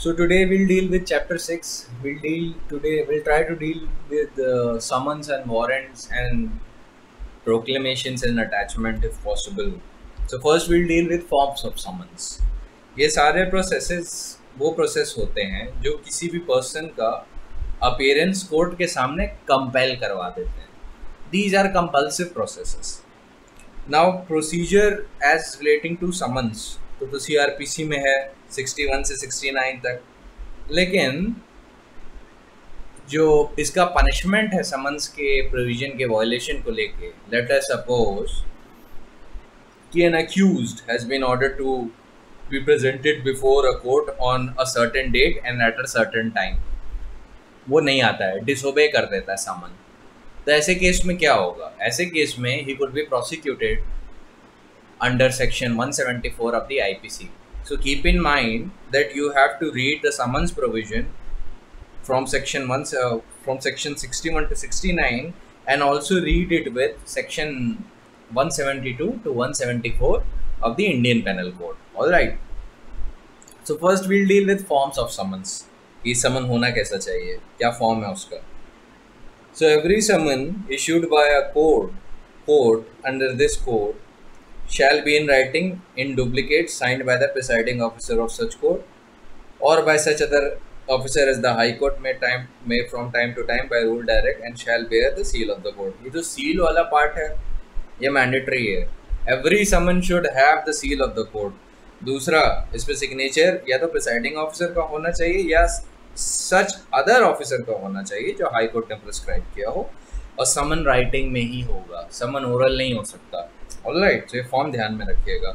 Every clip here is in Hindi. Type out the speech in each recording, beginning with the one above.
So today we'll deal with chapter 6. We'll try to deal with summons and warrants and proclamations and attachment if possible. So first we'll deal with forms of summons. ये सारे प्रोसेसेस वो प्रोसेस होते हैं जो किसी भी पर्सन का अपीयरेंस कोर्ट के सामने कंपेल करवा देते हैं. These are compulsive processes. Now procedure as relating to summons तो CRPC में है 61 से 69 तक. लेकिन जो इसका पनिशमेंट है समन्स के प्रोविजन के वायलेशन को लेके, लेट अस सपोज कि an accused has been ordered to be presented before a court on a certain date and at a certain time. वो नहीं आता है, डिसोबे कर देता है समन. तो ऐसे केस में क्या होगा? ऐसे केस में he could be prosecuted under section 174 of the IPC. So keep in mind that you have to read the summons provision from section 61 to 69 and also read it with section 172 to 174 of the Indian Penal Code. All right. So first we'll deal with forms of summons. कि समन होना कैसा चाहिए, क्या फॉर्म है उसका. So every summon issued by a court under this code shall be in writing in duplicate signed by the presiding officer of such court or by such other officer as the High Court may from time to time by rule direct and shall bear the seal of the court. ये जो seal वाला part है ये mandatory है. Every summon should have the seal of the court. दूसरा, इस पे signature या तो presiding officer का होना चाहिए या such other officer का होना चाहिए जो High Court ने prescribe किया हो, और summon writing में ही होगा, summon oral नहीं हो सकता. ऑलराइट, तो ये फॉर्म ध्यान में रखिएगा.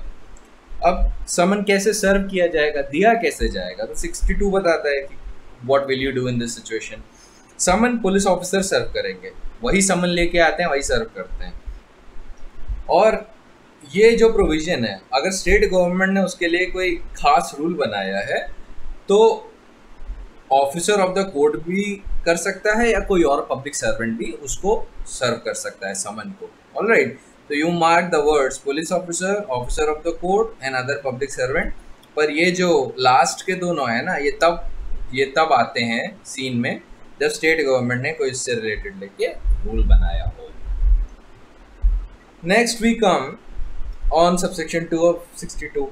अब समन कैसे सर्व किया जाएगा, दिया कैसे जाएगा, तो 62 बताता है कि what will you do in this situation. Summon police officer serve करेंगे, वही समन लेके आते हैं, वही सर्व करते हैं. और ये जो प्रोविजन है, अगर स्टेट गवर्नमेंट ने उसके लिए कोई खास रूल बनाया है तो ऑफिसर ऑफ द कोर्ट भी कर सकता है या कोई और पब्लिक सर्वेंट भी उसको सर्व कर सकता है समन को. ऑलराइट, तो you mark the words police officer, officer of the court and other public servant. पर ये जो लास्ट के दोनों है ना, ये तब आते हैं सीन में जब स्टेट गवर्नमेंट ने कोई इससे रिलेटेड लेके रूल बनाया हो. Next we come on subsection 2 of 62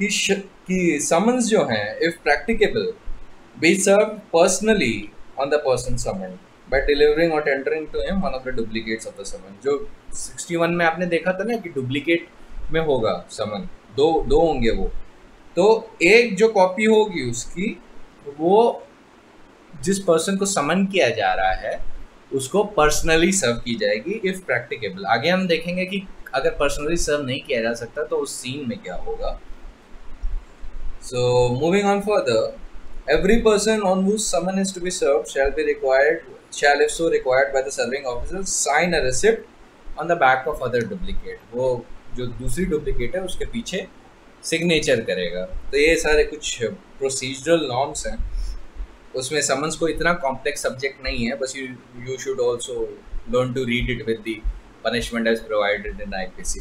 कि समन्स जो हैं if practicable be serve personally on the person summon by delivering or tendering to him one of the duplicates of the summon. जो 61 में आपने देखा था ना कि डुप्लीकेट में होगा समन, दो होंगे वो. तो एक जो कॉपी होगी उसकी, वो जिस पर्सन को समन किया जा रहा है उसको पर्सनली सर्व की जाएगी इफ प्रैक्टिकेबल. आगे हम देखेंगे कि अगर पर्सनली सर्व नहीं किया जा सकता तो उस सीन में क्या होगा. So moving on further, every person on whose summon is to be served shall if so required by the serving officer sign a receipt on the back of other duplicate. वो जो दूसरी डुप्लीकेट है उसके पीछे सिग्नेचर करेगा. तो ये सारे कुछ प्रोसीजरल नॉर्म्स हैं. उसमें समन्स को इतना कॉम्प्लेक्स सब्जेक्ट नहीं है, बस you should also learn to read it with the punishment as provided in IPC.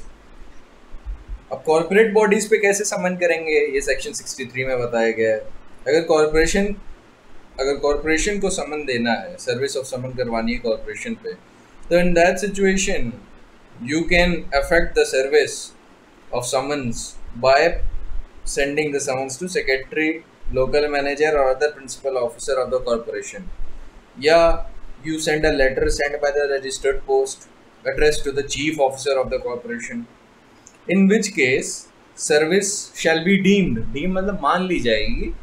अब कॉर्पोरेट बॉडीज पे कैसे समन करेंगे ये सेक्शन 63 में बताया गया है. अगर कॉर्पोरेशन को समन देना है, सर्विस ऑफ समन करवानी है कॉर्पोरेशन पे, तो in that situation you can affect the service of summons by sending the summons to secretary, local manager or other principal officer of the corporation, या you send a letter send by the registered post addressed to the chief officer of the corporation, in which case service shall be deemed मतलब मान ली जाएगी,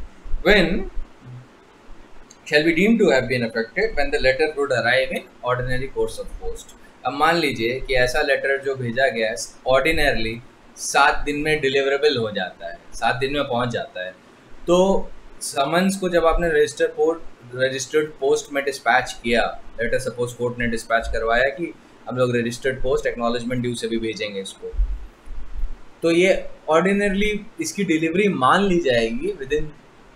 shall be deemed to have been affected when the letter would arrive in ordinary course of post. अब मान लीजिए कि ऐसा लेटर जो भेजा गया है ऑर्डिनरली 7 दिन में डिलीवरेबल हो जाता है, 7 दिन में पहुंच जाता है. तो समन्स को जब आपने रजिस्टर्ड पोस्ट में डिस्पैच किया, लेटर सपोज कोर्ट ने डिस्पैच करवाया कि हम लोग रजिस्टर्ड पोस्ट एक्नॉलेजमेंट ड्यू से भी भेजेंगे इसको, तो ये ऑर्डिनरली इसकी डिलीवरी मान ली जाएगी विद इन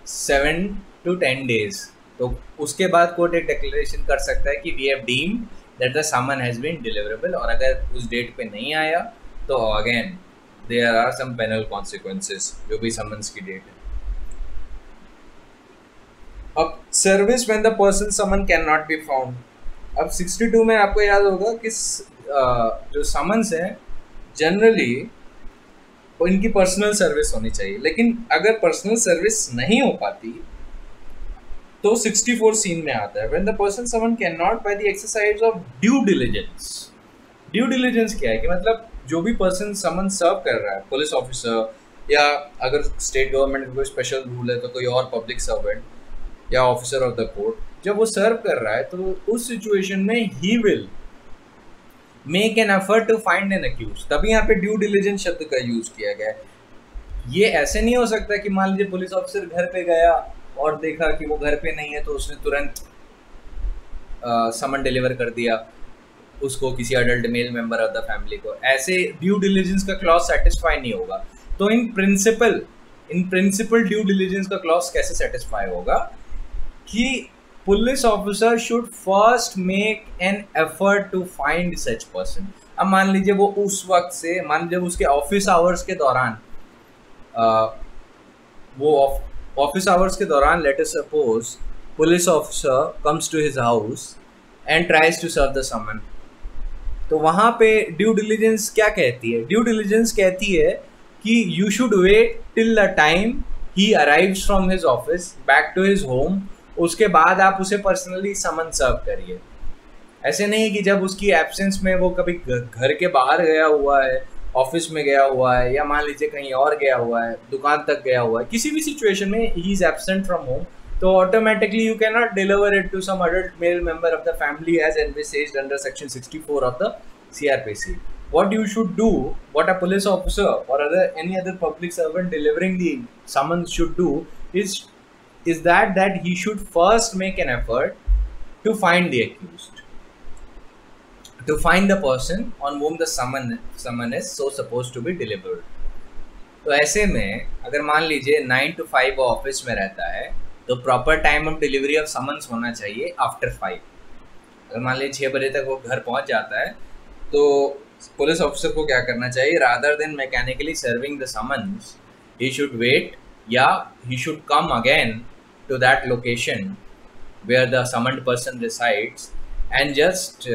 7 to 10 days. तो उसके बाद कोर्ट एक डिक्लेरेशन कर सकता है कि we have deemed that the summon has been deliverable, और अगर उस डेट पे नहीं आया तो again there are some penal consequences जो भी समन्स की डेट है. Service when the person summon can not be found. अब 62 में आपको याद होगा कि जो समन्स है जनरली इनकी पर्सनल सर्विस होनी चाहिए, लेकिन अगर पर्सनल सर्विस नहीं हो पाती तो 64 सीन में आता है, when the person summon can not by the exercise of due diligence. Due diligence क्या है कि मतलब जो भी पर्सन समन सर्व कर रहा है, पुलिस ऑफिसर या अगर स्टेट गवर्नमेंट का कोई स्पेशल रूल है तो कोई और पब्लिक सर्वेंट या ऑफिसर ऑफ द कोर्ट, जब वो सर्व कर रहा है तो उस सिचुएशन में he will make an effort to find an accuse. तभी यहाँ पे ड्यू डिलिजेंस शब्द का यूज किया गया है। ये ऐसे नहीं हो सकता कि मान लीजिए पुलिस ऑफिसर घर पे गया और देखा कि वो घर पे नहीं है तो उसने तुरंत समन डिलीवर कर दिया उसको, किसी adult male member of the family को। ऐसे ड्यू डिलिजेंस का क्लॉज सेटिस्फाई नहीं होगा। तो इन प्रिंसिपल ड्यू डिलिजेंस का क्लॉज कैसे सेटिस्फाई होगा कि police officer should first make an effort to find such person. अब मान लीजिए वो उस वक्त से, मान लीजिए उसके ऑफिस आवर्स के दौरान, वो ऑफिस आवर्स के दौरान let us suppose police officer comes to his house and tries to serve the summon, तो वहाँ पे ड्यू डिलिजेंस क्या कहती है? ड्यू डिलिजेंस कहती है कि you should wait till the time he arrives from his office back to his home, उसके बाद आप उसे पर्सनली समन सर्व करिए। ऐसे नहीं कि जब उसकी एब्सेंस में वो कभी घर के बाहर गया हुआ है, ऑफिस में गया हुआ है, या मान लीजिए कहीं और गया हुआ है, दुकान तक गया हुआ है, किसी भी सिचुएशन में he is absent from home, तो automatically you cannot deliver it to some adult male member of the family as envisaged under section 64 of the CRPC. What you should do, what a police officer or any other public servant delivering the summons should do is that he should first make an effort to find the accused, to find the person on whom the summon is so supposed to be delivered. तो ऐसे में अगर मान लीजिए 9 to 5 ऑफिस में रहता है तो proper time of delivery of summons होना चाहिए आफ्टर 5। अगर मान लीजिए 6 बजे तक वो घर पहुंच जाता है तो पुलिस ऑफिसर को क्या करना चाहिए? Rather than mechanically serving the summons, he should wait या he should come again to that location where the summoned person resides and just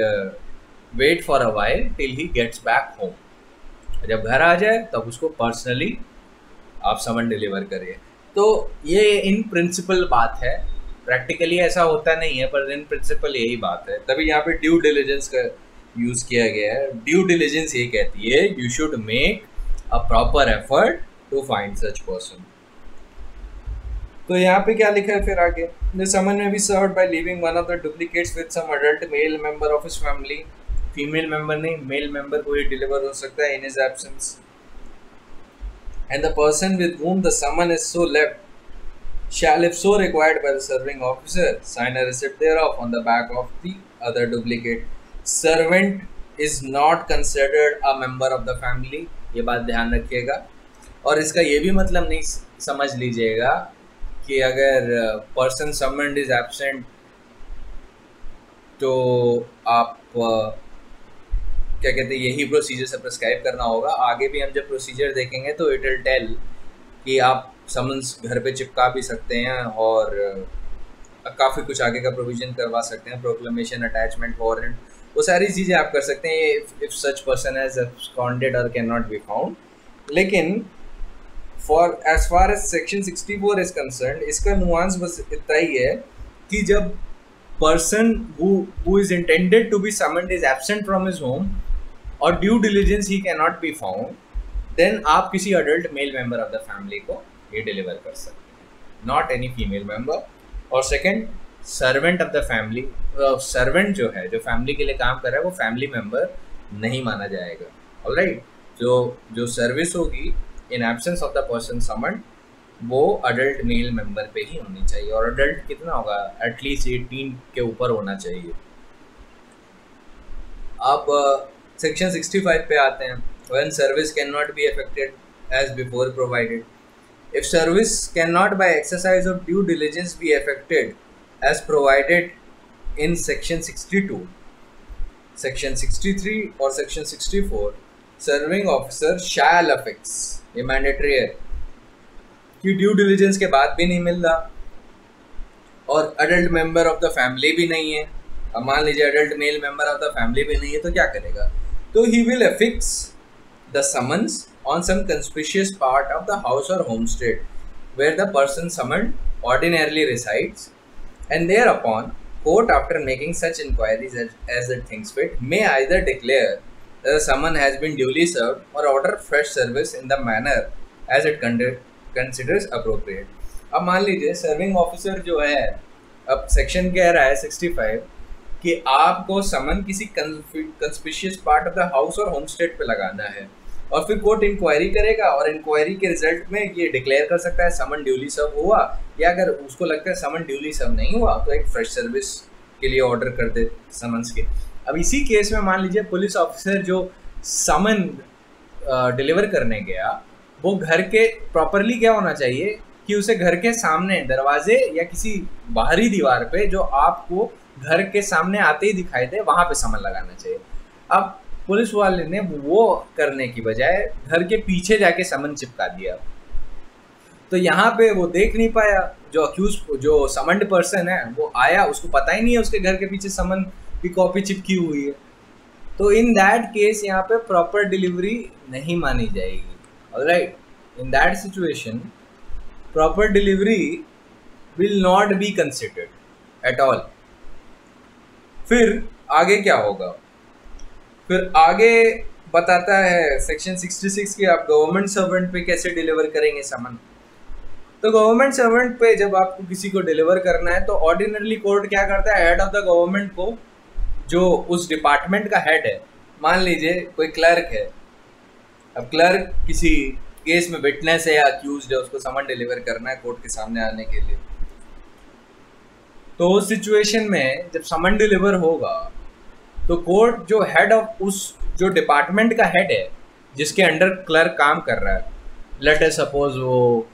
wait for a while till he gets back home. जब घर आ जाए तब उसको पर्सनली आप समन डिलीवर करिए। तो ये इन प्रिंसिपल बात है, प्रैक्टिकली ऐसा होता नहीं है पर इन प्रिंसिपल यही बात है। तभी यहाँ पे ड्यू डिलिजेंस का यूज़ किया गया है। ड्यू डिलिजेंस ये कहती है you should make a proper effort to find such person. तो यहाँ पे क्या लिखा है फिर आगे? द समन में be served by leaving one of the duplicates with some adult male member of his family. Female member नहीं, मेल मेंबर को ही डिलीवर हो सकता है in his absence. And the person with whom the summon is so left shall, if so required by the serving officer, sign a receipt thereof on the back of the other duplicate. Servant is not considered a member of the family, ये बात ध्यान रखिएगा। और इसका ये भी मतलब नहीं समझ लीजिएगा कि अगर पर्सन समन्ड इज एब्सेंट तो आप क्या कहते हैं यही प्रोसीजर से प्रिस्क्राइब करना होगा। आगे भी हम जब प्रोसीजर देखेंगे तो इट विल टेल कि आप समन्स घर पे चिपका भी सकते हैं और काफ़ी कुछ आगे का प्रोविजन करवा सकते हैं, प्रोक्लेमेशन, अटैचमेंट, वारंट, वो सारी चीज़ें आप कर सकते हैं if such person has absconded और कैन नॉट बी फाउंड। लेकिन for as far as section 64 is concern, इसका नुआंस बस इतना ही है कि जब person who is intended to be summoned is absent from his home और due diligence he can not be found, then आप किसी adult male member of the family को ये डिलीवर कर सकते हैं, नॉट एनी फीमेल मेंबर। और second, servant of the family, servant जो है, जो फैमिली के लिए काम कर रहा है, वो फैमिली मेंबर नहीं माना जाएगा। ऑलराइट, जो सर्विस होगी in absence of the person summoned वो अडल्ट मेल मेंबर पे ही होनी चाहिए। और अडल्ट कितना होगा? एटलीस्ट 18 के ऊपर होना चाहिए। अब सेक्शन 65 पे आते हैं। When service cannot be effected as before provided, if service cannot by exercise of due diligence be effected as provided in section 62, section 63 or section 64, serving officer shall affix, ये मैंडेटरी है कि ड्यू डिलिजेंस के बाद भी नहीं मिल रहा और adult member of the family भी नहीं है, अब मान लीजिए adult male member of the family भी नहीं है, तो क्या करेगा? तो he will affix the summons on some conspicuous part of the house or homestead where the person summoned ordinarily resides, and thereupon court, after making such inquiries as it thinks fit, may either declare that the summon has been duly served or order fresh service in the manner as it considers appropriate. अब मान लीजिए सर्विंग ऑफिसर जो है, अब सेक्शन कह रहा है 65 कि आपको समन किसी कंस्पिशियस पार्ट ऑफ द हाउस और होम स्टेट पे लगाना है, और फिर कोर्ट इंक्वायरी करेगा और इंक्वायरी के रिजल्ट में ये डिक्लेयर कर सकता है समन ड्यूली सर्व हुआ, या अगर उसको लगता है समन ड्यूली सर्व नहीं हुआ तो एक फ्रेश सर्विस के लिए ऑर्डर कर दे समन्स के। अब इसी केस में मान लीजिए पुलिस ऑफिसर जो समन डिलीवर करने गया, वो घर के प्रॉपरली क्या होना चाहिए कि उसे घर के सामने दरवाजे या किसी बाहरी दीवार पे जो आपको घर के सामने आते ही दिखाई दे वहाँ पे समन लगाना चाहिए। अब पुलिस वाले ने वो करने की बजाय घर के पीछे जाके समन चिपका दिया, तो यहाँ पे वो देख नहीं पाया, जो अक्यूज जो समन्ड पर्सन है वो आया, उसको पता ही नहीं है उसके घर के पीछे समन की कॉपी चिपकी हुई है, तो इन दैट केस यहाँ पे प्रॉपर डिलीवरी नहीं मानी जाएगी। Alright, in that situation proper delivery will not be considered at all. फिर आगे क्या होगा? फिर आगे बताता है सेक्शन 66 की आप गवर्नमेंट सर्वेंट पे कैसे डिलीवर करेंगे समन। तो गवर्नमेंट सर्वेंट पे जब आपको किसी को डिलीवर करना है तो ऑर्डिनरली कोर्ट क्या करता है, हेड ऑफ द गवर्नमेंट को, जो उस डिपार्टमेंट का हेड है, मान लीजिए कोई क्लर्क है, अब क्लर्क किसी केस में विटनेस है या अक्यूज्ड है, उसको समन डिलीवर करना है कोर्ट के सामने आने के लिए, तो उस सिचुएशन में जब समन डिलीवर होगा तो कोर्ट जो हेड ऑफ उस जो डिपार्टमेंट का हेड है जिसके अंडर क्लर्क काम कर रहा है, लेट अस सपोज वो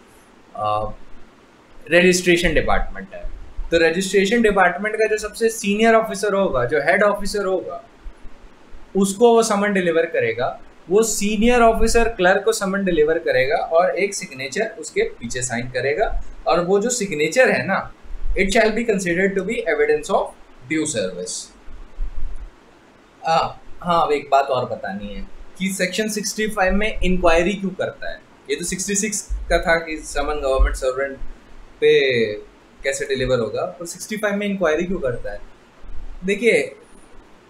रजिस्ट्रेशन डिपार्टमेंट है, तो रजिस्ट्रेशन डिपार्टमेंट का जो सबसे सीनियर ऑफिसर होगा, जो हेड ऑफिसर होगा, उसको वो समन डिलीवर करेगा। वो सीनियर ऑफिसर क्लर्क को समन डिलीवर करेगा और एक सिग्नेचर उसके पीछे साइन करेगा, और वो जो सिग्नेचर है ना, it shall be considered to be evidence of due service. हाँ, अब एक बात और बतानी है कि सेक्शन 65 में इंक्वायरी क्यों करता है। ये तो 66 का था कि समन गवर्नमेंट सर्वेंट पे कैसे डिलीवर होगा, और 65 में इंक्वायरी क्यों करता है? देखिए,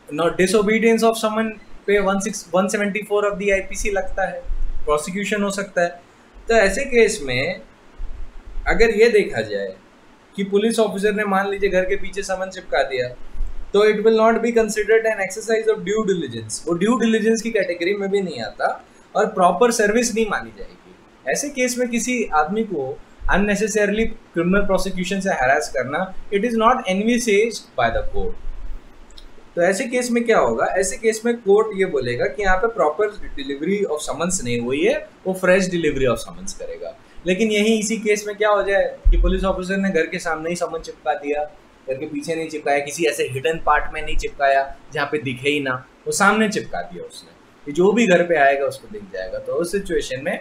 नॉट डिसोबीडियंस ऑफ समन पे 174 ऑफ द आईपीसी लगता है, प्रोसिक्यूशन हो सकता है। तो ऐसे केस में अगर ये देखा जाए कि पुलिस ऑफिसर ने मान लीजिए घर के पीछे समन चिपका दिया, तो it will not be considered an exercise of due diligence, वो ड्यू डिलिजेंस की कैटेगरी में भी नहीं आता और प्रॉपर सर्विस नहीं मानी जाएगी। ऐसे केस में किसी आदमी को अननेसेसरली क्रिमिनल प्रोसिक्यूशन से हैरास करना, it is not envisaged by the court. तो ऐसे केस में क्या होगा? ऐसे केस में कोर्ट ये बोलेगा कि यहाँ पे प्रॉपर डिलीवरी ऑफ समन्स नहीं हुई है, वो फ्रेश डिलीवरी ऑफ समन्स करेगा। लेकिन यही इसी केस में क्या हो जाए कि पुलिस ऑफिसर ने घर के सामने ही समन चिपका दिया, घर के पीछे नहीं चिपकाया, किसी ऐसे हिडन पार्ट में नहीं चिपकाया जहाँ पे दिखे ही ना, वो सामने चिपका दिया उसने, कि जो भी घर पे आएगा उसको दिख जाएगा। तो उस सिचुएशन में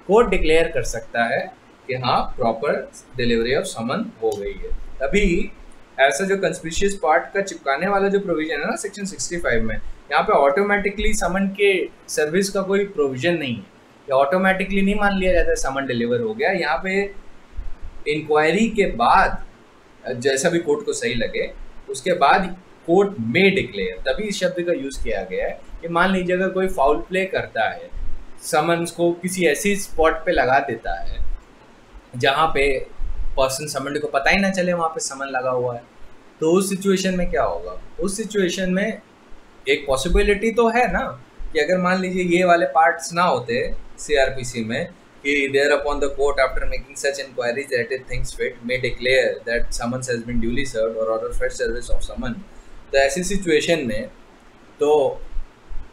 कोर्ट डिक्लेयर कर सकता है कि हाँ, प्रॉपर डिलीवरी ऑफ समन हो गई है। तभी ऐसा जो कंस्पिशियस पार्ट का चिपकाने वाला जो प्रोविजन है ना सेक्शन 65 में, यहाँ पे ऑटोमेटिकली समन के सर्विस का कोई प्रोविजन नहीं है, या ऑटोमेटिकली नहीं मान लिया जाता है समन डिलीवर हो गया। यहाँ पे इंक्वायरी के बाद जैसा भी कोर्ट को सही लगे उसके बाद कोर्ट में डिक्लेयर, तभी इस शब्द का यूज़ किया गया है कि मान लीजिए अगर कोई फाउल प्ले करता है, समन्स को किसी ऐसी स्पॉट पे लगा देता है जहाँ पे पर्सन समन को पता ही ना चले वहाँ पे समन लगा हुआ है, तो उस सिचुएशन में क्या होगा? उस सिचुएशन में एक पॉसिबिलिटी तो है ना कि अगर मान लीजिए ये वाले पार्ट्स ना होते सीआरपीसी में कि thereupon the court after making such inquiries that it thinks fit may declare that summons has been duly served or order fresh service of summon, तो ऐसी सिचुएशन में तो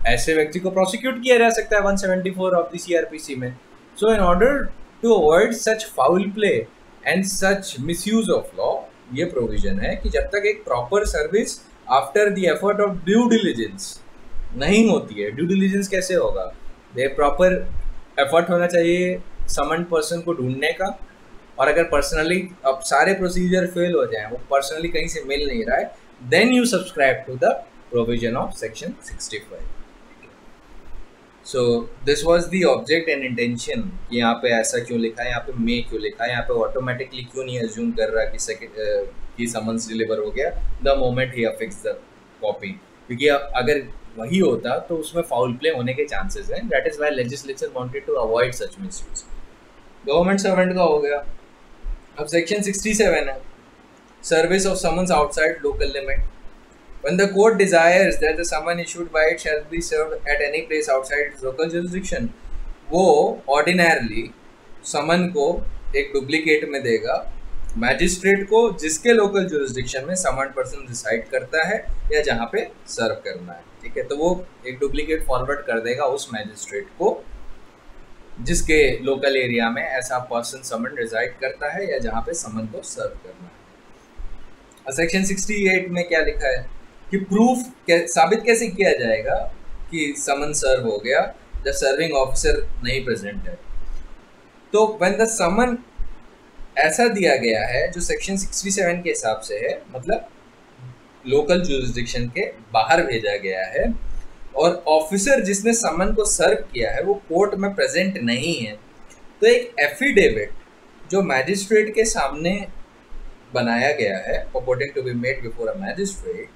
ऐसे व्यक्ति को प्रोसिक्यूट किया जा सकता है 174 ऑफ द सीआरपीसी में। So in order to avoid such foul play and such misuse of law, ये प्रोविजन है कि जब तक एक proper service after the effort of due diligence नहीं होती है। ड्यू डिलिजेंस कैसे होगा? दे प्रॉपर एफर्ट होना चाहिए समन पर्सन को ढूंढने का, और अगर पर्सनली अब सारे प्रोसीजर फेल हो जाए, वो पर्सनली कहीं से मिल नहीं रहा है, then you subscribe to the provision of section 65। So this was the object and intention कि यहाँ पे ऐसा क्यों लिखा है, यहाँ पे मे क्यों लिखा है, यहाँ पे ऑटोमेटिकली क्यों नहीं एज्यूम कर रहा कि समन्स डिलीवर हो गया the moment he affix the copy, क्योंकि अगर वही होता तो उसमें फाउल प्ले होने के चांसेस हैं। That is why legislature wanted to avoid such misuse. Government servant का हो गया। अब सेक्शन 67 है, service of summons outside local limit. When the court desires that the summon issued by it shall be served at any place outside its local jurisdiction, वो ordinarily समन को एक डुप्लीकेट में देगा मैजिस्ट्रेट को जिसके लोकल जुरिस्डिक्शन में समन पर्सन डिसाइड करता है या जहाँ पे सर्व करना है। ठीक है, तो वो एक डुप्लीकेट फॉरवर्ड कर देगा उस मैजिस्ट्रेट को जिसके लोकल एरिया में ऐसा पर्सन समन डिसाइड करता है या जहाँ पे समन को सर्व करना है। सेक्शन 68 में क्या लिखा है कि प्रूफ साबित कैसे किया जाएगा कि समन सर्व हो गया जब सर्विंग ऑफिसर नहीं प्रेजेंट है। तो व्हेन द समन ऐसा दिया गया है जो सेक्शन 67 के हिसाब से है, मतलब लोकल जुरिस्डिक्शन के बाहर भेजा गया है और ऑफिसर जिसने समन को सर्व किया है वो कोर्ट में प्रेजेंट नहीं है, तो एक एफिडेविट जो मैजिस्ट्रेट के सामने बनाया गया है purporting to be made before a magistrate,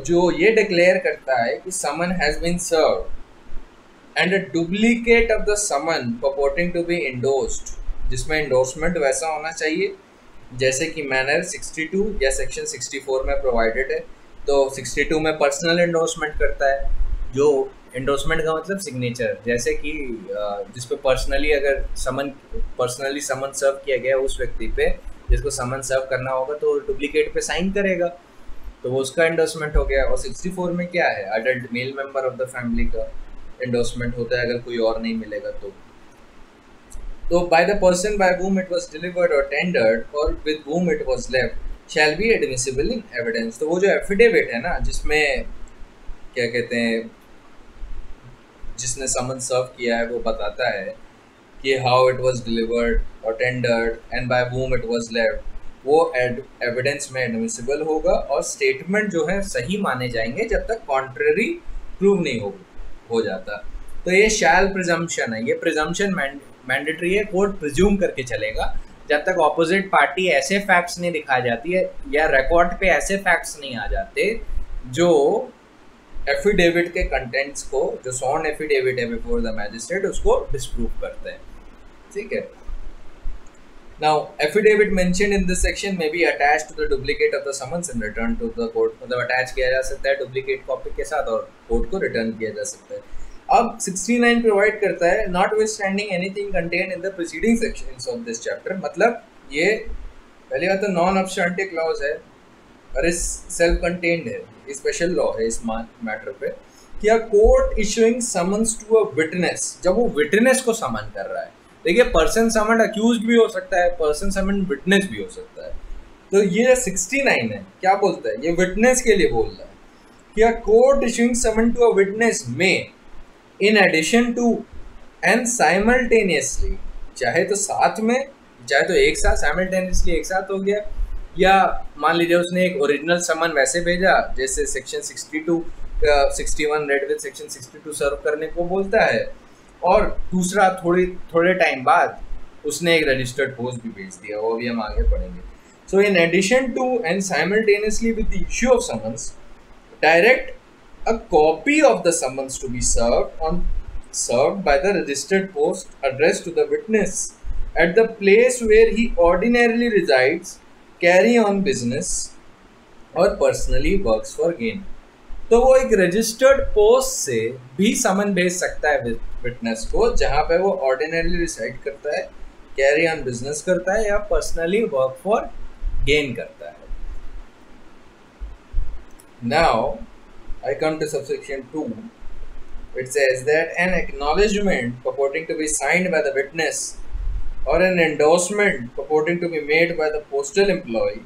जो ये डिक्लेयर करता है कि summon has been served and a duplicate of the summon purporting to be endorsed, जिसमें एंडोर्समेंट वैसा होना चाहिए जैसे कि मैनर 62 या सेक्शन 64 में प्रोवाइडेड है। तो 62 में पर्सनल एंडोर्समेंट करता है, जो एंडोर्समेंट का मतलब सिग्नेचर, जैसे कि जिस पे पर्सनली अगर पर्सनली समन सर्व किया गया उस व्यक्ति पे जिसको समन सर्व करना होगा तो डुप्लीकेट पे साइन करेगा, तो वो उसका एंडोर्समेंट हो गया। और 64 में क्या है, adult male member of the family का एंडोर्समेंट होता है अगर कोई और नहीं मिलेगा तो by the person by whom it was delivered or tendered or with whom it was left shall be admissible in evidence। तो वो जो एफिडेविट है ना, जिसमें क्या कहते हैं, जिसने समन सर्व किया है वो बताता है कि हाउ इट वाज डिलीवर्ड और tendered and by whom it was left, वो एविडेंस में एडमिसिबल होगा और स्टेटमेंट जो है सही माने जाएंगे जब तक कॉन्ट्ररी प्रूव नहीं हो जाता। तो ये शैल प्रिजम्पशन है, ये प्रिजम्पशन मैंडेटरी है, कोर्ट प्रिज्यूम करके चलेगा जब तक ऑपोजिट पार्टी ऐसे फैक्ट्स नहीं दिखा जाती है या रिकॉर्ड पे ऐसे फैक्ट्स नहीं आ जाते जो एफिडेविट के कंटेंट्स को, जो सॉर्न एफिडेविट है बिफोर द मैजिस्ट्रेट, उसको डिस्प्रूव करते हैं। ठीक है, now affidavit mentioned in this section may be attached to the duplicate of the summons and returned to the court, मतलब अटैच किया जा सकता है डुप्लीकेट कॉपी के साथ और कोर्ट को रिटर्न किया जा सकता है। अब 69 प्रोवाइड करता है notwithstanding anything contained in the preceding sections of this chapter, मतलब ये पहली बात तो नॉन ऑब्स्टेंटिव क्लॉज है और इस सेल्फ कंटेन्ड है, स्पेशल लॉ है इस मैटर पे कि a court issuing summons to a witness, जब वो विटनेस को समन कर रहा है, देखिए पर्सन समन अक्यूज्ड भी हो सकता है, पर्सन समन विटनेस भी हो सकता है, तो ये 69 है क्या बोलता है, ये विटनेस के लिए बोल रहा है कि a court issuing summon to a witness में in addition to and simultaneously, चाहे तो साथ में चाहे तो एक साथ, साइमल्टेनियसली एक साथ हो गया, या मान लीजिए उसने एक ओरिजिनल समन वैसे भेजा जैसे सेक्शन 62 61 रेड विद सेक्शन 62 सर्व करने को बोलता है, और दूसरा थोड़े टाइम बाद उसने एक रजिस्टर्ड पोस्ट भी भेज दिया, वो भी हम आगे पढ़ेंगे। So in addition to and simultaneously with the issue of summons, direct a copy of the summons to be served by the registered post addressed to the witness at the place where he ordinarily resides, carry on business or personally works for gain। तो वो एक रजिस्टर्ड पोस्ट से भी समन भेज सकता है विटनेस को जहाँ पे वो ऑर्डिनरली रिसाइड करता है, कैरी ऑन बिजनेस करता है या पर्सनली वर्क फॉर गेन करता है। Now I come to subsection 2। It says that an acknowledgement purporting to be signed by the witness or an endorsement purporting to be made by the postal employee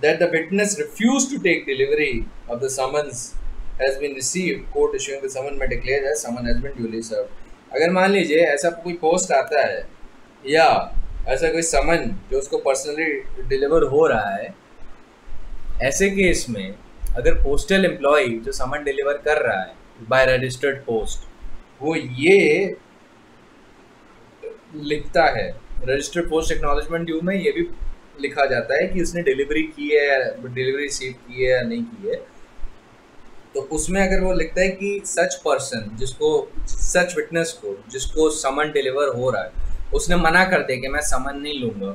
that the witness refused to take delivery of the summons has been received, court issuing the summons may declare that summons has been duly served। अगर मान लीजिए ऐसा कोई पोस्ट आता है या ऐसा कोई समन जो उसको पर्सनली डिलीवर हो रहा है, ऐसे केस में अगर पोस्टल एम्प्लॉय जो समन डिलीवर कर रहा है बाय रजिस्टर्ड पोस्ट, वो ये लिखता है, रजिस्टर्ड पोस्ट एक्नॉलेजमेंट ड्यू में ये भी लिखा जाता है कि उसने डिलीवरी की है, डिलीवरी रिसीव की है या नहीं की है, तो उसमें अगर वो लिखता है कि सच पर्सन जिसको, सच विटनेस को जिसको समन डिलीवर हो रहा है, उसने मना कर दे कि मैं समन नहीं लूँगा,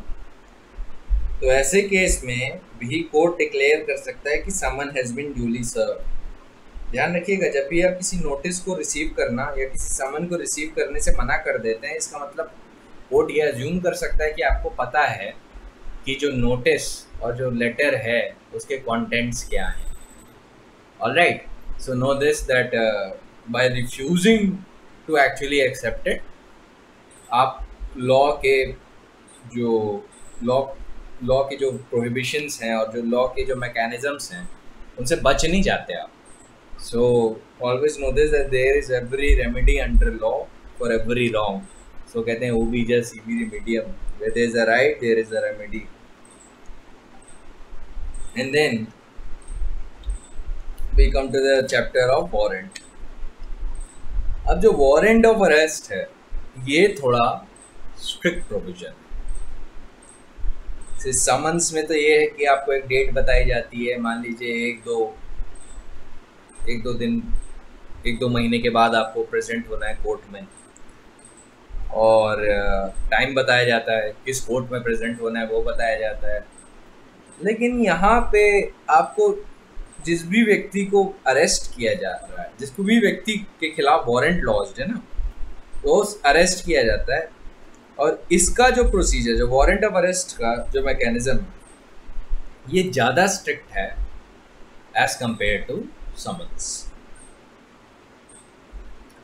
तो ऐसे केस में भी कोर्ट डिक्लेयर कर सकता है कि समन हैज़ बीन ड्यूली सर्व। ध्यान रखिएगा, जब भी आप किसी नोटिस को रिसीव करना या किसी समन को रिसीव करने से मना कर देते हैं, इसका मतलब कोर्ट ये अज्यूम कर सकता है कि आपको पता है कि जो नोटिस और जो लेटर है उसके कंटेंट्स क्या हैं। Alright, so know this that by refusing to actually accept it, आप लॉ के जो प्रोहिबिशंस हैं और जो लॉ के जो मैकेनिज्म्स हैं उनसे बच नहीं जाते आप। So always know this that there is every remedy under law for every wrong. So कहते हैं ओबी जस्ट सीबी मीडियम, where there is a right there is a remedy. And then we come to the chapter of warrant. अब जो वारंट ऑफ अरेस्ट है ये थोड़ा स्ट्रिक्ट प्रोविजन। समन्स में तो ये है कि आपको एक डेट बताई जाती है, मान लीजिए एक दो महीने के बाद आपको प्रेजेंट होना है कोर्ट में, और टाइम बताया जाता है, किस कोर्ट में प्रेजेंट होना है वो बताया जाता है। लेकिन यहाँ पे आपको जिस भी व्यक्ति को अरेस्ट किया जा रहा है, जिसको भी व्यक्ति के खिलाफ वारंट लॉज्ड है ना, वो अरेस्ट किया जाता है, और इसका जो प्रोसीजर, जो वारंट ऑफ अरेस्ट का जो मैकेनिज्म है, ये ज़्यादा स्ट्रिक्ट है एज कंपेयर टू समन्स।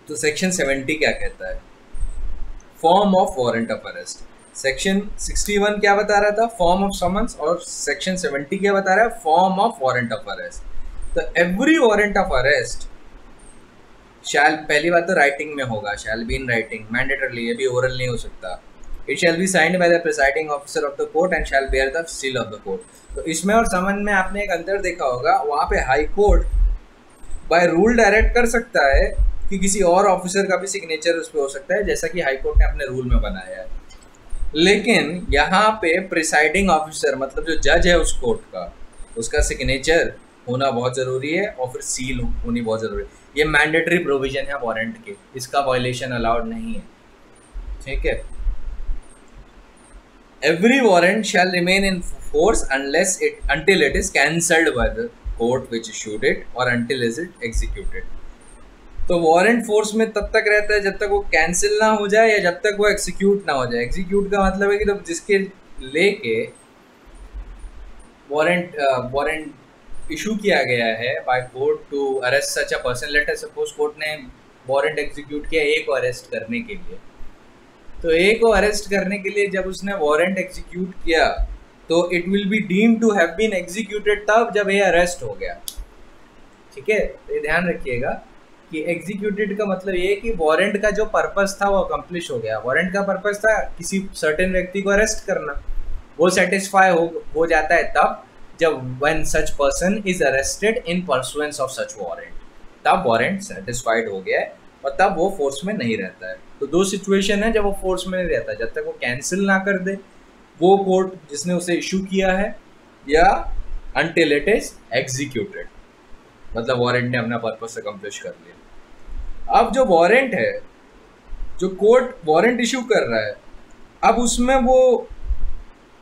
तो सेक्शन 70 क्या कहता है? Form of warrant of arrest. Section 61 क्या बता रहा था? Form of summons. और सेक्शन 70 क्या बता रहा है? Form of warrant of arrest. तो एवरी वारंट ऑफ अरेस्ट शैल, पहली बात तो राइटिंग में होगा, shall be in writing mandatorily, ये भी ओरल नहीं हो सकता। It shall be signed by the presiding officer of the court and shall bear the seal of the court. तो इसमें और समन में आपने एक अंतर देखा होगा, वहाँ पे high court by rule direct कर सकता है कि किसी और ऑफिसर का भी सिग्नेचर उस पर हो सकता है, जैसा कि हाई कोर्ट ने अपने रूल में बनाया है। लेकिन यहाँ पे प्रिसाइडिंग ऑफिसर मतलब जो जज है उस कोर्ट का, उसका सिग्नेचर होना बहुत ज़रूरी है और फिर सील होनी बहुत ज़रूरी है। ये मैंडेटरी प्रोविजन है वारंट के, इसका वायलेशन अलाउड नहीं है, ठीक है। Every warrant shall remain in force until it is cancelled by the court which issued it or until is it executed। तो वारंट फोर्स में तब तक रहता है जब तक वो कैंसिल ना हो जाए या जब तक वो एग्जीक्यूट ना हो जाए। एग्जीक्यूट का मतलब है कि तो जिसके लेके वारंट इशू किया गया है by court to arrest such a person, let us suppose court ने वारंट एग्जीक्यूट किया ए को अरेस्ट करने के लिए, तो ए को अरेस्ट करने के लिए जब उसने वारंट एग्जीक्यूट किया तो it will be deemed to have been executed तब जब ए अरेस्ट हो गया, ठीक है। तो ये ध्यान रखिएगा कि एग्जीक्यूटेड का मतलब ये है कि वारंट का जो पर्पस था वो अकम्प्लिश हो गया। वारंट का पर्पस था किसी सर्टेन व्यक्ति को अरेस्ट करना, वो सेटिस्फाई हो जाता है तब जब when such person is arrested in pursuance of such warrant, तब वारंट सेटिस्फाइड हो गया है और तब वो फोर्स में नहीं रहता है। तो दो सिचुएशन है जब वो फोर्स में नहीं रहता, जब तक वो कैंसिल ना कर दे वो कोर्ट जिसने उसे इशू किया है, या until it is executed, मतलब वारंट ने अपना पर्पस अकम्प्लिश कर लिया। अब जो वारंट है, जो कोर्ट वारंट इशू कर रहा है, अब उसमें वो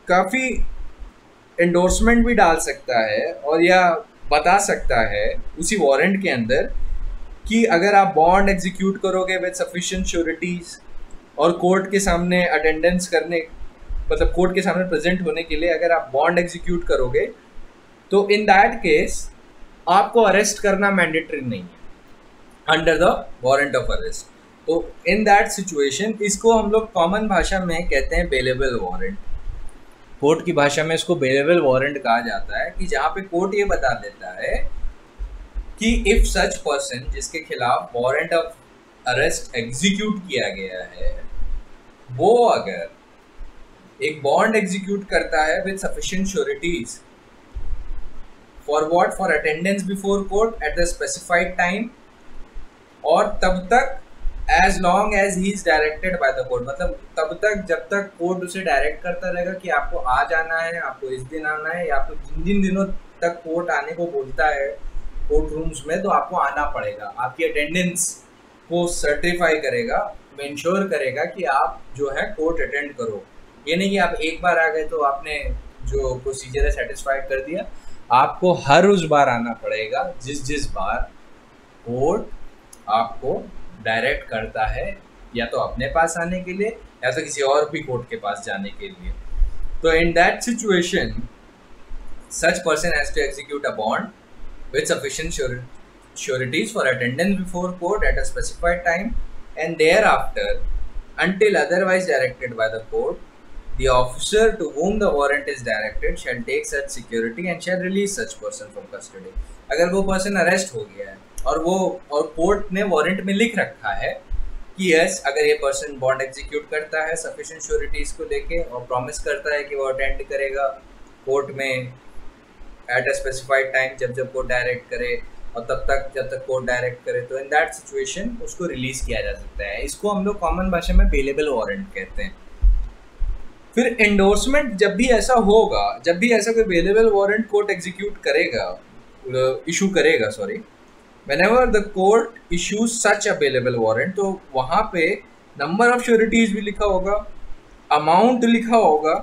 काफ़ी एंडोर्समेंट भी डाल सकता है और या बता सकता है उसी वारंट के अंदर कि अगर आप बॉन्ड एग्जीक्यूट करोगे विद सफिशिएंट श्योरिटीज और कोर्ट के सामने अटेंडेंस करने, मतलब कोर्ट के सामने प्रेजेंट होने के लिए अगर आप बॉन्ड एग्जीक्यूट करोगे तो इन दैट केस आपको अरेस्ट करना मैंडेटरी नहीं है under the warrant of arrest. तो इन दैट सिचुएशन इसको हम लोग कॉमन भाषा में कहते हैं बेलेबल वारंट। कोर्ट की भाषा में इसको बेलेबल वारंट कहा जाता है कि जहाँ पे कोर्ट ये बता देता है कि इफ सच पर्सन जिसके खिलाफ वारंट ऑफ अरेस्ट एग्जीक्यूट किया गया है वो अगर एक बॉन्ड एग्जीक्यूट करता है with sufficient sureties for what, for attendance before court at the specified time, और तब तक as long as he is directed by the court, मतलब तब तक जब तक कोर्ट उसे डायरेक्ट करता रहेगा कि आपको आ जाना है, आपको इस दिन आना है, या आपको जिन जिन दिनों तक कोर्ट आने को बोलता है कोर्ट रूम्स में, तो आपको आना पड़ेगा। आपकी अटेंडेंस को सर्टिफाई करेगा, इंश्योर करेगा कि आप जो है कोर्ट अटेंड करो। ये नहीं कि आप एक बार आ गए तो आपने जो प्रोसीजर है सेटिस्फाइड कर दिया, आपको हर उस बार आना पड़ेगा जिस जिस बार कोर्ट आपको डायरेक्ट करता है, या तो अपने पास आने के लिए या तो किसी और भी कोर्ट के पास जाने के लिए। तो in that situation such person has to execute a bond with sufficient sureties for attendance before court at a specified time, and thereafter, until otherwise directed by the court, the officer to whom the warrant is directed shall take such security and shall release such person from custody। अगर वो पर्सन अरेस्ट हो गया है और कोर्ट ने वारंट में लिख रखा है कि यस, अगर ये पर्सन बॉन्ड एग्जीक्यूट करता है सफिशिएंट श्योरिटीज को लेके और प्रॉमिस करता है कि वो अटेंड करेगा कोर्ट में एट अ स्पेसिफाइड टाइम, जब जब कोर्ट डायरेक्ट करे, और तब तक जब तक कोर्ट डायरेक्ट करे, तो इन दैट सिचुएशन उसको रिलीज किया जा सकता है। इसको हम लोग कॉमन भाषा में बेलेबल वारंट कहते हैं। फिर एंडोर्समेंट, जब भी ऐसा होगा, जब भी ऐसा कोई बेलेबल वारंट कोर्ट एग्जीक्यूट करेगा, इशू करेगा, sorry, whenever the court issues such a bailable warrant, तो वहाँ पे नंबर ऑफ श्योरिटीज भी लिखा होगा, अमाउंट लिखा होगा,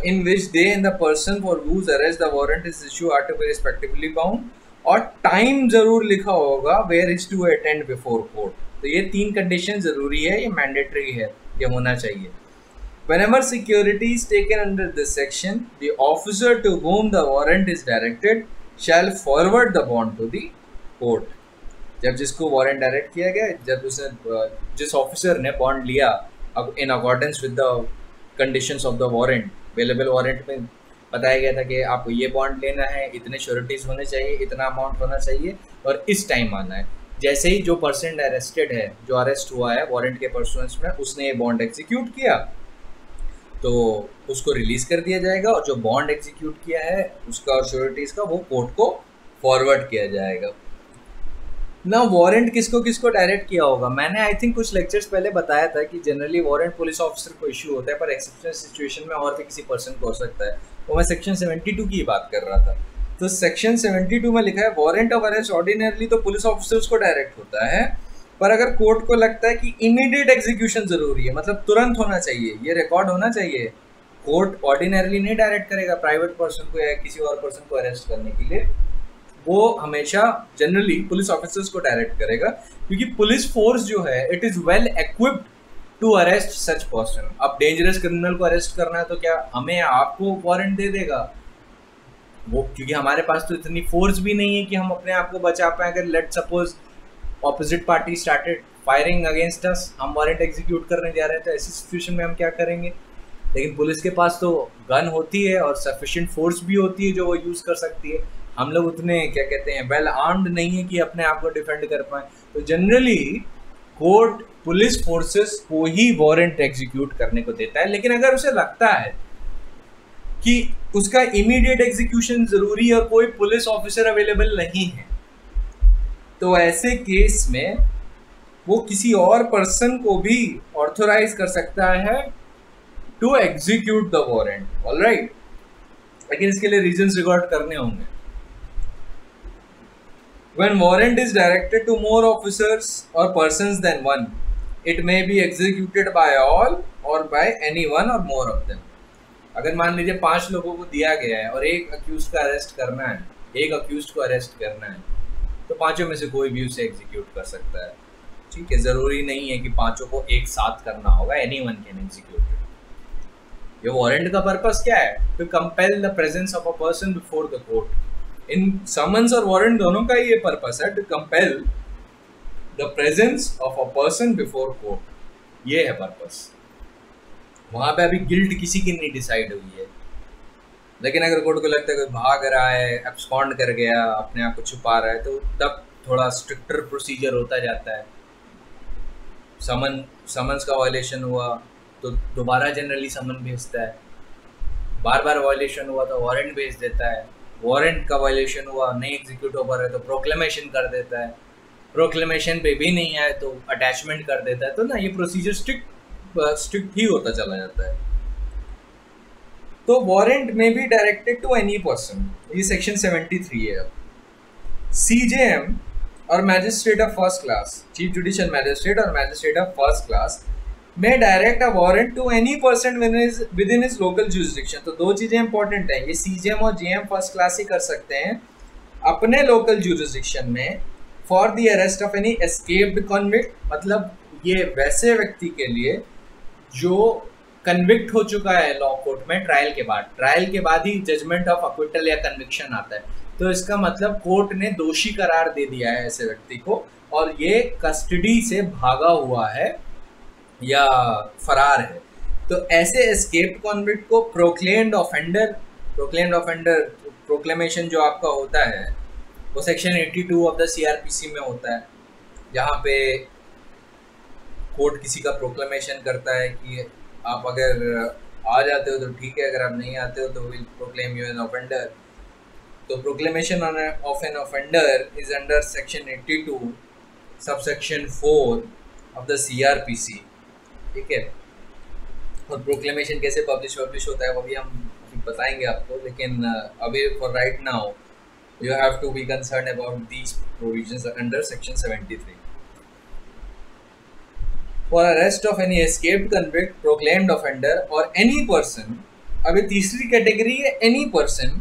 in which they and the person for whose arrest the warrant is issued are to be respectively bound, और टाइम जरूर लिखा होगा where is to attend before court। तो ये तीन कंडीशन जरूरी है, ये मैंडेटरी है, ये होना चाहिए। Whenever security is taken under this section, the officer to whom the warrant is directed shall forward the bond to the court. जब जिसको वारंट डायरेक्ट किया गया, जब उसने जिस ऑफिसर ने बॉन्ड लिया, अब in accordance with the conditions of the warrant, available warrant में बताया गया था कि आपको ये बॉन्ड लेना है, इतने श्योरिटीज होने चाहिए, इतना अमाउंट होना चाहिए, और इस टाइम आना है। जैसे ही जो पर्सन अरेस्टेड है, जो अरेस्ट हुआ है वारंट के परसुएंस में, उसने ये बॉन्ड एग्जीक्यूट किया, तो उसको रिलीज कर दिया जाएगा, और जो बॉन्ड एग्जीक्यूट किया है उसका और श्योरिटीज का, वो कोर्ट को फॉरवर्ड किया जाएगा ना। वारंट किसको किसको डायरेक्ट किया होगा, मैंने आई थिंक कुछ लेक्चर्स पहले बताया था कि जनरली वारंट पुलिस ऑफिसर को इशू होता है, पर एक्सेप्शनल सिचुएशन में और भी किसी पर्सन को हो सकता है। तो मैं सेक्शन 72 की बात कर रहा था। तो सेक्शन 72 में लिखा है वारंट ऑफ अरेस्ट ऑर्डिनरली तो पुलिस ऑफिसर्स को डायरेक्ट होता है, पर अगर कोर्ट को लगता है कि इमीडिएट एग्जीक्यूशन जरूरी है, मतलब तुरंत होना चाहिए, ये रिकॉर्ड होना चाहिए, कोर्ट ऑर्डिनरली नहीं डायरेक्ट करेगा प्राइवेट पर्सन को या किसी और पर्सन को अरेस्ट करने के लिए, वो हमेशा जनरली पुलिस ऑफिसर्स को डायरेक्ट करेगा, क्योंकि पुलिस फोर्स जो है it is well equipped to arrest such person. अब डेंजरस क्रिमिनल को अरेस्ट करना है तो क्या हमें आपको वारंट दे देगा वो, क्योंकि हमारे पास तो इतनी फोर्स भी नहीं है कि हम अपने आप को बचा पाए। अगर let suppose opposite party started firing against us, हम वारंट एग्जीक्यूट करने जा रहे हैं, तो ऐसी सिचुएशन में हम क्या करेंगे? लेकिन पुलिस के पास तो गन होती है और सफिशिएंट फोर्स भी होती है जो वो यूज़ कर सकती है। हम लोग उतने क्या कहते हैं वेल आर्म्ड नहीं है कि अपने आप को डिफेंड कर पाए। तो जनरली कोर्ट पुलिस फोर्सेस को ही वारंट एग्जीक्यूट करने को देता है, लेकिन अगर उसे लगता है कि उसका इमीडिएट एग्जीक्यूशन जरूरी है और कोई पुलिस ऑफिसर अवेलेबल नहीं है, तो ऐसे केस में वो किसी और पर्सन को भी ऑथोराइज कर सकता है to execute the warrant. Alright, लेकिन इसके लिए रीजंस रिकॉर्ड करने होंगे। When warrant is directed to more officers or persons than one, it may be executed by all or by any one or more of them। अगर मान लीजिए 5 लोगों को दिया गया है और एक अक्यूज्ड का अरेस्ट करना है, एक अक्यूज्ड को अरेस्ट करना है, तो पांचों में से कोई भी उसे एग्जीक्यूट कर सकता है। ठीक है, जरूरी नहीं है कि पांचों को एक साथ करना होगा, anyone can execute it। ये वारंट का पर्पस क्या है? To compel the presence of a person before the court। इन समन्स और वारंट दोनों का ये पर्पस है, to compel the presence of a person before court. ये है पर्पस। वहां पे अभी गिल्ट किसी की नहीं डिसाइड हुई है, लेकिन अगर कोर्ट को लगता है कोई भाग रहा है, एब्सकॉन्ड कर गया, अपने आप को छुपा रहा है, तो तब थोड़ा स्ट्रिक्टर प्रोसीजर होता जाता है। समन्स का वायलेशन हुआ, तो दोबारा जनरली समन भेजता है। बार बार वायलेशन हुआ तो वारंट भेज देता है। वारंट का वायलेशन हुआ, नहीं एग्जीक्यूट हो पा रहा है तो प्रोक्लेमेशन कर देता है। प्रोक्लेमेशन पे भी नहीं आए तो अटैचमेंट कर देता है। तो ना ये प्रोसीजर स्ट्रिक्ट ही होता चला जाता है। तो warrant may be directed to any person, ये सेक्शन 73 है। अब सीजेएम और magistrate of first class, chief judicial magistrate और magistrate of first class may direct a warrant to any person within his local jurisdiction. तो दो चीजें इंपॉर्टेंट हैं, ये सीजेएम और जेएम फर्स्ट क्लास ही कर सकते हैं अपने लोकल जुरिस्डिक्शन में for the arrest of any escaped convict. मतलब ये वैसे व्यक्ति के लिए जो कन्विक्ट हो चुका है लॉ कोर्ट में ट्रायल के बाद ही जजमेंट ऑफ अक्विटल या कन्विक्शन आता है। तो इसका मतलब कोर्ट ने दोषी करार दे दिया है ऐसे व्यक्ति को और ये कस्टडी से भागा हुआ है या फरार है। तो ऐसे एस्केप्ड कॉन्विक्ट को प्रोक्लेम्ड ऑफेंडर प्रोक्लेमेशन जो आपका होता है वो सेक्शन 82 ऑफ द सीआरपीसी में होता है, जहाँ पे कोर्ट किसी का प्रोक्लेमेशन करता है कि आप अगर आ जाते हो तो ठीक है, अगर आप नहीं आते हो तो will proclaim you an offender. तो proclamation of an offender is under section 82 subsection 4 of the CrPC, ठीक है। और प्रोक्लेमेशन कैसे पब्लिश होता है वो भी हम बताएंगे आपको, लेकिन अभी for right now you have to be concerned about these provisions under section 73. For arrest of any escaped convict, proclaimed offender or any person, अब तीसरी कैटेगरी है any person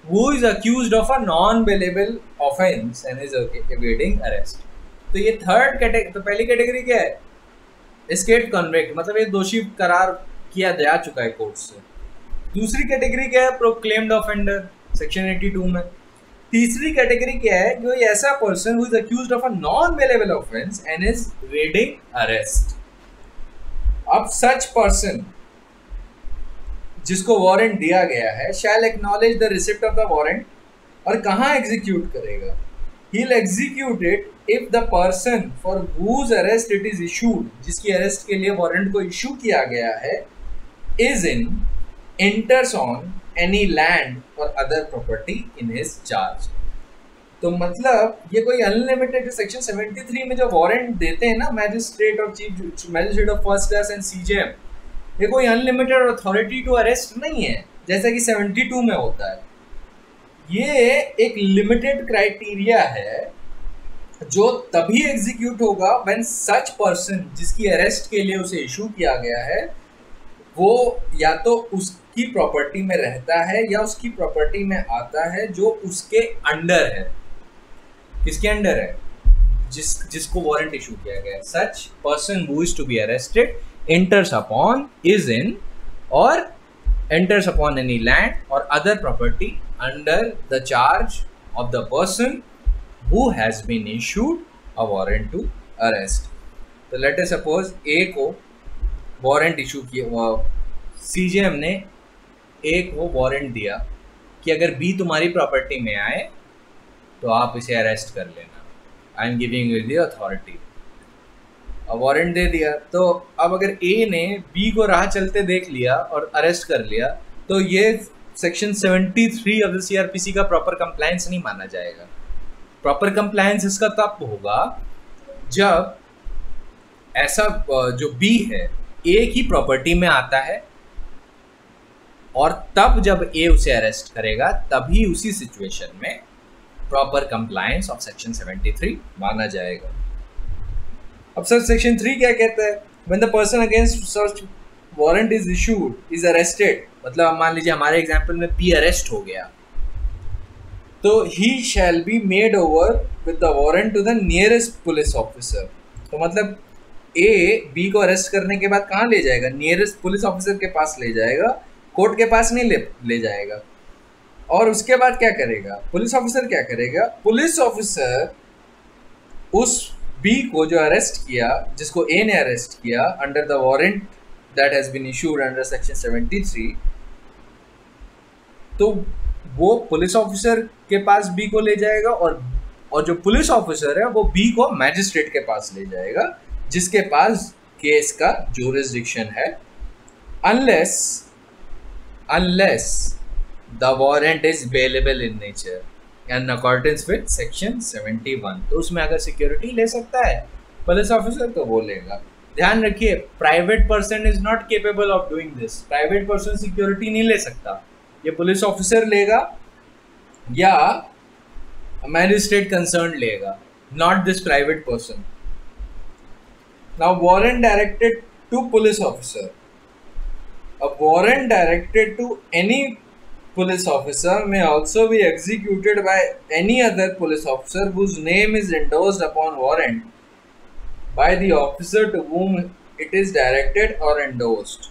who is accused of a non-bailable offence and is evading arrest। तो ये थर्ड कैटेगरी। तो पहली कैटेगरी क्या है? escaped convict, मतलब ये दोषी करार किया जा चुका है कोर्ट से। दूसरी कैटेगरी क्या है? proclaimed offender सेक्शन 82 में। तीसरी कैटेगरी क्या है? जो ऐसा person who is accused of a non bailable offence and is waiting arrest. अब सच पर्सन जिसको वारंट दिया गया है shall acknowledge the receipt of the warrant, और कहाँ एग्जीक्यूट करेगा? He will execute it if the person for whose arrest it is issued, जिसकी अरेस्ट के लिए वारंट को इशू किया गया है, is in enters on any land or other property in his charge। तो मतलब ये कोई अनलिमिटेड, सेक्शन 73 में जो वारंट देते हैं ना मैजिस्ट्रेट और chief magistrate of first class and CJM, ये कोई अनलिमिटेड अथॉरिटी टू अरेस्ट नहीं है जैसा कि 72 में होता है। ये एक लिमिटेड क्राइटेरिया है जो तभी एग्जीक्यूट होगा व्हेन सच पर्सन जिसकी अरेस्ट के लिए उसे इशू किया गया है वो या तो उसकी प्रॉपर्टी में रहता है या उसकी प्रॉपर्टी में आता है जो उसके अंडर है। किसके अंडर है? जिसको वारंट इशू किया गया है। Such person who is to be arrested enters upon, is in, or enters upon any land or other property under the charge of the person who has been issued a warrant to arrest। तो लेट अस सपोज ए को वारंट इशू किया, सीजेएम ने ए को वारंट दिया कि अगर बी तुम्हारी प्रॉपर्टी में आए तो आप इसे अरेस्ट कर लेना, I am giving you the authority. Warrant दे दिया, तो अब अगर ए ने बी को राह चलते देख लिया और अरेस्ट कर लिया तो ये सेक्शन 73 ऑफ द सीआरपीसी का प्रॉपर कंप्लायंस नहीं माना जाएगा। प्रॉपर कंप्लायंस इसका तब होगा जब ऐसा जो बी है ए की प्रॉपर्टी में आता है और तब जब ए उसे अरेस्ट करेगा तभी उसी सिचुएशन में प्रॉपर कंप्लायंस ऑफ सेक्शन 73 माना जाएगा। अब सर सेक्शन 3 क्या कहता है? When the person against such warrant is issued is arrested, मतलब मान लीजिए हमारे एग्जांपल में बी अरेस्ट हो गया तो he shall be made over with the warrant to the nearest police officer. तो मतलब ए बी को अरेस्ट करने के बाद कहाँ ले जाएगा? नियरेस्ट पुलिस ऑफिसर के पास ले जाएगा, कोर्ट के पास नहीं ले जाएगा। और उसके बाद क्या करेगा पुलिस ऑफिसर? क्या करेगा पुलिस ऑफिसर? उस बी को जो अरेस्ट किया, जिसको ए ने अरेस्ट किया under the warrant that has been issued under section 73, तो वो पुलिस ऑफिसर के पास बी को ले जाएगा और जो पुलिस ऑफिसर है वो बी को मैजिस्ट्रेट के पास ले जाएगा, जिसके पास केस का jurisdiction है, unless the warrant is bailable in nature and accordance with section 71। तो उसमें अगर सिक्योरिटी ले सकता है पुलिस ऑफिसर तो वो लेगा। ध्यान रखिए, private person is not capable of doing this. Private person security नहीं ले सकता, ये पुलिस ऑफिसर लेगा या मैजिस्ट्रेट कंसर्न लेगा, not this private person. Now warrant directed to police officer, a warrant directed to any police officer may also be executed by any other police officer whose name is endorsed upon warrant by the officer to whom it is directed or endorsed।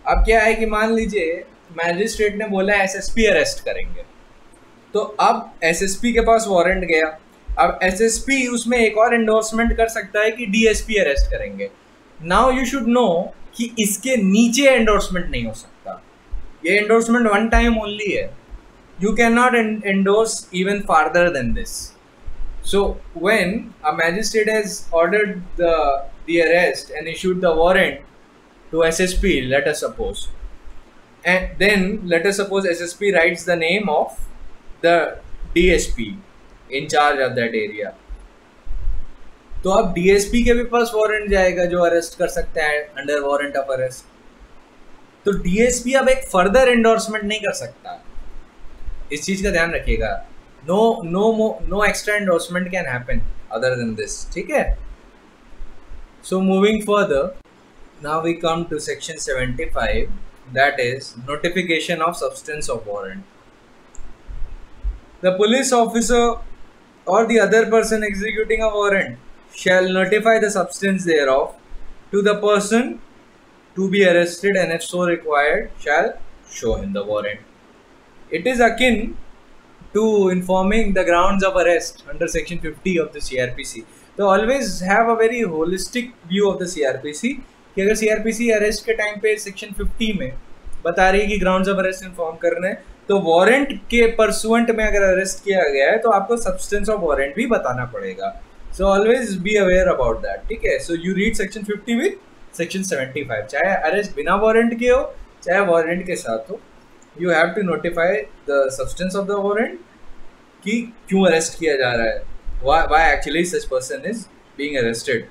अब क्या है कि मान लीजिए मैजिस्ट्रेट ने बोला एसएसपी अरेस्ट करेंगे, तो अब एसएसपी के पास वारंट गया, अब एसएसपी उसमें एक और एंडोर्समेंट कर सकता है कि डीएसपी अरेस्ट करेंगे। नाउ यू शुड नो कि इसके नीचे एंडोर्समेंट नहीं हो सकता, ये एंडोर्समेंट वन टाइम ओनली है, you can not endorse even further than this. So when a magistrate has ordered the arrest and issued the warrant to SSP, let us suppose, and then let us suppose SSP writes the name of the DSP in charge of that area, तो अब DSP के भी पास वारंट जाएगा जो अरेस्ट कर सकता है अंडर वारंट ऑफ अरेस्ट। तो DSP अब एक फर्दर एंडोर्समेंट नहीं कर सकता, इस चीज का ध्यान रखिएगा। No extra endorsement can happen other than this, ठीक है। So moving further, now we come to section 75, that is notification of substance of warrant। The police officer or the other person executing a warrant shall notify the substance thereof to the person to be arrested, and if so required shall show him the warrant। It is akin to informing the grounds of arrest under section 50 of the CRPC। तो always have a very holistic view of the CRPC कि अगर CRPC अरेस्ट के टाइम पे सेक्शन 50 में बता रही है कि ग्राउंड्स ऑफ अरेस्ट इन्फॉर्म करने हैं, तो वारंट के परसुएंट में अगर अरेस्ट किया गया है तो आपको सब्सटेंस ऑफ वारंट भी बताना पड़ेगा। So always be aware about that, ठीक है। So you read section 50 with section 75, चाहे अरेस्ट बिना वारंट के हो चाहे वारंट के साथ हो, you have to notify the substance of the warrant कि क्यों अरेस्ट किया जा रहा है, why actually such person is being arrested,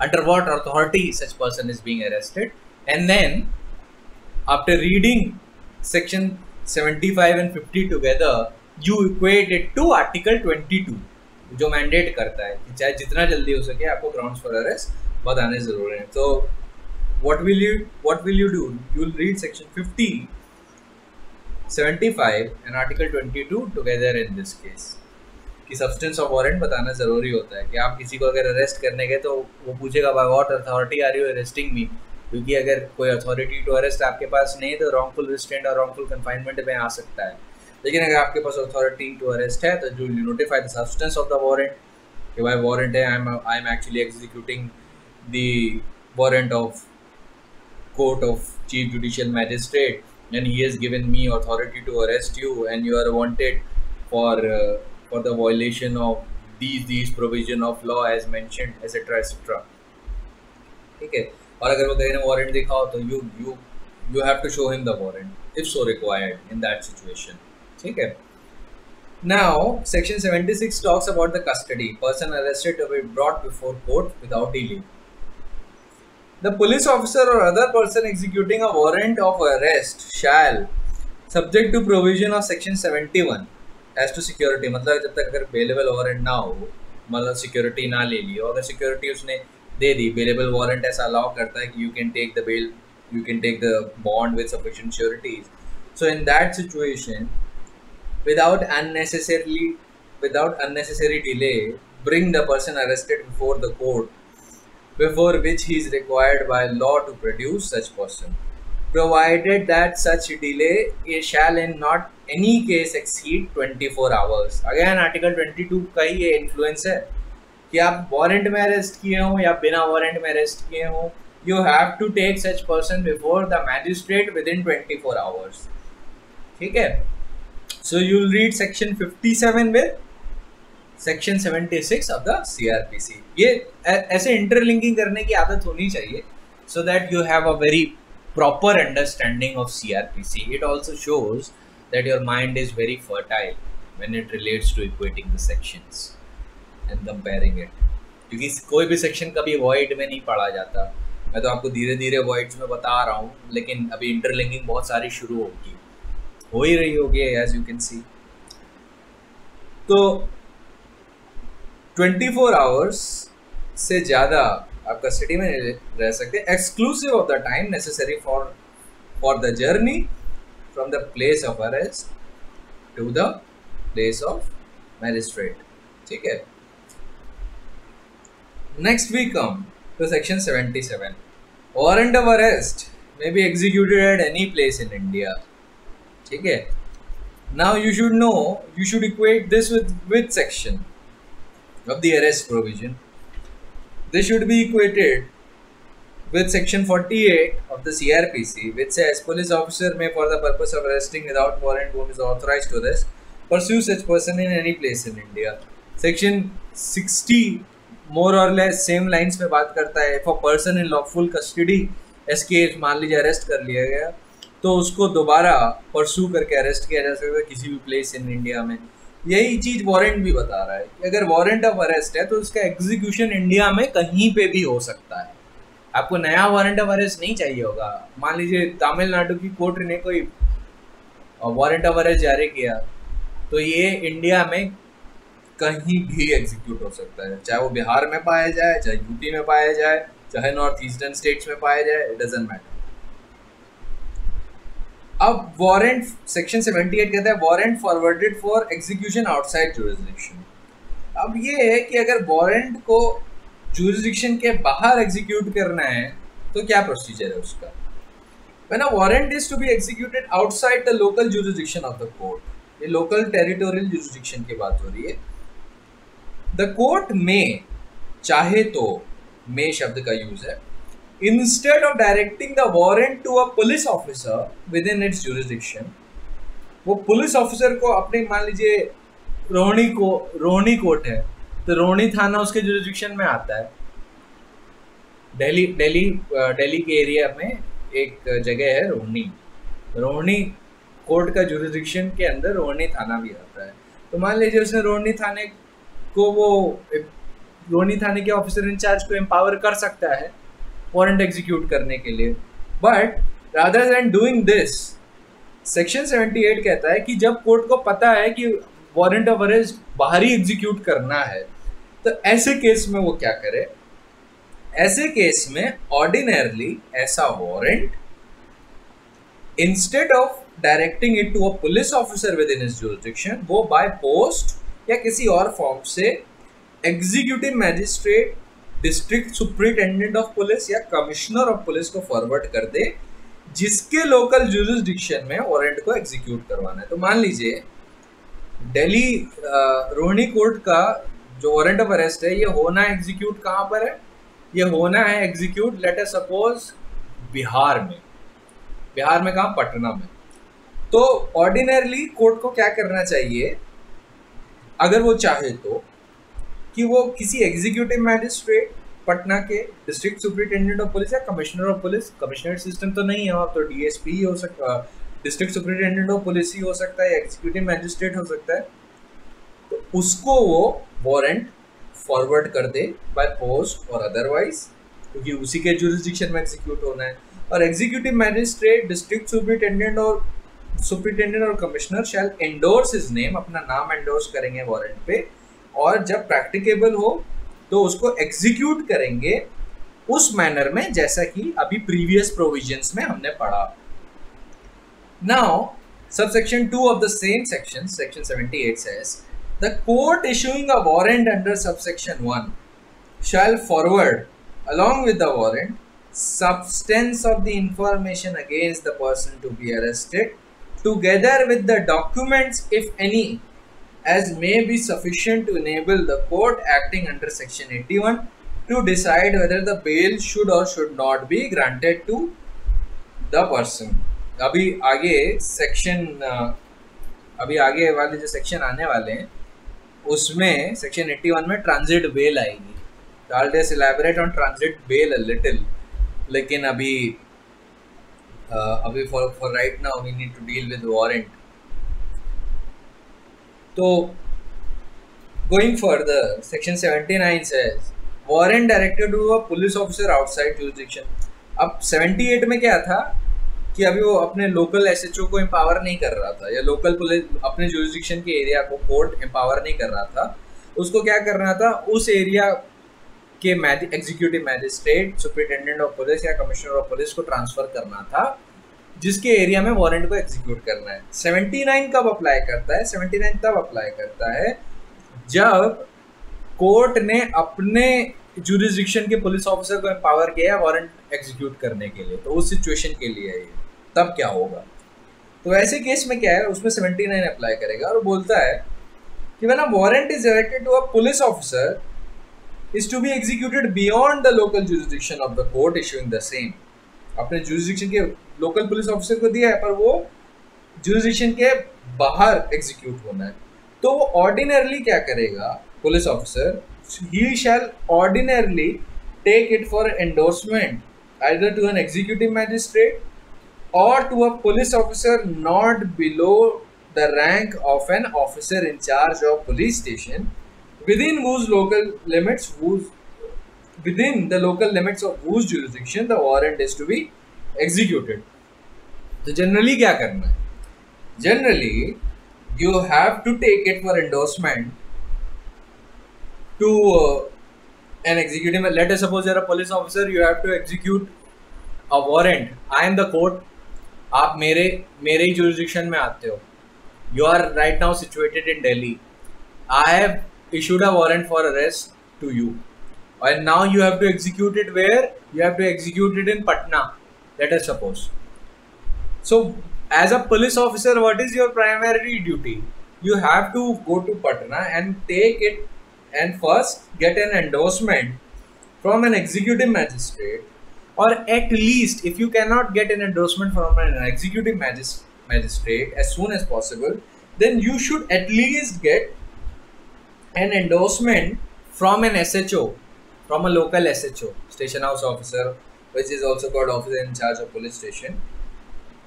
under what authority such person is being arrested, and then after reading section 75 and 50 together you equate it to article 22 जो मैंडेट करता है कि चाहे जितना जल्दी हो सके आपको grounds for arrest बताने जरूर हैं। तो what will you do? You'll read section 50, 75 and article 22 together in this case कि सब्सटेंस ऑफ वारंट बताना ज़रूरी होता है कि आप किसी को अगर अरेस्ट करने गए तो वो पूछेगा by what authority are you arresting me, क्योंकि अगर कोई अथॉरिटी टू अरेस्ट आपके पास नहीं तो रॉन्गफुल रिस्ट्रेंट और रॉन्गफुल कन्फाइनमेंट में आ सकता है। लेकिन अगर आपके पास अथॉरिटी टू अरेस्ट है तो you notify the substance of the warrant कि भाई वारंट है, I am actually executing the warrant of court of chief judicial magistrate and he has given me authority to arrest you and you are wanted for the violation of these provision of law as mentioned etc, ठीक है। और अगर वो कहीं ना वारंट दिखाओ तो you have to show him the warrant if so required in that situation, ठीक है। Now section 76 talks about the custody, person arrested to be brought before court without delay। The police officer or other person executing a warrant of arrest shall, subject to provision of section 71 as to security, मतलब जब तक अगर बेलेबल वारंट ना हो, मतलब सिक्योरिटी ना ले ली, और अगर सिक्योरिटी उसने दे दी, बेलेबल वारंट ऐसा अलाउ करता है कि you can take the bail, you can take the bond with sufficient sureties। So in that situation, without unnecessary delay, bring the person arrested before the court before which he is required by law to produce such person, provided that such delay shall in not any case exceed 24 hours। Again article 22 का ही ये इन्फ्लुएंस है कि आप वारंट में अरेस्ट किए हो या बिना वारंट में अरेस्ट किए हो, you have to take such person before the magistrate within 24 hours, ठीक है। So you'll read section 57 with section 76 of the CRPC। ये ऐसे इंटरलिंकिंग करने की आदत होनी चाहिए so that you have a very proper understanding of CRPC. It also shows that your mind is very fertile when it relates to equating the sections and comparing it. क्योंकि कोई भी सेक्शन कभी वॉइड में नहीं पढ़ा जाता। मैं तो आपको धीरे धीरे वॉइड्स में बता रहा हूँ, लेकिन अभी इंटरलिंकिंग बहुत सारी शुरू होगी, हो ही रही होगी एज यू कैन सी। तो 24 आवर्स से ज़्यादा आप कस्टडी में रह सकते हैं, exclusive of the time necessary for the journey from the place of arrest to the place of magistrate. ठीक है, next we come to section 77। Warrant of arrest may be executed at any place in India. ठीक है, now you should know, you should equate this with section of the arrest provision. This should be equated with section 48 of the CRPC, which says police officer may, for the purpose of arresting without warrant whom is authorized to arrest, pursue such person in any place in India. Section 60 more or less same lines पे बात करता है, if a person in lawful custody escape, मान लीजिए अरेस्ट कर लिया गया, तो उसको दोबारा परसू करके अरेस्ट किया जा सकता है किसी भी प्लेस इन इंडिया में। यही चीज़ वारंट भी बता रहा है कि अगर वारंट ऑफ अरेस्ट है तो उसका एग्जीक्यूशन इंडिया में कहीं पे भी हो सकता है। आपको नया वारंट ऑफ अरेस्ट नहीं चाहिए होगा। मान लीजिए तमिलनाडु की कोर्ट ने कोई वारंट ऑफ अरेस्ट जारी किया, तो ये इंडिया में कहीं भी एग्जीक्यूट हो सकता है, चाहे वो बिहार में पाया जाए, चाहे यूपी में पाया जाए, चाहे नॉर्थ ईस्टर्न स्टेट्स में पाया जाए, इट डजंट मैटर। अब वारंट सेक्शन 78 कहता है warrant forwarded for execution outside jurisdiction. अब ये है कि अगर वारंट को जुरिसडिक्शन के बाहर एग्जीक्यूट करना है तो क्या प्रोसीजर है उसका। When a warrant is to be executed outside the local jurisdiction of the court, ये लोकल टेरिटोरियल जुरिसडिक्शन की बात हो रही है। द कोर्ट में, चाहे तो में शब्द का यूज है, instead of directing the warrant to a police officer within its jurisdiction, वो पुलिस ऑफिसर को अपने, मान लीजिए रोहिणी कोर्ट है तो रोहिणी थाना उसके जुरिसडिक्शन में आता है। दिल्ली के एरिया में एक जगह है रोहिणी कोर्ट का जुरिसडिक्शन के अंदर रोहिणी थाना भी आता है। तो मान लीजिए उसने रोहिणी थाने को, वो रोहिणी थाने के ऑफिसर इंचार्ज को एम्पावर कर सकता है वारंट एग्जीक्यूट करने के लिए, but rather than doing this, section 78 कहता है कि जब कोर्ट को पता है कि वारंट ऑफ अरेस्ट बाहर ही एग्जीक्यूट करना है, तो ऐसे केस में वो क्या करे। ऐसे केस में ऑर्डिनरली ऐसा warrant, instead of directing it to a police officer within his jurisdiction, वो बाय पोस्ट या किसी और फॉर्म से executive magistrate, district superintendent of police या कमिश्नर ऑफ पुलिस को फॉरवर्ड कर दे, जिसके लोकल जुरिसडिक्शन में वारंट को एग्जीक्यूट करवाना है। तो मान लीजिए दिल्ली रोहिणी कोर्ट का जो वारंट ऑफ अरेस्ट है, ये होना एग्जीक्यूट कहाँ पर है, ये होना है execute late us suppose Bihar में कहाँ, पटना में। तो ऑर्डिनरली कोर्ट को क्या करना चाहिए, अगर वो चाहे तो, कि वो किसी एग्जीक्यूटिव मैजिस्ट्रेट पटना के, डिस्ट्रिक्ट सुपरिटेंडेंट ऑफ पुलिस या commissioner of police, commissioner system तो नहीं है, अब तो डीएसपी ही हो सकता, डिस्ट्रिक्ट सुपरिटेंडेंट ऑफ पुलिस ही हो सकता है, एग्जीक्यूटिव मैजिस्ट्रेट हो सकता है, तो उसको वो वारंट फॉरवर्ड कर दे बाय पोस्ट और अदरवाइज, क्योंकि उसी के जुरिसडिक्शन में एग्जीक्यूट होना है। और एग्जीक्यूटिव मैजिस्ट्रेट, डिस्ट्रिक्ट सुपरिटेंडेंट और कमिश्नर शैल एंडोर्स हिज नेम, अपना नाम एंडोर्स करेंगे वारंट पे, और जब प्रैक्टिकेबल हो तो उसको एग्जीक्यूट करेंगे उस मैनर में जैसा कि अभी प्रीवियस प्रोविजंस में हमने पढ़ा। Now subsection 2 of the same section, section 78 says the court issuing a warrant under subsection 1 shall forward along with the warrant substance of the information against the person to be arrested together with the documents if any as may be sufficient to enable the court acting under section 81 to decide whether the bail should or should not be granted to the person। अभी आगे वाले जो सेक्शन आने वाले हैं उसमें सेक्शन 81 में ट्रांजिट बेल आएगी. तो I'll just elaborate on transit bail a little. लेकिन अभी for right now we need to deal with warrant. तो going further, section 79 says warrant directed to a police officer outside jurisdiction. अब 78 में क्या था कि अभी वो अपने लोकल एसएचओ को एम्पावर नहीं कर रहा था, या लोकल पुलिस अपने जुरिस्डिक्शन के एरिया को कोर्ट एम्पावर नहीं कर रहा था. उसको क्या करना था, उस एरिया के executive magistrate, superintendent of police या कमिश्नर ऑफ पुलिस को ट्रांसफर करना था, जिसके एरिया में वारंट को एग्जीक्यूट करना है. 79 कब अप्लाई करता है? 79 तब अप्लाई करता है जब कोर्ट ने अपने जुरिस्डिक्शन के पुलिस ऑफिसर को एम्पावर किया वारंट एग्जीक्यूट करने के लिए. तो उस सिचुएशन के लिए ये तब क्या होगा. तो ऐसे केस में क्या है, उसमें 79 अप्लाई करेगा और बोलता है कि when a warrant is directed to a police officer is to be executed beyond the local jurisdiction of the court issuing the same. अपने jurisdiction के local पुलिस ऑफिसर को दिया है, पर वो jurisdiction के बाहर execute होना है. तो वो ordinarily क्या करेगा police officer? He shall ordinarily take it for endorsement either to an executive magistrate or to a police officer not below the rank of an officer in charge of police station within the local limits of whose jurisdiction the warrant is to be executed. तो generally क्या करना है? Generally you have to take it for endorsement to an executive. Let us suppose you are a police officer, you have to execute a warrant. I am the court. आप मेरे ही jurisdiction में आते हो. You are right now situated in Delhi. I have issued a warrant for arrest to you, and now you have to execute it where? You have to execute it in Patna, let us suppose. So as a police officer, what is your primary duty? You have to go to Patna and take it and first get an endorsement from an executive magistrate, or at least if you cannot get an endorsement from an executive magistrate as soon as possible, then you should at least get an endorsement from an SHO, from a local SHO, station house officer, which is also called officer in charge of police station,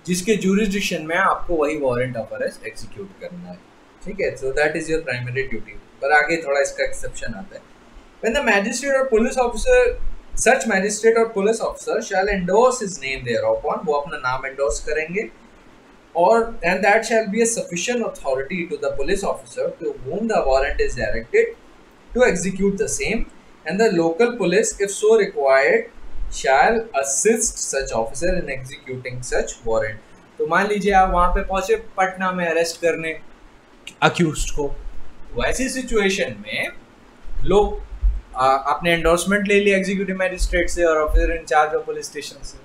जिसके jurisdiction में आपको वही warrant of arrest execute करना है. ठीक है, so that is your primary duty. पर आगे थोड़ा इसका exception आता है. When the magistrate or police officer, such magistrate or police officer shall endorse his name thereupon, वो अपना नाम endorse करेंगे, and that shall be a sufficient authority to the police officer to whom the warrant is directed to execute the same, and the local police, if so required, shall assist such officer in executing such warrant. तो मान लीजिए आप वहाँ पे पहुँचे पटना में अरेस्ट करने अक्यूज्ड को. वैसी सिचुएशन में लोग आपने एंडोर्समेंट ले लिया एग्जीक्यूटिव मैजिस्ट्रेट से और officer in charge of police station से,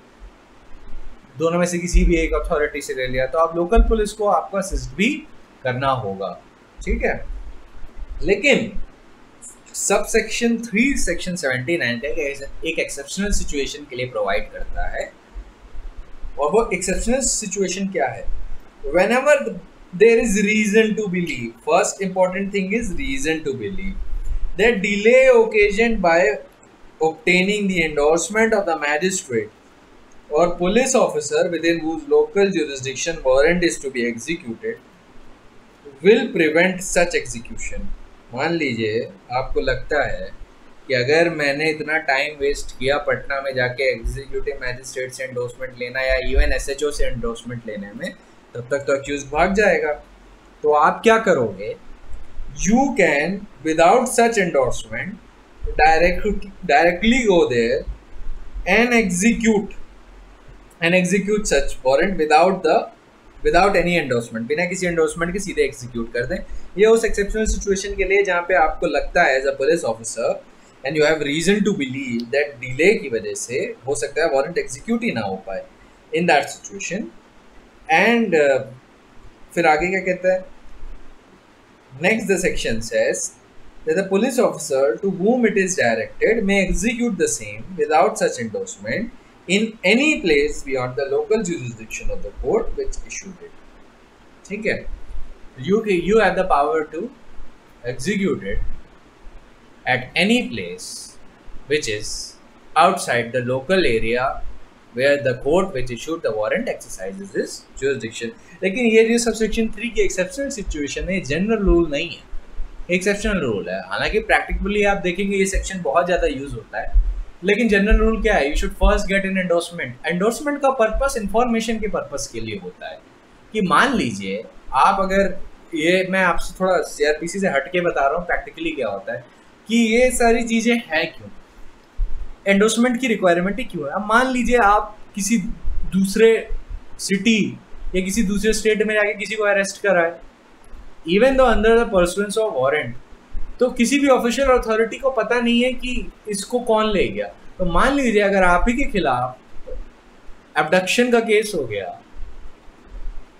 दोनों में से किसी भी एक अथॉरिटी से ले लिया, तो आप लोकल पुलिस को आपको असिस्ट भी करना होगा. ठीक है, लेकिन सब सेक्शन 3 सेक्शन 79 एक एक्सेप्शनल सिचुएशन के लिए प्रोवाइड करता है. और वो एक्सेप्शनल सिचुएशन क्या है? whenever there is reason to believe, first important thing is reason to believe, that delay occasioned by obtaining the endorsement of the magistrate or police officer within whose local jurisdiction warrant is to be executed will prevent such execution. मान लीजिए आपको लगता है कि अगर मैंने इतना टाइम वेस्ट किया पटना में जाके एग्जीक्यूटिव मैजिस्ट्रेट से एंडोर्समेंट लेना या इवन एसएचओ से एंडोर्समेंट लेने में, तब तक तो अक्यूज भाग जाएगा. तो आप क्या करोगे? You can without such endorsement directly go there and execute such warrant without any endorsement, बिना किसी एंडोर्समेंट के सीधे एग्जीक्यूट कर दें. ये उस एक्सेप्शनल सिचुएशन के लिए जहाँ पे आपको लगता है as a police officer and you have reason to believe that delay की वजह से हो सकता है वारंट एग्जीक्यूट ही ना हो पाए. इन दैट सिचुएशन एंड फिर आगे क्या कहता है? Next the section says that the police officer to whom it is directed may execute the same without such endorsement in any place beyond the local jurisdiction of the court which issued it. ठीक है, you have the power to executed at any place which is outside the local area where the court which issued the warrant exercises its jurisdiction. लेकिन ये जो सबसेक्शन 3 की एक्सेप्शनल सिचुएशन है, जनरल रूल नहीं है, एक्सेप्शनल रूल है. हालांकि प्रैक्टिकली आप देखेंगे ये सेक्शन बहुत ज़्यादा यूज होता है, लेकिन जनरल रूल क्या है? You should first get an endorsement. Endorsement का पर्पस इंफॉर्मेशन के पर्पस के लिए होता है कि मान लीजिए आप अगर, ये मैं आपसे थोड़ा सीआरपीसी से हट के बता रहा हूँ प्रैक्टिकली क्या होता है कि ये सारी चीज़ें हैं क्यों, एंडोर्समेंट की रिक्वायरमेंट ही क्यों है. अब मान लीजिए आप किसी दूसरे सिटी या किसी दूसरे स्टेट में जाके किसी को अरेस्ट कराए, even though under the pursuance of warrant, तो किसी भी ऑफिशियल अथॉरिटी को पता नहीं है कि इसको कौन ले गया. तो मान लीजिए अगर आप ही के खिलाफ अबडक्शन का केस हो गया,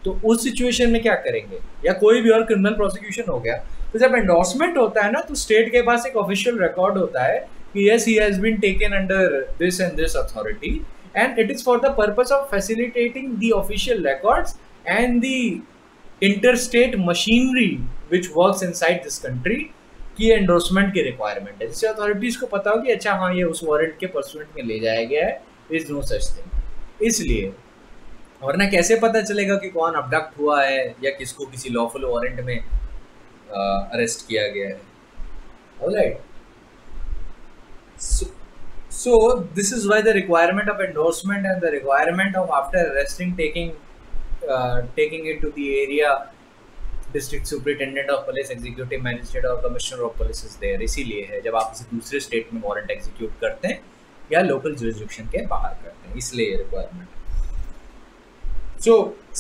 तो उस सिचुएशन में क्या करेंगे, या कोई भी और क्रिमिनल प्रोसिक्यूशन हो गया, तो जब एंडोर्समेंट होता है ना, तो स्टेट के पास एक ऑफिशियल रिकॉर्ड होता है कि yes, he has been taken under this and this authority, and it is for the purpose of facilitating the official records and the interstate machinery which works inside this country की एंडोर्समेंट की रिक्वायरमेंट है, जिससे अथॉरिटीज को पता हो कि अच्छा हाँ ये उस वारंट के परसुएंट में ले जाया गया है, इज नो सच थिंग. इसलिए वरना कैसे पता चलेगा कि कौन अबडक्ट हुआ है या किसको किसी लॉफुल वारंट में अरेस्ट किया गया है. Alright. So this is why the requirement of endorsement and the requirement of after arresting taking it to the area district superintendent of police, executive magistrate और commissioner of police is there. इसीलिए है जब आप किसी दूसरे स्टेट में वारंट एग्जीक्यूट करते हैं या लोकल जुरिसडिक्शन के बाहर करते हैं, इसलिए requirement. So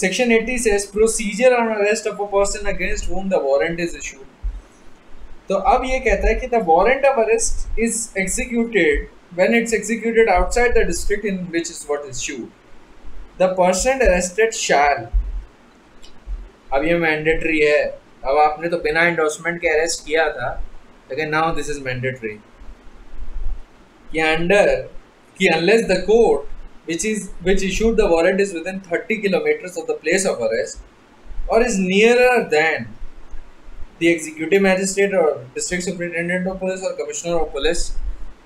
section 80 says procedure on arrest of a person against whom the warrant is issued. तो अब ये कहता है कि the warrant of arrest is executed when it's executed outside the district in which is what is issued. The person arrested shall, अब ये मैंडेटरी है. अब आपने तो बिना एंडोर्समेंट के अरेस्ट किया था, लेकिन नाउ दिस इज मैंडेटरी कि अंडर कि unless the court which issued the warrant is within 30 kilometers of the place of arrest or is nearer than the executive magistrate or district superintendent of police or commissioner of police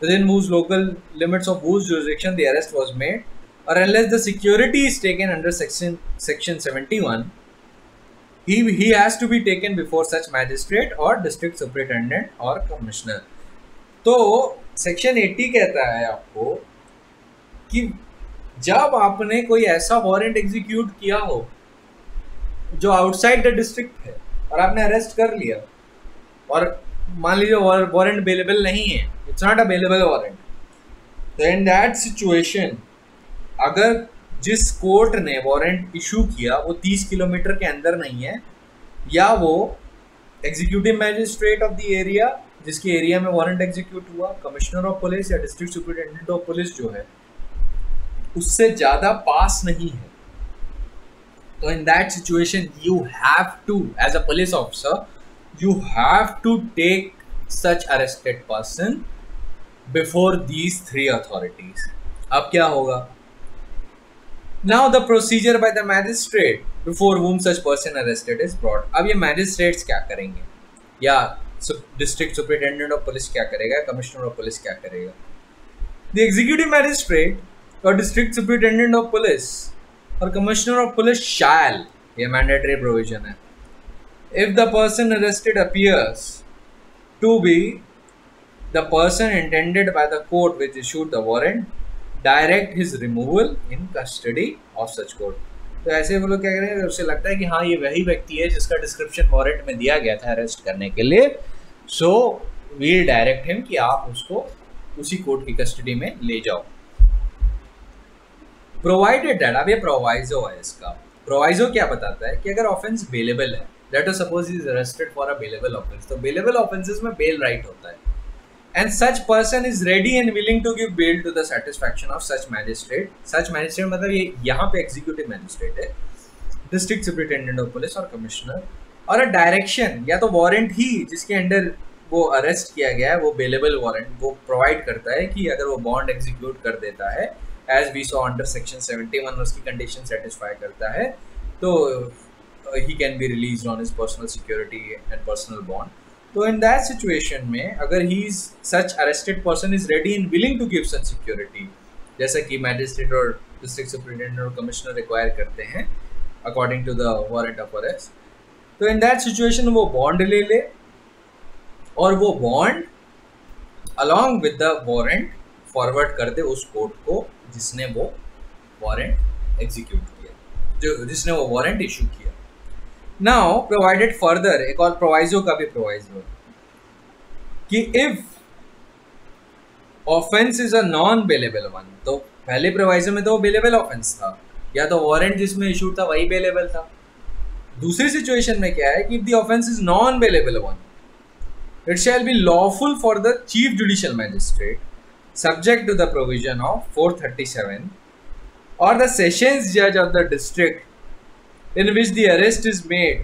within whose local limits of whose jurisdiction the arrest was made, or unless the security is taken under section 71, he has to be taken before such magistrate or district superintendent or commissioner. तो सेक्शन 80 कहता है आपको कि जब आपने कोई ऐसा वारंट एग्जीक्यूट किया हो जो आउटसाइड द डिस्ट्रिक्ट है और आपने अरेस्ट कर लिया, और मान लीजिए वारंट अवेलेबल नहीं है, इट्स नॉट अवेलेबल वारंट, तो इन दैट सिचुएशन अगर जिस कोर्ट ने वारंट इशू किया वो 30 किलोमीटर के अंदर नहीं है, या वो executive magistrate of the area जिसके एरिया में वारंट एग्जीक्यूट हुआ, कमिश्नर ऑफ पुलिस या डिस्ट्रिक्ट सुपरिटेंडेंट ऑफ पुलिस जो है उससे ज़्यादा पास नहीं है, तो in that situation you have to, as a police officer, you have to take such arrested person before these three authorities. अब क्या होगा? Now the procedure by the magistrate before whom such person arrested is brought. अब ये magistrates क्या करेंगे, या district superintendent of police क्या करेगा, commissioner of police क्या करेगा? The executive magistrate or district superintendent of police or commissioner of police shall, ये mandatory provision है, if the person arrested appears to be the person intended by the court which issued the warrant, direct his removal in custody of such court. तो ऐसे वो लोग क्या करेंगे, उसे लगता है कि हाँ ये वही व्यक्ति है जिसका डिस्क्रिप्शन वारंट में दिया गया था अरेस्ट करने के लिए, सो वील डायरेक्ट हिम कि आप उसको उसी कोर्ट की कस्टडी में ले जाओ. प्रोवाइडेड दैट, अब ये प्रोवाइजो है इसका. प्रोवाइजो क्या बताता है कि अगर ऑफेंस बेलेबल है, let us suppose he is arrested for a bailable offence, तो बेलेबल ऑफेंसेस में बेल राइट होता है, and such person is ready and willing to give bail to the satisfaction of such magistrate. Such magistrate मतलब ये यहाँ पे एग्जीक्यूटिव मैजिस्ट्रेट है, डिस्ट्रिक्ट सुपरिटेंडेंट ऑफ पुलिस और कमिश्नर, और अ डायरेक्शन या तो वारंट ही जिसके अंडर वो अरेस्ट किया गया है वो बेलेबल वारंट वो प्रोवाइड करता है कि अगर वो बॉन्ड एग्जीक्यूट कर देता है as we saw under section 71, उसकी कंडीशन सेटिस्फाई करता है, तो he can be released on his personal security and personal bond. तो इन दैट सिचुएशन में अगर he is such arrested person is ready and willing to give such security, जैसा कि मैजिस्ट्रेट और डिस्ट्रिक्ट सुपरिटेंडेंट और कमिश्नर रिक्वायर करते हैं according to the warrant of arrest, तो इन दैट सिचुएशन वो बॉन्ड ले ले और वो bond along with the warrant forward कर दे उस कोर्ट को जिसने वो वारंट एग्जीक्यूट किया, जो जिसने वो वारंट इशू किया। नाउ प्रोवाइडेड फर्दर, एक और प्रोवाइजो का भी प्रोवाइजो कि if offence is a non bailable one, तो पहले प्रोवाइजो में तो बेलेबल ऑफेंस था, या तो वारंट जिसमें इशूड था वही बेलेबल था। दूसरी सिचुएशन में क्या है कि the offence is non bailable one, it shall be lawful for the chief judicial magistrate, subject to the provision of 437, or the sessions judge of the district in which the arrest is made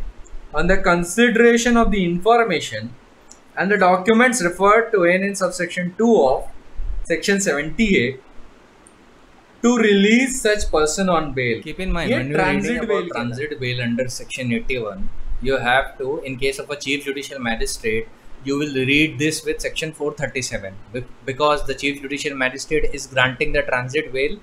on the consideration of the information and the documents referred to in subsection 2 of section 78, to release such person on bail. Keep in mind, when you are reading about transit bail under section 81, you have to, in case of a chief judicial magistrate, you will read this with section 437 because the chief judicial magistrate is granting the transit bail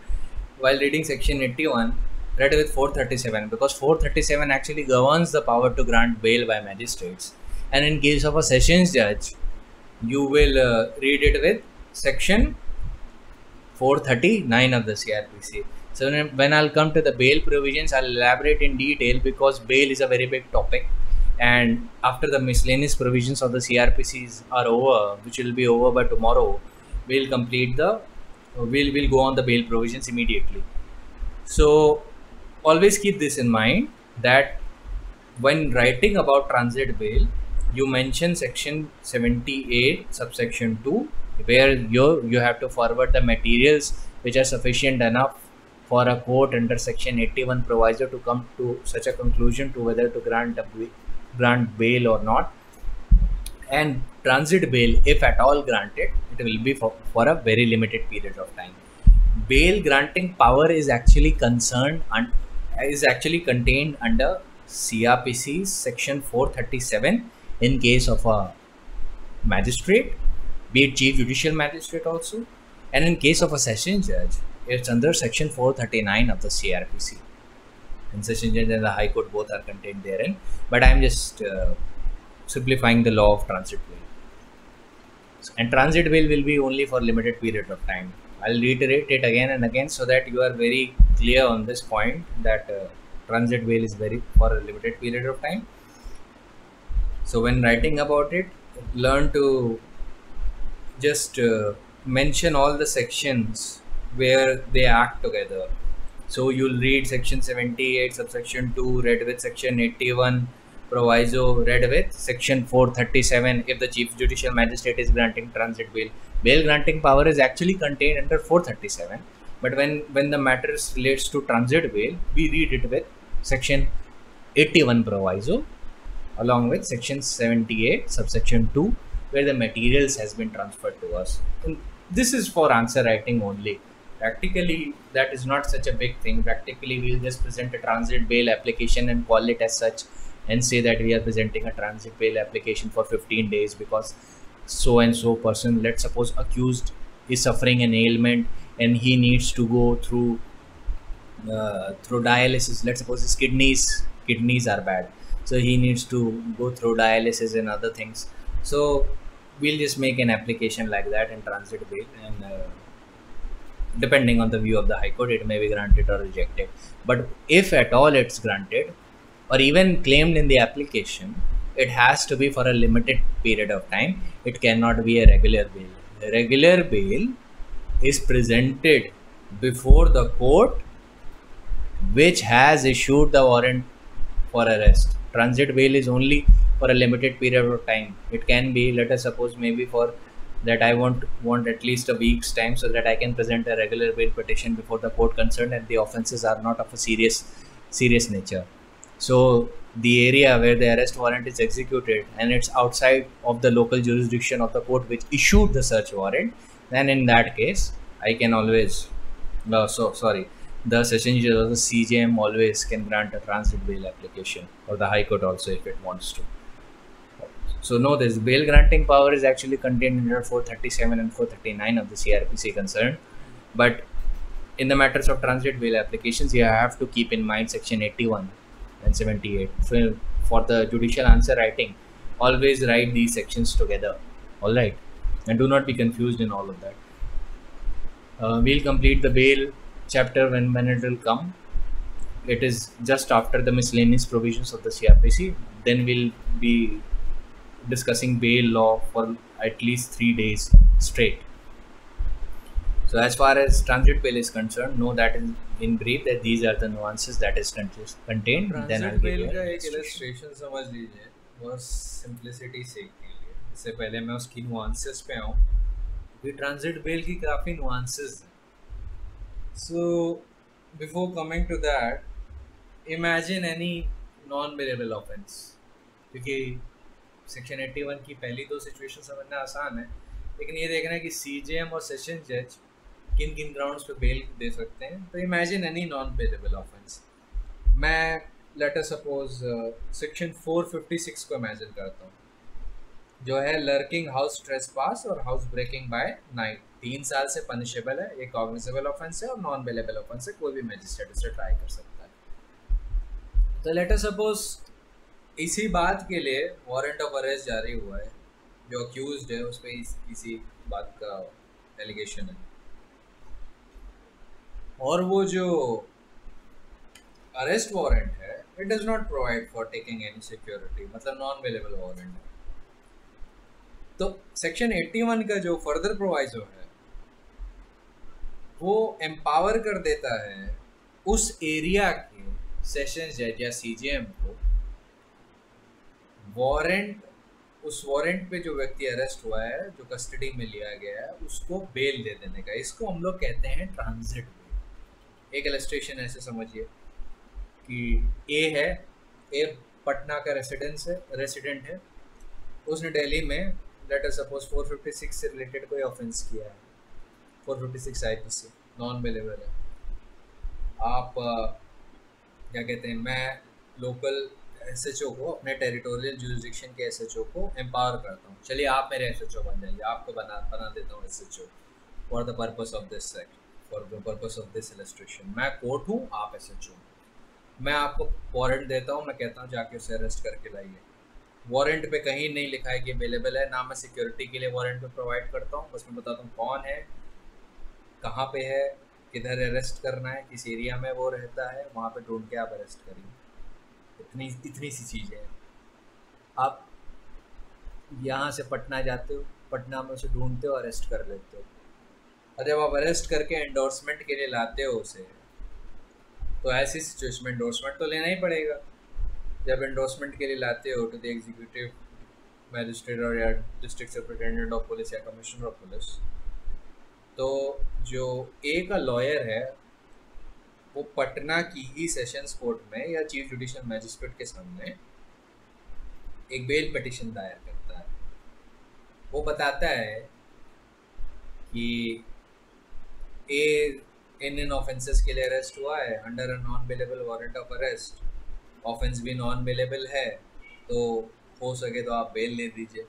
while reading section 81 read with 437, because 437 actually governs the power to grant bail by magistrates, and in case of a sessions judge you will read it with section 439 of the CRPC. So when I'll come to the bail provisions, I'll elaborate in detail because bail is a very big topic, and after the miscellaneous provisions of the CRPCs are over, which will be over by tomorrow, we'll go on the bail provisions immediately. So always keep this in mind that when writing about transit bail, you mention section 78 subsection 2, where you have to forward the materials which are sufficient enough for a court under section 81 proviso to come to such a conclusion to whether to grant bail or not. And transit bail, if at all granted, it will be for a very limited period of time. Bail granting power is actually contained under CRPC's section 437 in case of a magistrate, be it chief judicial magistrate also, and in case of a session judge, it's under section 439 of the CRPC. And session judge and the High Court both are contained therein, but I am just simplifying the law of transit bail. And transit bail will be only for limited period of time. I'll reiterate it again and again so that you are very clear on this point that transit bail is very for a limited period of time. So when writing about it, learn to just mention all the sections where they act together. So you'll read section 78 subsection 2 read with section 81 proviso read with section 437 if the chief judicial magistrate is granting transit bail. Bail granting power is actually contained under 437, but when the matter relates to transit bail, we read it with section 81 proviso along with section 78 subsection 2 where the materials has been transferred to us. And this is for answer writing only. Practically, that is not such a big thing. Practically, we'll just present a transit bail application and call it as such and say that we are presenting a transit bail application for 15 days because so and so person, let's suppose accused is suffering an ailment and he needs to go through dialysis. Let's suppose his kidneys are bad, so he needs to go through dialysis and other things. So we'll just make an application like that in transit bail, and depending on the view of the High Court, it may be granted or rejected. But if at all it's granted or even claimed in the application, it has to be for a limited period of time. It cannot be a regular bail. A regular bail is presented before the court which has issued the warrant for arrest. Transit bail is only for a limited period of time. It can be, let us suppose, maybe for that I want at least a week's time so that I can present a regular bail petition before the court concerned and the offences are not of a serious nature. So the area where the arrest warrant is executed and it's outside of the local jurisdiction of the court which issued the search warrant, then in that case I can always the session judge or the CJM always can grant a transit bail application, or the High Court also if it wants to. So no, this bail granting power is actually contained under 437 and 439 of the CRPC concern. But in the matters of transit bail applications, you have to keep in mind section 81 and 78. For the judicial answer writing, always write these sections together. All right, and do not be confused in all of that. We'll complete the bail chapter when it will come. It is just after the miscellaneous provisions of the CRPC. Then we'll be discussing bail law for at least 3 days straight. So as far as transit bail is concerned, know that in brief that these are the nuances that is contained. Then I'll transit give bail you का an एक illustration. इलस्ट्रेशन समझ लीजिए, बहुत सिंप्लिसिटी सेक के लिए। इससे पहले मैं उसकी नुआंसेस पे आऊँ, क्योंकि ट्रांजिट बेल की काफ़ी नुआंसेस हैं। So before coming to that, imagine any non bailable offence, क्योंकि सेक्शन 81 की पहली दो सिचुएशन समझना आसान है, लेकिन ये देखना है कि सीजेएम और सेशन जज किन किन ग्राउंड्स पे बेल दे सकते हैं। तो imagine any non bailable offence. मैं लेट अस सपोज सेक्शन 456 को इमेजिन करता हूँ, जो है लर्किंग हाउस ट्रेसपास और हाउस ब्रेकिंग बाय नाइट। 3 साल से पनिशेबल है, एक कॉग्निजेबल ऑफेंस है और नॉन बेलेबल ऑफेंस है, कोई भी मैजिस्ट्रेट उसे ट्राई कर सकता है। तो लेट अस सपोज इसी बात के लिए वारंट ऑफ अरेस्ट जारी हुआ है, जो अक्यूज्ड है उस पर इसी बात का एलिगेशन है, और वो जो अरेस्ट वारंट है it does not provide for taking any security, मतलब नॉन अवेलेबल वारंट है। तो सेक्शन 81 का जो फर्दर प्रोवाइजो है वो एम्पावर कर देता है उस एरिया के सेशन जज या सीजेएम को वारंट, उस वारंट पे जो व्यक्ति अरेस्ट हुआ है, जो कस्टडी में लिया गया है, उसको बेल दे देने का। इसको हम लोग कहते हैं ट्रांजिट बेल। एक इलस्ट्रेशन ऐसे समझिए कि ए पटना का रेसिडेंट है, उसने दिल्ली में लेट अस सपोज 456 से रिलेटेड कोई ऑफेंस किया है, 456 आईपीसी नॉन बेलेबल है। आप क्या कहते हैं, मैं लोकल एसएचओ को, अपने टेरिटोरियल जुरिसडिक्शन के एसएचओ को एम्पावर करता हूँ, चलिए आप मेरे एसएचओ बन जाइए, आपको बना देता हूँ SHO for the purpose of this sect, for the purpose of this illustration. मैं कोर्ट हूँ, आप एसएचओ। मैं आपको वारंट देता हूँ, मैं कहता हूँ जाके उसे अरेस्ट करके लाइए। वारंट पे कहीं नहीं लिखा है कि अवेलेबल है, ना मैं सिक्योरिटी के लिए वारंट पे प्रोवाइड करता हूँ, बस मैं बताता हूँ कौन है, कहाँ पे है, किधर अरेस्ट करना है, किस एरिया में वो रहता है, वहाँ पे ढूंढ के आप अरेस्ट करिए। इतनी सी चीज़ें हैं। आप यहाँ से पटना जाते हो, पटना में उसे ढूंढते हो, अरेस्ट कर लेते हो, और जब आप अरेस्ट करके एंडोर्समेंट के लिए लाते हो उसे, तो ऐसी सिचुएशन में एंडोर्समेंट तो लेना ही पड़ेगा। जब एंडोर्समेंट के लिए लाते हो टू द एग्जीक्यूटिव मैजिस्ट्रेट और या डिस्ट्रिक्ट सुपरिटेंडेंट ऑफ पुलिस या कमिश्नर ऑफ पुलिस, तो जो ए का लॉयर है वो पटना की ही सेशंस कोर्ट में या चीफ जुडिशियल मैजिस्ट्रेट के सामने एक बेल पिटीशन दायर करता है। वो बताता है कि ए इन ऑफेंसेस के लिए अरेस्ट हुआ है under a non bailable warrant of arrest, offence भी नॉन बेलेबल है, तो हो सके तो आप बेल ले दीजिए।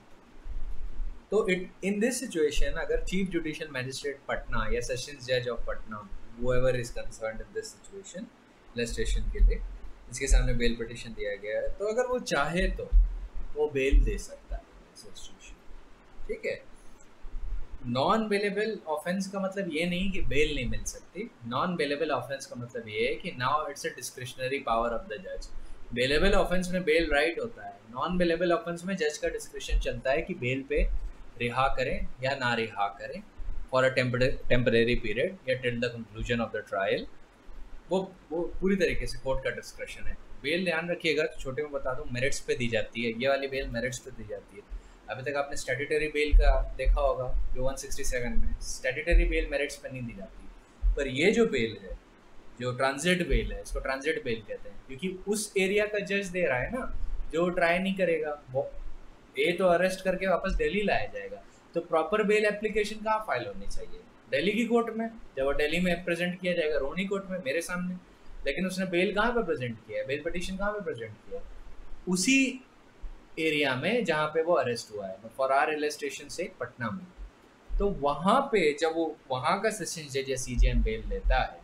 तो इन दिस सिचुएशन अगर चीफ जुडिशियल मैजिस्ट्रेट पटना या सेशंस जज of Patna, whoever is concerned in this situation, illustration के लिए इसके सामने बेल पिटीशन दिया गया है, तो अगर वो चाहे तो वो बेल दे सकता है सिचुएशन। ठीक है, नॉन बेलेबल ऑफेंस का मतलब ये नहीं कि बेल नहीं मिल सकती। नॉन बेलेबल ऑफेंस का मतलब ये है कि now it's a discretionary power of the जज। बेलेबल ऑफेंस में बेल राइट होता है, नॉन बेलेबल ऑफेंस में जज का डिस्क्रिशन चलता है कि बेल पे रिहा करें या ना रिहा करें फॉर अ टेम्परेरी पीरियड या till the conclusion of the trial. वो पूरी तरीके से कोर्ट का डिस्क्रिशन है। बेल ध्यान रखिएगा, तो छोटे में बता दूं, मेरिट्स पे दी जाती है, ये वाली बेल मेरिट्स पे दी जाती है। अभी तक आपने स्टैट्यूटरी बेल का देखा होगा, जो 167 में स्टैट्यूटरी बेल मेरिट्स पे नहीं दी जाती, पर ये जो बेल है, जो ट्रांजिट बेल है, इसको ट्रांजिट बेल कहते हैं, क्योंकि उस एरिया का जज दे रहा है ना, जो ट्राई नहीं करेगा वो ए तो अरेस्ट करके वापस दिल्ली लाया जाएगा। तो प्रॉपर बेल एप्लीकेशन कहाँ फाइल होनी चाहिए? दिल्ली की कोर्ट में। जब वो दिल्ली में प्रेजेंट किया जाएगा, रोहिणी कोर्ट में, मेरे सामने, लेकिन उसने बेल कहाँ पे प्रेजेंट किया है, बेल पिटीशन कहाँ पे प्रेजेंट किया? उसी एरिया में जहाँ पे वो अरेस्ट हुआ है, फॉर आर इलस्ट्रेशन से पटना में। तो वहाँ पे जब वो वहाँ का सेशन जज या सीजेएम बेल लेता है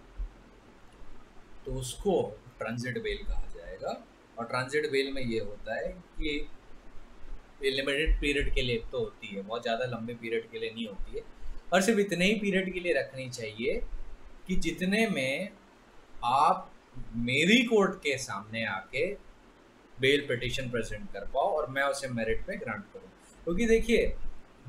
तो उसको ट्रांजिट बेल कहा जाएगा। और ट्रांजिट बेल में ये होता है कि ये लिमिटेड पीरियड के लिए तो होती है, बहुत ज़्यादा लंबे पीरियड के लिए नहीं होती है, और सिर्फ इतने ही पीरियड के लिए रखनी चाहिए कि जितने में आप मेरी कोर्ट के सामने आके बेल पिटिशन प्रेजेंट कर पाओ और मैं उसे मेरिट पे ग्रांट करूं। क्योंकि देखिए,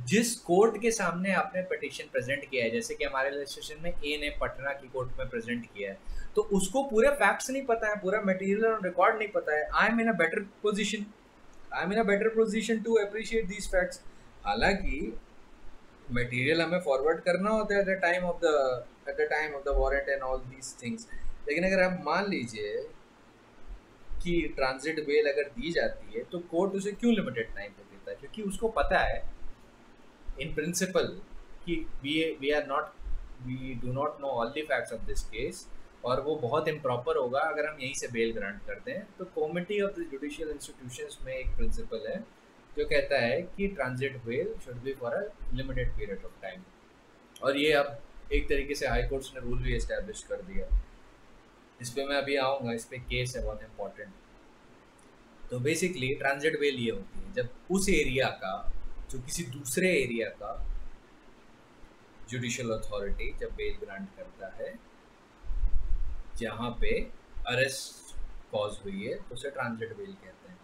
जिस कोर्ट के सामने आपने पिटिशन प्रेजेंट किया है, जैसे कि हमारे रजिस्ट्रेशन में ए ने पटना की कोर्ट में प्रेजेंट किया है, तो उसको पूरे फैक्ट्स नहीं पता है, पूरा मटेरियल और रिकॉर्ड नहीं पता है। I am in a better position to appreciate these facts. हालांकि मटेरियल हमें फॉरवर्ड करना होता है at the time of the warrant and all these things. लेकिन अगर आप मान लीजिए कि ट्रांजिट बेल अगर दी जाती है तो कोर्ट उसे क्यों लिमिटेड टाइम पे देता है? क्योंकि उसको पता है इन प्रिंसिपल कि we do not know all the facts of this case, और वो बहुत इम्प्रॉपर होगा अगर हम यहीं से बेल ग्रांट करते हैं। तो committee of the judicial institutions में एक प्रिंसिपल है जो कहता है कि transit bail should be for a limited period of time, और ये अब एक तरीके से हाई कोर्ट्स ने रूल भी एस्टैब्लिश कर दिया। इस पर मैं अभी आऊँगा, इस पर केस है बहुत इंपॉर्टेंट। तो बेसिकली ट्रांजिट बेल ये होती है जब उस एरिया का, जो किसी दूसरे एरिया का जुडिशियल अथॉरिटी जब बेल ग्रांट करता है जहाँ पे अरेस्ट कॉज हुई है, तो उसे ट्रांजिट बेल कहते हैं।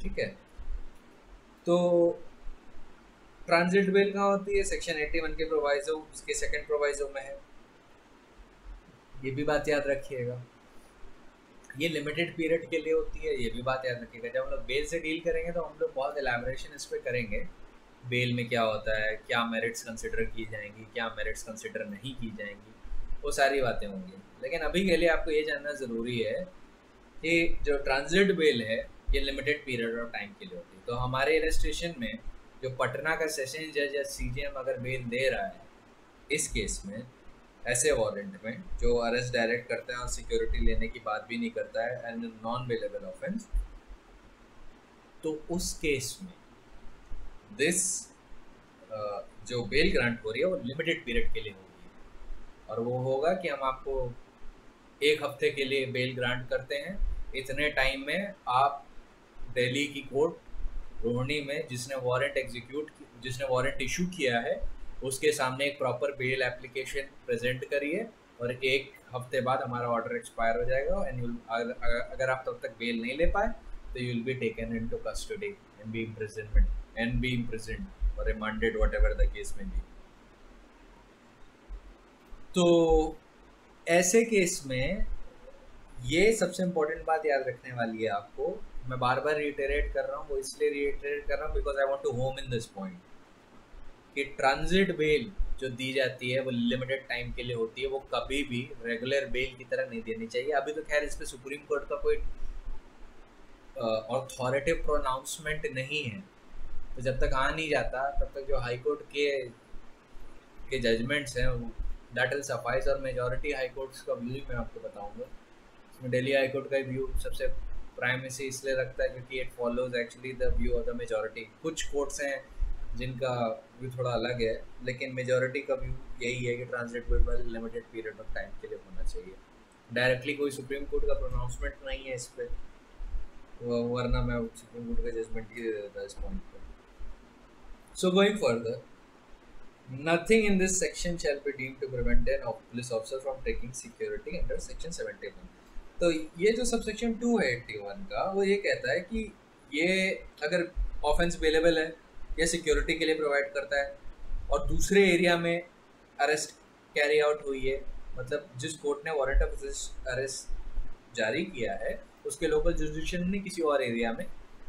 ठीक है, तो ट्रांजिट बेल कहाँ होती है? सेक्शन 81 के प्रोवाइजो, उसके सेकंड प्रोवाइजो में है। ये भी बात याद रखिएगा। ये लिमिटेड पीरियड के लिए होती है, ये भी बात याद रखिएगा। जब हम लोग बेल से डील करेंगे तो हम लोग बहुत एलैबोरेशन इस पर करेंगे, बेल में क्या होता है, क्या मेरिट्स कंसिडर की जाएंगी, क्या मेरिट्स कंसिडर नहीं की जाएंगी, वो सारी बातें होंगी। लेकिन अभी के लिए आपको ये जानना ज़रूरी है कि जो ट्रांजिट बेल है ये लिमिटेड पीरियड ऑफ टाइम के लिए होती है। तो हमारे रजिस्ट्रेशन में जो पटना का सेशन जज या सीजेएम अगर बेल दे रहा है इस केस में, ऐसे वारंट में जो अरेस्ट डायरेक्ट करता है और सिक्योरिटी लेने की बात भी नहीं करता है एंड नॉन बेलेबल ऑफेंस, तो उस केस में दिस जो बेल ग्रांट हो रही है वो लिमिटेड पीरियड के लिए होगी, और वो होगा कि हम आपको 1 हफ्ते के लिए बेल ग्रांट करते हैं। इतने टाइम में आप दिल्ली की कोर्ट रोहिणी में जिसने वारंट इशू किया है उसके सामने एक प्रॉपर बेल एप्लीकेशन प्रेजेंट करिए, और 1 हफ्ते बाद हमारा ऑर्डर एक्सपायर हो जाएगा। एंड अगर आप तब तक बेल नहीं ले पाए तो you will be taken into custody and be imprisoned और रिमांडेड, व्हाटएवर द केस में बी। तो ऐसे केस में ये सबसे इम्पोर्टेंट बात याद रखने वाली है आपको। मैं बार बार रिटेरेट कर रहा हूँ, वो इसलिए रिटेरेट कर रहा हूँ because I want to home in this point कि ट्रांजिट बेल जो दी जाती है वो लिमिटेड टाइम के लिए होती है, वो कभी भी रेगुलर बेल की तरह नहीं देनी चाहिए। अभी तो खैर इस पर सुप्रीम कोर्ट का कोई अथॉरिटिव प्रोनाउंसमेंट नहीं है, तो जब तक आ नहीं जाता तब तक जो हाई कोर्ट के जजमेंट्स हैं दैट विल सफाइस। और मेजॉरिटी हाई कोर्ट्स का व्यू मैं आपको बताऊंगा। इसमें दिल्ली हाई कोर्ट का व्यू सबसे प्राइमेसी इसलिए रखता है क्योंकि it follows actually the view of the majority. कुछ कोर्ट्स हैं जिनका व्यू थोड़ा अलग है, लेकिन मेजॉरिटी का व्यू यही है कि transit bail limited period of time के लिए होना चाहिए। डायरेक्टली कोई सुप्रीम कोर्ट का प्रोनाउंसमेंट नहीं है इस पर, वरना मैं सुप्रीम कोर्ट का जजमेंट ही दे देता इस पॉइंट पर। So going further, nothing in this section shall be deemed to prevent an police officer from taking security under section 71। तो ये जो सबसेक्शन 2 है 81 का, वो ये कहता है कि ये अगर ऑफेंस अवेलेबल है या सिक्योरिटी के लिए प्रोवाइड करता है और दूसरे एरिया में अरेस्ट कैरी आउट हुई है, मतलब जिस कोर्ट ने वारंट ऑफ अरेस्ट जारी किया है उसके लोकल जुरिडिक्शन में किसी और एरिया में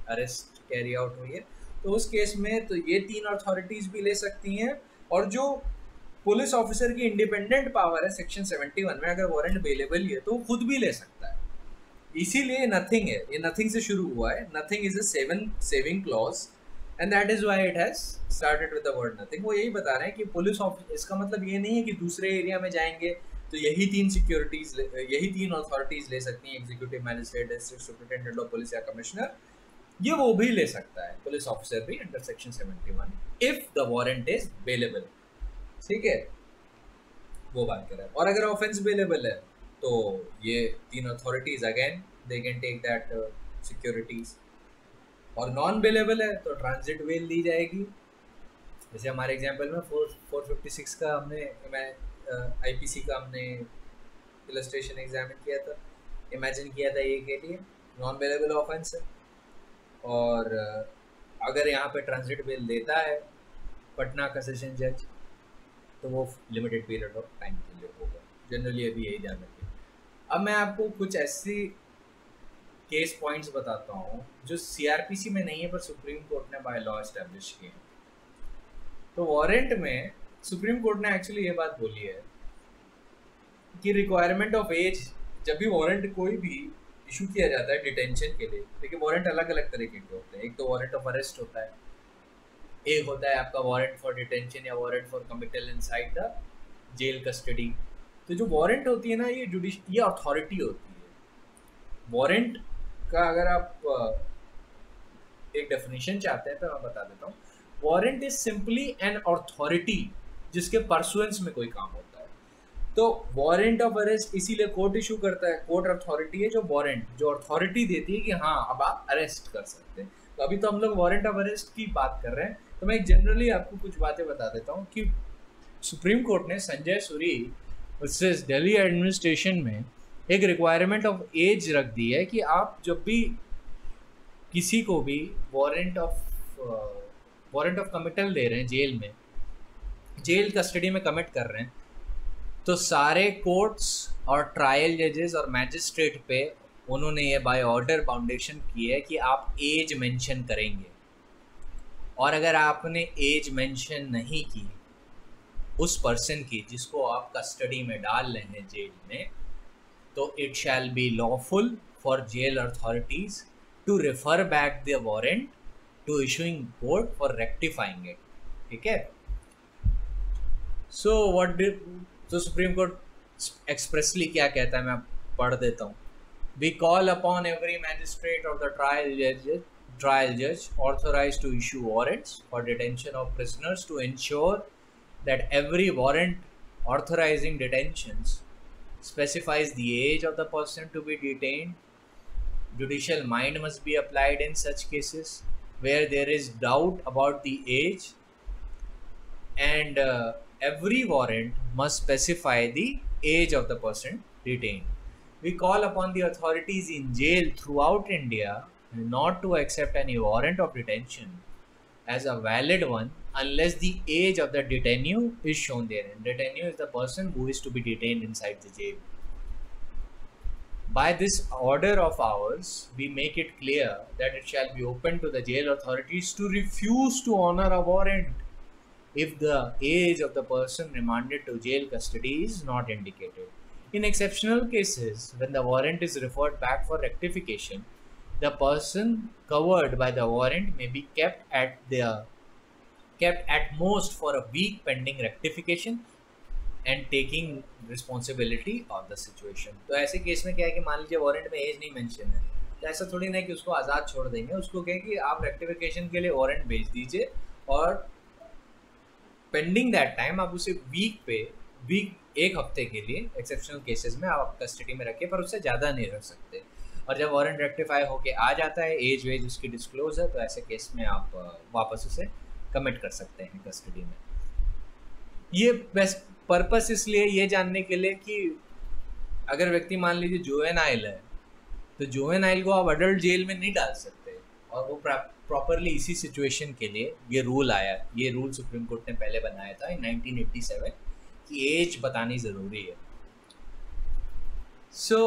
अरेस्ट कैरी आउट हुई है, तो उस केस में तो ये 3 अथॉरिटीज़ भी ले सकती हैं। और जो पुलिस ऑफिसर की इंडिपेंडेंट पावर है सेक्शन 71 में, अगर वारंट अवेलेबल है तो वो खुद भी ले सकता है। इसीलिए नथिंग है, ये नथिंग से शुरू हुआ है। Nothing is a saving clause and that is why it has started with the word nothing. वो यही बता रहे हैं कि पुलिस ऑफिस, इसका मतलब ये नहीं है कि दूसरे एरिया में जाएंगे तो यही 3 अथॉरिटीज़ ले सकती हैं, executive magistrate, district superintendent of police या कमिश्नर, ये वो भी ले सकता है, पुलिस ऑफिसर भी, under section 71, if the warrant is bailable. ठीक है, वो बात कर रहा है। और अगर ऑफेंस बेलेबल है तो ये तीन authorities again they can take that securities. और नॉन बेलेबल है तो ट्रांजिट बेल दी जाएगी। जैसे हमारे एग्जांपल में 456 का हमने आईपीसी का हमने इलस्ट्रेशन एग्जामिन किया था, इमेजिन किया था ये के लिए नॉन बेलेबल ऑफेंस है। और अगर यहाँ पे ट्रांजिट बेल देता है पटना का सेशन जज तो वो लिमिटेड पीरियड ऑफ टाइम के लिए होगा। जनरली अभी यही ध्यान रखिए। अब मैं आपको कुछ ऐसी केस पॉइंट्स बताता हूँ जो सीआरपीसी में नहीं है पर सुप्रीम कोर्ट ने बाय लॉ एस्टेब्लिश किए हैं। तो वारंट में सुप्रीम कोर्ट ने एक्चुअली ये बात बोली है कि रिक्वायरमेंट ऑफ एज, जब भी वारंट कोई भी इशू किया जाता है डिटेंशन के लिए, देखिए वारंट अलग अलग तरीके के होते हैं। एक तो वारंट ऑफ अरेस्ट होता है, एक होता है आपका वारंट फॉर डिटेंशन या warrant for committal inside the jail custody. तो जो वारंट होती है ना, ये अथॉरिटी होती है। वारंट का अगर आप एक डेफिनेशन चाहते हैं तो मैं बता देता हूँ। Warrant is simply an authority जिसके परसुएंस में कोई काम होता है। तो वारंट ऑफ अरेस्ट इसीलिए कोर्ट इशू करता है, कोर्ट अथॉरिटी है जो वारंट, जो अथॉरिटी देती है कि हाँ अब आप अरेस्ट कर सकते हैं। तो अभी तो हम लोग वारंट ऑफ अरेस्ट की बात कर रहे हैं, तो मैं जनरली आपको कुछ बातें बता देता हूँ कि सुप्रीम कोर्ट ने संजय सूरी वर्सेस दिल्ली एडमिनिस्ट्रेशन में एक रिक्वायरमेंट ऑफ एज रख दी है कि आप जब भी किसी को भी वारंट ऑफ कमिटल दे रहे हैं, जेल में, जेल कस्टडी में कमिट कर रहे हैं, तो सारे कोर्ट्स और ट्रायल जजेस और मैजिस्ट्रेट पे उन्होंने ये बाय ऑर्डर फाउंडेशन की है कि आप एज मेंशन करेंगे। और अगर आपने एज मेंशन नहीं की उस पर्सन की जिसको आप कस्टडी में डाल रहे हैं जेल में, तो it shall be lawful for jail authorities to refer back the warrant to issuing court for rectifying it. ठीक है, सो व्हाट डिड तो सुप्रीम कोर्ट एक्सप्रेसली क्या कहता है, मैं पढ़ देता हूँ। We call upon every magistrate of the trial judge authorized to issue warrants for detention of prisoners to ensure that every warrant authorizing detentions specifies the age of the person to be detained. Judicial mind must be applied in such cases where there is doubt about the age, and every warrant must specify the age of the person detained. We call upon the authorities in jail throughout India not to accept any warrant of detention as a valid one unless the age of the detainee is shown therein. Detainee is the person who is to be detained inside the jail. By this order of ours, we make it clear that it shall be open to the jail authorities to refuse to honor a warrant if the age of the person remanded to jail custody is not indicated. In exceptional cases, when the warrant is referred back for rectification, the person covered by the warrant may be kept at most for a week pending rectification and taking responsibility of the situation. तो ऐसे केस में क्या है कि मान लीजिए वारंट में एज नहीं मेंशन है, तो ऐसा थोड़ी ना कि उसको आज़ाद छोड़ देंगे। उसको कहें कि आप रेक्टिफिकेशन के लिए वारंट भेज दीजिए और पेंडिंग दैट टाइम आप उसे एक हफ्ते के लिए एक्सेप्शनल केसेस में आप कस्टडी में रखिए, पर उससे ज़्यादा नहीं रख सकते। और जब वारंट रेक्टिफाई होके आ जाता है, एज वेज उसकी डिस्क्लोज है, तो ऐसे केस में आप वापस उसे कमिट कर सकते हैं कस्टडी में। ये बेस्ट पर्पस इसलिए ये जानने के लिए कि अगर व्यक्ति मान लीजिए जुवेनाइल है, तो जुवेनाइल को आप अडल्ट जेल में नहीं डाल सकते। और वो प्रॉपरली इसी सिचुएशन के लिए ये रूल आया। ये रूल सुप्रीम कोर्ट ने पहले बनाया था इन 1987 कि एज बतानी ज़रूरी है। सो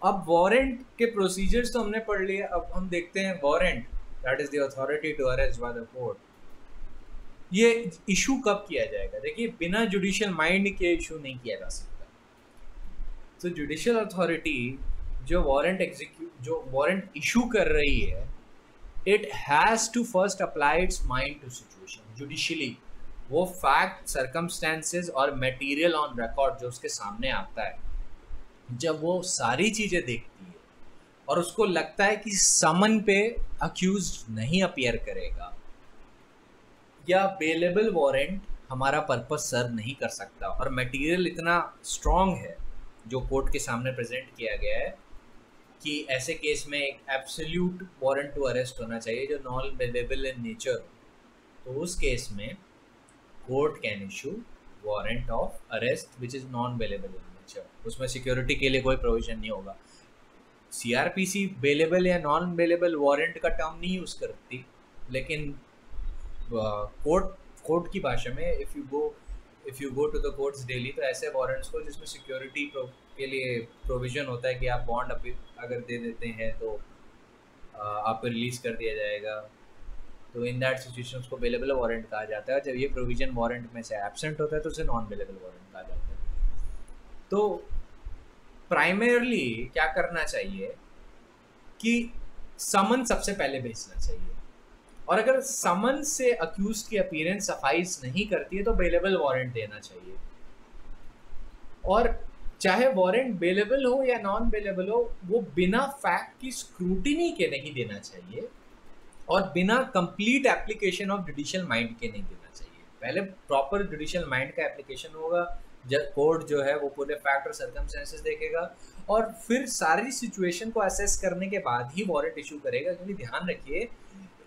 अब वारंट के प्रोसीजर्स तो हमने पढ़ लिए। अब हम देखते हैं warrant, that is the authority to arrest by the court, ये इशू कब किया जाएगा। देखिए, बिना जुडिशियल माइंड के इशू नहीं किया जा सकता। तो जुडिशियल अथॉरिटी जो वारंट इशू कर रही है, it has to first apply its mind to situation judicially. वो फैक्ट, सर्कमस्टेंसेस और मटेरियल ऑन रिकॉर्ड जो उसके सामने आता है, जब वो सारी चीज़ें देखती है और उसको लगता है कि समन पे अक्यूज्ड नहीं अपीयर करेगा या बेलेबल वारंट हमारा पर्पस सर्व नहीं कर सकता, और मटेरियल इतना स्ट्रॉन्ग है जो कोर्ट के सामने प्रेजेंट किया गया है कि ऐसे केस में एक एब्सोल्यूट वारंट टू अरेस्ट होना चाहिए जो नॉन बेलेबल इन नेचर हो। तो उस केस में court can issue warrant of arrest which is non bailable in nature. उसमें सिक्योरिटी के लिए कोई प्रोविजन नहीं होगा। सीआरपीसी बेलेबल या नॉन बेलेबल वारंट का टर्म नहीं यूज़ करती, लेकिन कोर्ट की भाषा में if you go to the courts daily, तो ऐसे वारंट्स को जिसमें सिक्योरिटी के लिए प्रोविज़न होता है कि आप बॉन्ड अगर दे देते हैं तो आपको रिलीज़ कर दिया जाएगा, तो इन दैट सिचुएशन उसको बेलेबल वारंट कहा जाता है। जब ये प्रोविज़न वारंट में से एब्सेंट होता है तो उसे नॉन बेलेबल वारंट कहा जाता है। तो प्राइमरली क्या करना चाहिए कि समन सबसे पहले भेजना चाहिए, और अगर समन से अक्यूज की अपीयरेंस सफाइस नहीं करती है तो बेलेबल वारंट देना चाहिए। और चाहे वारंट बेलेबल हो या नॉन बेलेबल हो, वो बिना फैक्ट की स्क्रूटिनी के नहीं देना चाहिए और बिना complete application of judicial mind के नहीं देना चाहिए। पहले प्रॉपर जुडिशियल माइंड का एप्लीकेशन होगा, जब कोर्ट जो है वो पूरे फैक्ट और सर्कमस्टेंसेस देखेगा और फिर सारी सिचुएशन को असेस करने के बाद ही वारंट इशू करेगा। क्योंकि ध्यान रखिए,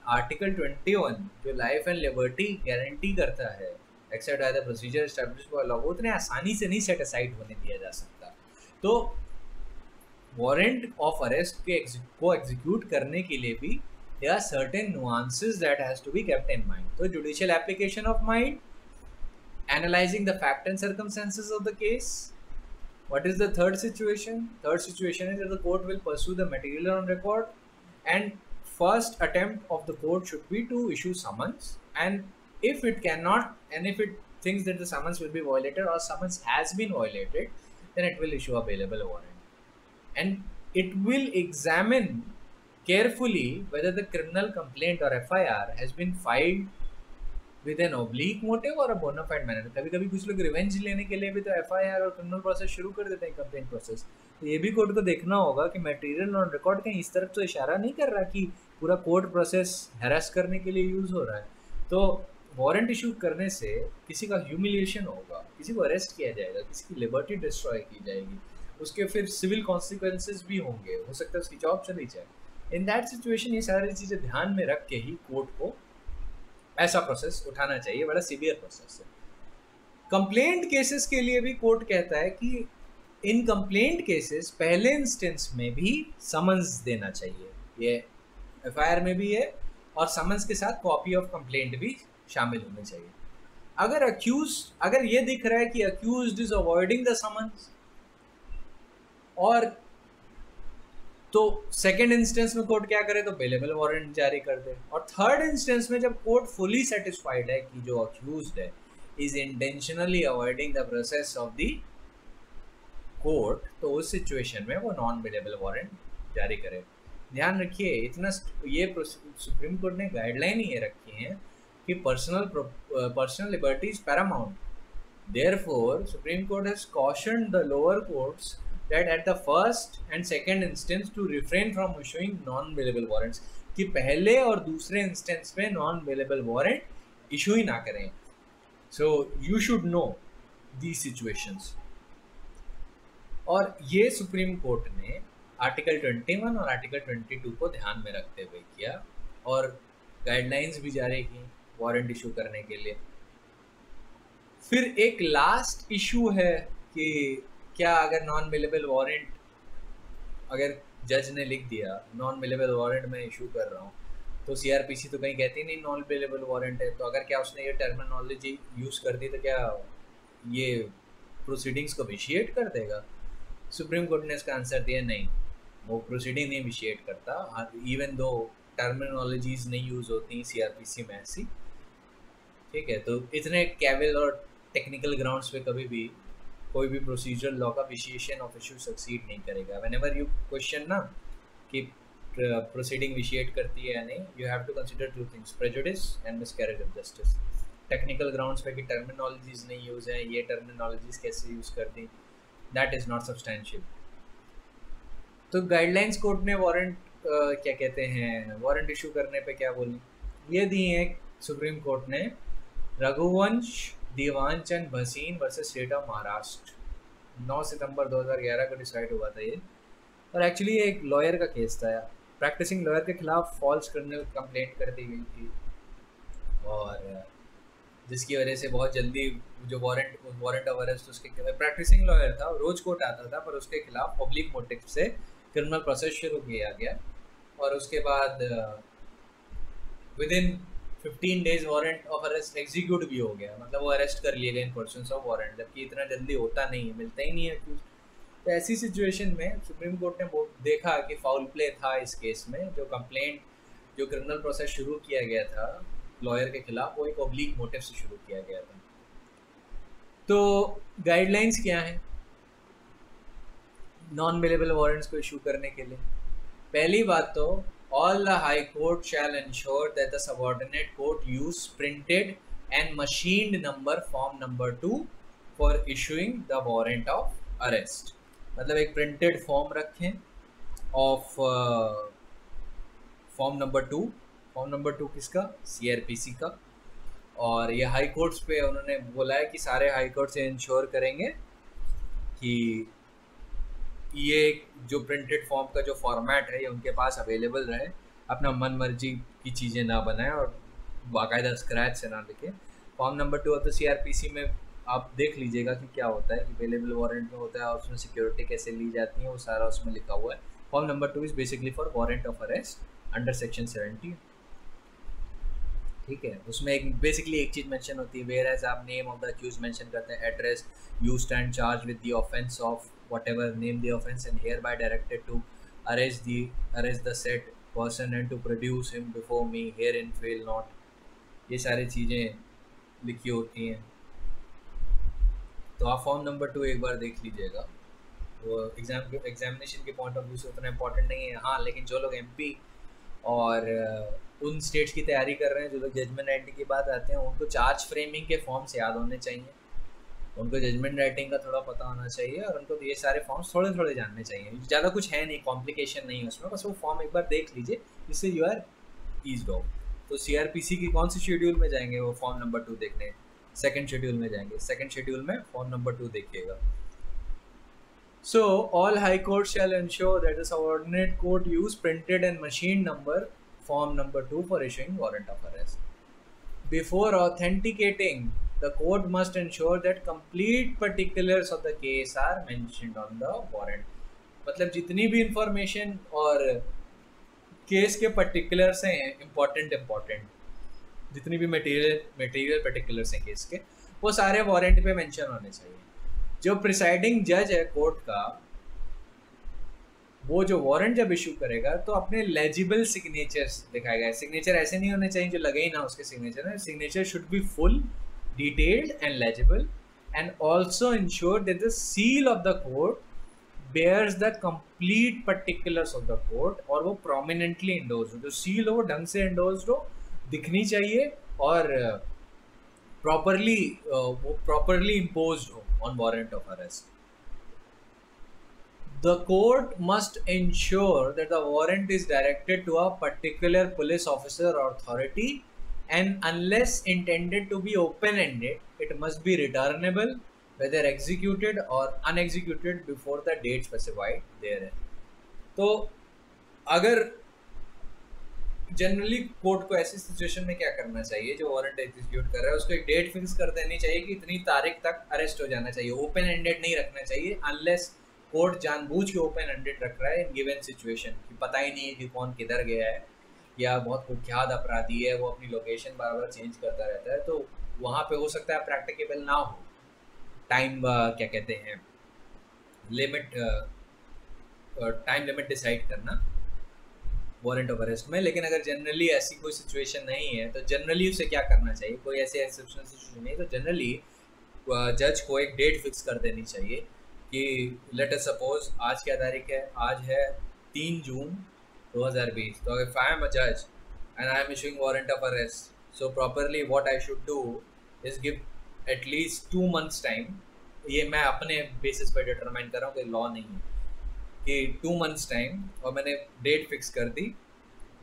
आर्टिकल 21 जो लाइफ एंड लिबर्टी गारंटी करता है except by the procedure established by law, वो उतने आसानी से नहीं सेट असाइड होने दिया जा सकता। तो वारंट ऑफ अरेस्ट को एग्जीक्यूट करने के लिए भी there are certain nuances that has to be kept in mind. So judicial application of mind, analyzing the fact and circumstances of the case. What is the third situation? Third situation is that the court will pursue the material on record, and first attempt of the court should be to issue summons, and if it cannot, and if it thinks that the summons will be violated or summons has been violated, then it will issue a bailable warrant, and it will examine carefully whether the criminal complaint or FIR has been filed with an oblique motive or a bona fide manner. कभी कभी कुछ लोग रिवेंज लेने के लिए भी तो FIR और क्रिमिनल प्रोसेस शुरू कर देते हैं, कंप्लेंट प्रोसेस। तो ये भी कोर्ट को देखना होगा कि मटेरियल ऑन रिकॉर्ड कहीं इस तरफ तो इशारा नहीं कर रहा कि पूरा कोर्ट प्रोसेस हैरेस करने के लिए यूज़ हो रहा है। तो वारंट इशू करने से किसी का ह्यूमिलिएशन होगा, किसी को अरेस्ट किया जाएगा, किसी की लिबर्टी डिस्ट्रॉय की जाएगी, उसके फिर सिविल कॉन्सिक्वेंसेज भी होंगे, हो सकता है उसकी जॉब चली जाए। इन दैट सिचुएशन ये सारी चीज़ें ध्यान में रख के ही कोर्ट को ऐसा प्रोसेस उठाना चाहिए, बड़ा सीवियर प्रोसेस है। कंप्लेंट केसेस के लिए भी कोर्ट कहता है कि इन कंप्लेंट केसेस पहले इंस्टेंस में भी समन्स देना चाहिए, ये एफआईआर में भी है, और समन्स के साथ कॉपी ऑफ कंप्लेंट भी शामिल होनी चाहिए। अगर ये दिख रहा है कि accused is avoiding the summons, और तो सेकेंड इंस्टेंस में कोर्ट क्या करे, तो बेलेबल वारंट जारी कर दे। और थर्ड इंस्टेंस में जब कोर्ट फुली सेटिस्फाइड है कि जो अक्यूज्ड है is intentionally avoiding the process of the court, तो उस सिचुएशन में वो नॉन बेलेबल वारंट जारी करे। ध्यान रखिए, इतना ये सुप्रीम कोर्ट ने गाइडलाइन ये रखी है कि personal liberty is paramount. Therefore Supreme Court has cautioned the lower courts that at the first and second instance to refrain from issuing non-bailable warrants, कि पहले और दूसरे इंस्टेंस में नॉन बेलेबल वारंट इशू ही ना करें। So you should know the situations. और ये सुप्रीम कोर्ट ने आर्टिकल 21 और आर्टिकल 22 को ध्यान में रखते हुए किया और गाइडलाइंस भी जारी की वारंट इशू करने के लिए। फिर एक लास्ट इशू है कि क्या अगर नॉन बेलेबल वारंट, अगर जज ने लिख दिया नॉन बेलेबल वारंट मैं इशू कर रहा हूँ, तो सीआरपीसी तो कहीं कहती नहीं नॉन बेलेबल वारंट है, तो अगर क्या उसने ये टर्मिनोलॉजी यूज़ कर दी तो क्या ये प्रोसीडिंग्स को विशिएट कर देगा? सुप्रीम कोर्ट ने इसका आंसर दिया नहीं, वो प्रोसीडिंग नहीं विशिएट करता, इवन दो टर्मिनोलॉजीज नहीं यूज़ होती सीआरपीसी में ऐसी। ठीक है, तो इतने कैविल और टेक्निकल ग्राउंड्स पे कभी भी कोई भी प्रोसीजरल लॉ का विशिएशन ऑफ इशू सक्सीड नहीं करेगा। व्हेनेवर यू क्वेश्चन ना कि प्रोसीडिंग विशिएट करती है या नहीं, you have to consider two things, prejudice and miscarriage of justice. Technical grounds पे कि टर्मिनोलॉजीज नहीं यूज़ है, ये टर्मिनोलॉजीज कैसे यूज़ कर दी, दैट इज़ नॉट सब्सटैंशियल। तो गाइडलाइंस कोर्ट ने वारंट क्या कहते हैं वारंट इशू करने पे क्या बोली ये दी है सुप्रीम कोर्ट ने, Raghuvansh Dewan Chand Bhasin versus state of Maharashtra, 9 सितंबर 2011 को डिसाइड हुआ था ये। और एक्चुअली ये एक लॉयर का केस था, प्रैक्टिसिंग लॉयर के खिलाफ फॉल्स क्रिमिनल कंप्लेंट कर दी गई थी, और जिसकी वजह से बहुत जल्दी जो वारंट ऑफ अरेस्ट उसके प्रैक्टिसिंग लॉयर था, रोज कोर्ट आता था, पर उसके खिलाफ पब्लिक मोटिव से क्रिमिनल प्रोसेस शुरू किया गया। और उसके बाद with in 15 days warrant of arrest execute भी हो गया, मतलब वो अरेस्ट कर लिए गए इन पर्सन्स ऑफ वारंट, जबकि इतना जल्दी होता नहीं है, मिलता ही नहीं है कुछ। तो ऐसी सिचुएशन में सुप्रीम कोर्ट ने देखा कि फाउल प्ले था इस केस में, जो कंप्लेंट जो क्रिमिनल प्रोसेस शुरू किया गया था लॉयर के खिलाफ वो एक ऑब्लिक मोटिव से शुरू किया गया था। तो गाइडलाइंस क्या है नॉन बेलेबल वारंट्स को इशू करने के लिए? पहली बात तो all the High court shell ensure that the subordinate court use printed and machined number form number 2 for issuing the warrant of arrest. मतलब एक प्रिंटेड फॉर्म रखें of form number 2। Form number 2 किसका? CRPC का। और ये हाई कोर्ट्स पे उन्होंने बोला है कि सारे हाई कोर्ट से इंश्योर करेंगे कि ये जो प्रिंटेड फॉर्म का जो फॉर्मेट है ये उनके पास अवेलेबल रहे, अपना मन मर्जी की चीज़ें ना बनाएं और बाकायदा स्क्रैच से ना लिखें। Form number 2 of the CRPC में आप देख लीजिएगा कि क्या होता है कि अवेलेबल वारंट में होता है और उसमें सिक्योरिटी कैसे ली जाती है, वो सारा उसमें लिखा हुआ है। Form number 2 is basically for warrant of arrest under section 70। ठीक है, उसमें एक बेसिकली एक चीज़ मेंशन होती है, वेयर एज आप name of the accused mention करते हैं, address, you stand charge with the offence of whatever name the offense and hereby directed to arrest the said person and to produce him before me herein fail not। ये सारी चीज़ें लिखी होती हैं। तो आप फॉर्म नंबर 2 एक बार देख लीजिएगा। वो एग्जामिनेशन के पॉइंट ऑफ व्यू से उतना इम्पोर्टेंट नहीं है, हाँ, लेकिन जो लोग MP और उन स्टेट्स की तैयारी कर रहे हैं, जो लोग जजमेंट राइटिंग की बात आते हैं, उनको चार्ज फ्रेमिंग के फॉर्म्स याद होने चाहिए, उनको जजमेंट राइटिंग का थोड़ा पता होना चाहिए, और उनको ये सारे फॉर्म्स थोड़े थोड़े जानने चाहिए। ज़्यादा कुछ है नहीं, कॉम्प्लिकेशन नहीं है उसमें, बस वो फॉर्म एक बार देख लीजिए, इससे यू आर ईज्ड ऑफ। तो CRPC की कौन सी शेड्यूल में जाएंगे वो फॉर्म नंबर 2 देखने? सेकंड शेड्यूल में जाएंगे। सेकंड शेड्यूल में फॉर्म नंबर 2 देखिएगा। So all high courts shall ensure that the subordinate court use printed and machine number form number 2 for issuing warrant of arrest. Before authenticating, the court must ensure that complete particulars of the case are mentioned on the warrant। मतलब जितनी भी इंफॉर्मेशन और केस के पर्टिकुलर्स हैं इम्पोर्टेंट जितनी भी मटेरियल पर्टिकुलर्स हैं केस के, वो सारे वारंट पे मेंशन होने चाहिए। जो प्रिसाइडिंग जज है कोर्ट का, वो जो वारंट जब इशू करेगा तो अपने लेजिबल सिग्नेचर्स दिखाएगा। सिग्नेचर ऐसे नहीं होने चाहिए जो लगे ही ना उसके सिग्नेचर में। Signature should be full, detailed and legible, and also ensure that the seal of the court bears the complete particulars of the court, और वो प्रोमिनेंटली इंडोर्स्ड हो। जो सील हो ढंग से इंडोर्स्ड हो, दिखनी चाहिए, और properly imposed on warrant of arrest. The court must ensure that the warrant is directed to a particular police officer or authority, and unless intended to be open-ended, it must be returnable whether executed or unexecuted before the date specified therein। तो अगर जनरली कोर्ट को ऐसी सिचुएशन में क्या करना चाहिए, जो वारंट एग्जीक्यूट कर रहा है उसको एक डेट फिक्स कर देनी चाहिए कि इतनी तारीख तक अरेस्ट हो जाना चाहिए। ओपन एंडेड नहीं रखना चाहिए, अनलेस कोर्ट जानबूझ के ओपन एंडेड रख रहा है इन गिवन सिचुएशन कि पता ही नहीं है कि कौन किधर गया है, या बहुत कुख्यात अपराधी है, वो अपनी लोकेशन बार बार चेंज करता रहता है, तो वहाँ पे हो सकता है प्रैक्टिकेबल ना हो टाइम क्या कहते हैं टाइम लिमिट डिसाइड करना वारंट ऑफ अरेस्ट में। लेकिन अगर जनरली ऐसी कोई सिचुएशन नहीं है तो जनरली उसे क्या करना चाहिए, कोई ऐसी एक्सेप्शनल सिचुएशन नहीं, तो जनरली जज को एक डेट फिक्स कर देनी चाहिए कि लेट अस सपोज आज क्या तारीख है, आज है 3 जून 2020। तो अगर आई एम अ जज and I am issuing warrant of arrest, so properly what I should do is give at least 2 months time. ये मैं अपने बेसिस पर डिटरमाइन कर रहा हूँ कि लॉ नहीं है। कि 2 मंथ्स टाइम, और मैंने डेट फिक्स कर दी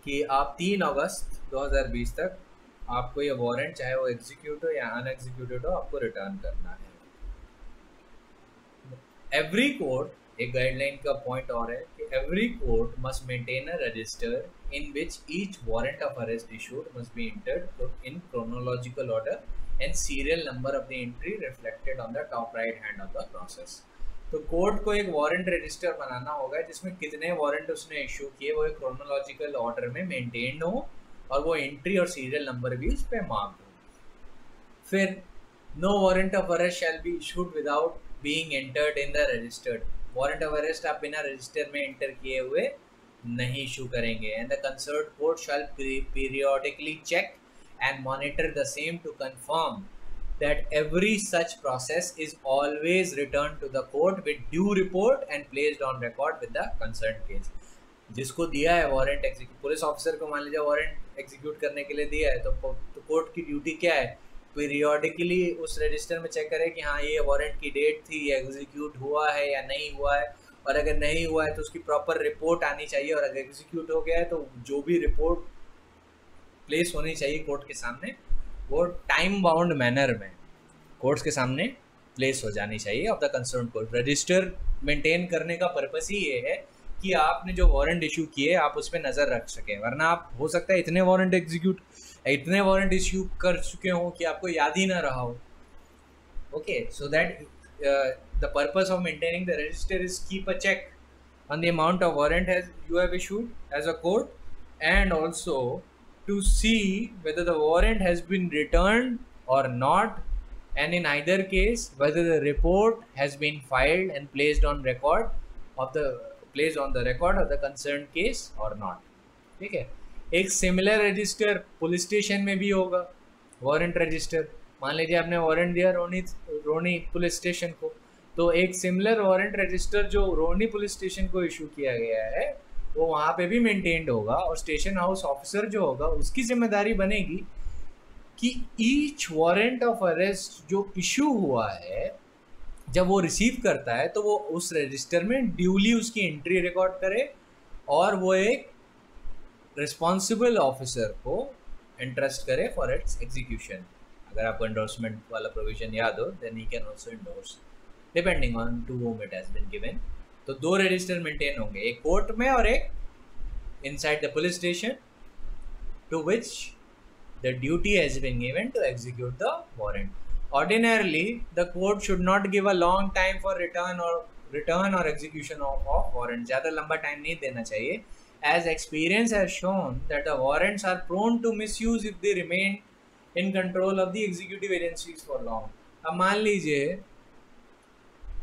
कि आप 3 अगस्त 2020 तक आपको ये वारंट, चाहे वो एग्जीक्यूट हो या अनएग्जीक्यूटेड हो, आपको रिटर्न करना है। एवरी कोर्ट, एक गाइडलाइन का पॉइंट और है कि every court must maintain a resistor in which each warrant of arrest issued must be entered in chronological order and serial number of the entry reflected on the top right hand of the process। तो कोर्ट को एक वारंट रजिस्टर बनाना होगा जिसमें कितने वारंट उसने इशू किए वो एक क्रोनोलॉजिकल ऑर्डर में मेंटेन हो, और वो एंट्री और सीरियल नंबर भी उस पर मार्क हो। फिर no warrant of arrest shall be issued without being entered in the registered. Warrant of arrest आप बिना रजिस्टर में एंटर किए हुए नहीं इशू करेंगे। And the concerned court shall periodically check and monitor the same to confirm that every such process is always returned to the court with due report and placed on record with the concerned case। जिसको दिया है वारंट एग्जीक्यूट, पुलिस ऑफिसर को मान लीजिए वारंट एग्जीक्यूट करने के लिए दिया है, तो कोर्ट की ड्यूटी क्या है, पीरियोडिकली उस रजिस्टर में चेक करे कि हाँ ये वारंट की डेट थी, ये एग्जीक्यूट हुआ है या नहीं हुआ है, और अगर नहीं हुआ है तो उसकी प्रॉपर रिपोर्ट आनी चाहिए, और अगर एग्जीक्यूट हो गया है तो जो भी रिपोर्ट प्लेस होनी चाहिए कोर्ट के सामने वो टाइम बाउंड मैनर में कोर्ट्स के सामने प्लेस हो जानी चाहिए of the concern court. Register maintain करने का पर्पस ही ये है कि आपने जो वारंट इशू किए आप उस पर नज़र रख सकें, वरना आप हो सकता है इतने वारंट इशू कर चुके हों कि आपको याद ही ना रहा हो। Okay, so that the purpose of maintaining the register is keep a check on the amount of warrant has you have issued as a court, and also to see whether the warrant has been returned or not, and in either case whether the report has been filed and placed on the record of the concerned case or not। ठीक है, एक सिमिलर रजिस्टर पुलिस स्टेशन में भी होगा, वारंट रजिस्टर। मान लीजिए आपने वारंट दिया रोनी पुलिस स्टेशन को, तो एक सिमिलर वारंट रजिस्टर जो रोनी पुलिस स्टेशन को इशू किया गया है वो वहाँ पे भी मेंटेन्ड होगा, और स्टेशन हाउस ऑफिसर जो होगा उसकी जिम्मेदारी बनेगी कि ईच वारंट ऑफ अरेस्ट जो इशू हुआ है जब वो रिसीव करता है तो वो उस रजिस्टर में ड्यूली उसकी एंट्री रिकॉर्ड करे, और वो एक रिस्पॉन्सिबल ऑफिसर को इंट्रस्ट करे फॉर इट्स एग्जीक्यूशन। अगर आपको एंडोर्समेंट वाला प्रोविजन याद हो then he can also endorse depending on to whom it has been given। तो 2 रजिस्टर मेंटेन होंगे, एक कोर्ट में और एक inside the police station, to which the duty has been given to execute the warrant. Ordinarily the court should not give a long time for return or execution of warrant. ज़्यादा लंबा टाइम नहीं देना चाहिए, as experience has shown that the warrants are prone to misuse if they remain in control of the executive agencies for long. अब मान लीजिए,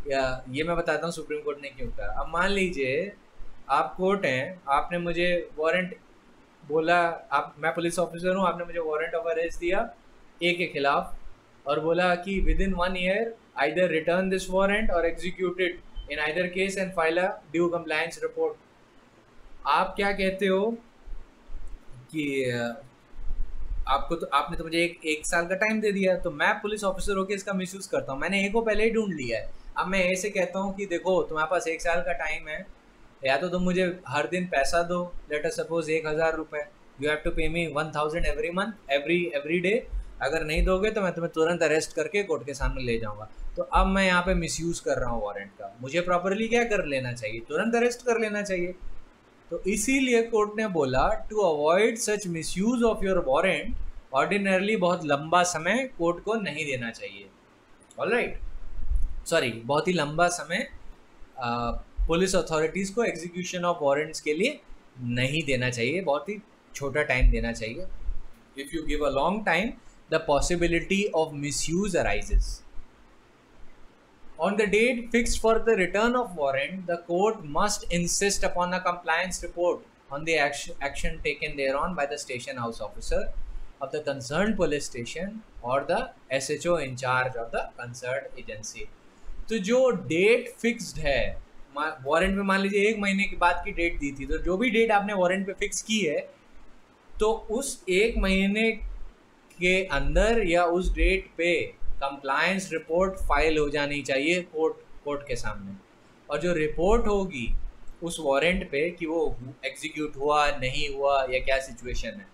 या ये मैं बताता हूँ सुप्रीम कोर्ट ने क्यों कहा। अब मान लीजिए आप कोर्ट हैं, आपने मुझे वारंट बोला, मैं पुलिस ऑफिसर हूँ, आपने मुझे वारंट ऑफ अरेस्ट दिया ए के खिलाफ और बोला कि within 1 year either return this warrant और execute it in either case and file a due compliance report. आप क्या कहते हो कि आपने तो मुझे एक साल का टाइम दे दिया, तो मैं पुलिस ऑफिसर होकर इसका मिसयूज करता हूँ, मैंने ए को पहले ही ढूंढ लिया है। अब मैं ऐसे कहता हूँ कि देखो तुम्हारे पास 1 साल का टाइम है, या तो तुम मुझे हर दिन पैसा दो, लेट अस सपोज 1000 रुपये, यू हैव टू पे मी 1000 एवरी मंथ एवरी डे। अगर नहीं दोगे तो मैं तुम्हें तुरंत अरेस्ट करके कोर्ट के सामने ले जाऊंगा। तो अब मैं यहाँ पे मिसयूज कर रहा हूँ वारंट का, मुझे प्रॉपरली क्या कर लेना चाहिए, तुरंत अरेस्ट कर लेना चाहिए। तो इसीलिए कोर्ट ने बोला to avoid such misuse of your warrant, ordinarily बहुत लंबा समय कोर्ट को नहीं देना चाहिए। ऑलराइट, सॉरी, बहुत ही लंबा समय पुलिस अथॉरिटीज़ को एग्जीक्यूशन ऑफ वारंट्स के लिए नहीं देना चाहिए, बहुत ही छोटा टाइम देना चाहिए। If you give a long time the possibility of misuse arises. On the date fixed for the return of warrant, the court must insist upon a compliance report on the action taken thereon by the station house officer of the concerned police station or the SHO in charge of the concerned agency। तो जो डेट फिक्स्ड है वारंट में, मान लीजिए 1 महीने के बाद की डेट दी थी, तो जो भी डेट आपने वारंट पे फिक्स की है तो उस 1 महीने के अंदर या उस डेट पे कंप्लायंस रिपोर्ट फाइल हो जानी चाहिए कोर्ट के सामने। और जो रिपोर्ट होगी उस वारंट पे कि वो एग्जीक्यूट हुआ नहीं हुआ या क्या सिचुएशन है,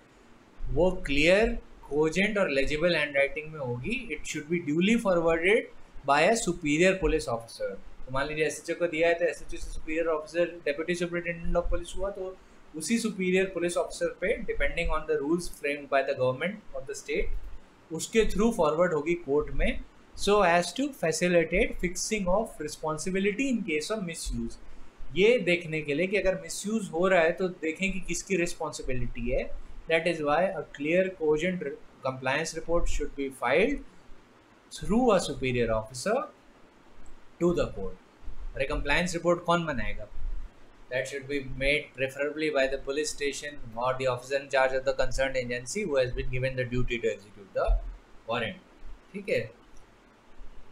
वो क्लियर, कोजेंट और लेजिबल हैंड राइटिंग में होगी. It should be duly forwarded by a superior police officer. तो मान लीजिए एसएचओ को दिया है तो एसएचओ से superior officer deputy superintendent of police हुआ, तो उसी सुपीरियर पुलिस ऑफिसर पे depending on the rules framed by the government of the state उसके थ्रू फॉरवर्ड होगी कोर्ट में, so as to facilitate fixing of responsibility in case of misuse. ये देखने के लिए कि अगर मिसयूज हो रहा है तो देखें कि किसकी रिस्पॉन्सिबिलिटी है. That is why a clear cogent compliance report should be filed through a superior officer to the court. और compliance report कौन बनाएगा? That should be made preferably by the police station or the officer in charge of the concerned agency who has been given the duty to execute the warrant. ठीक है,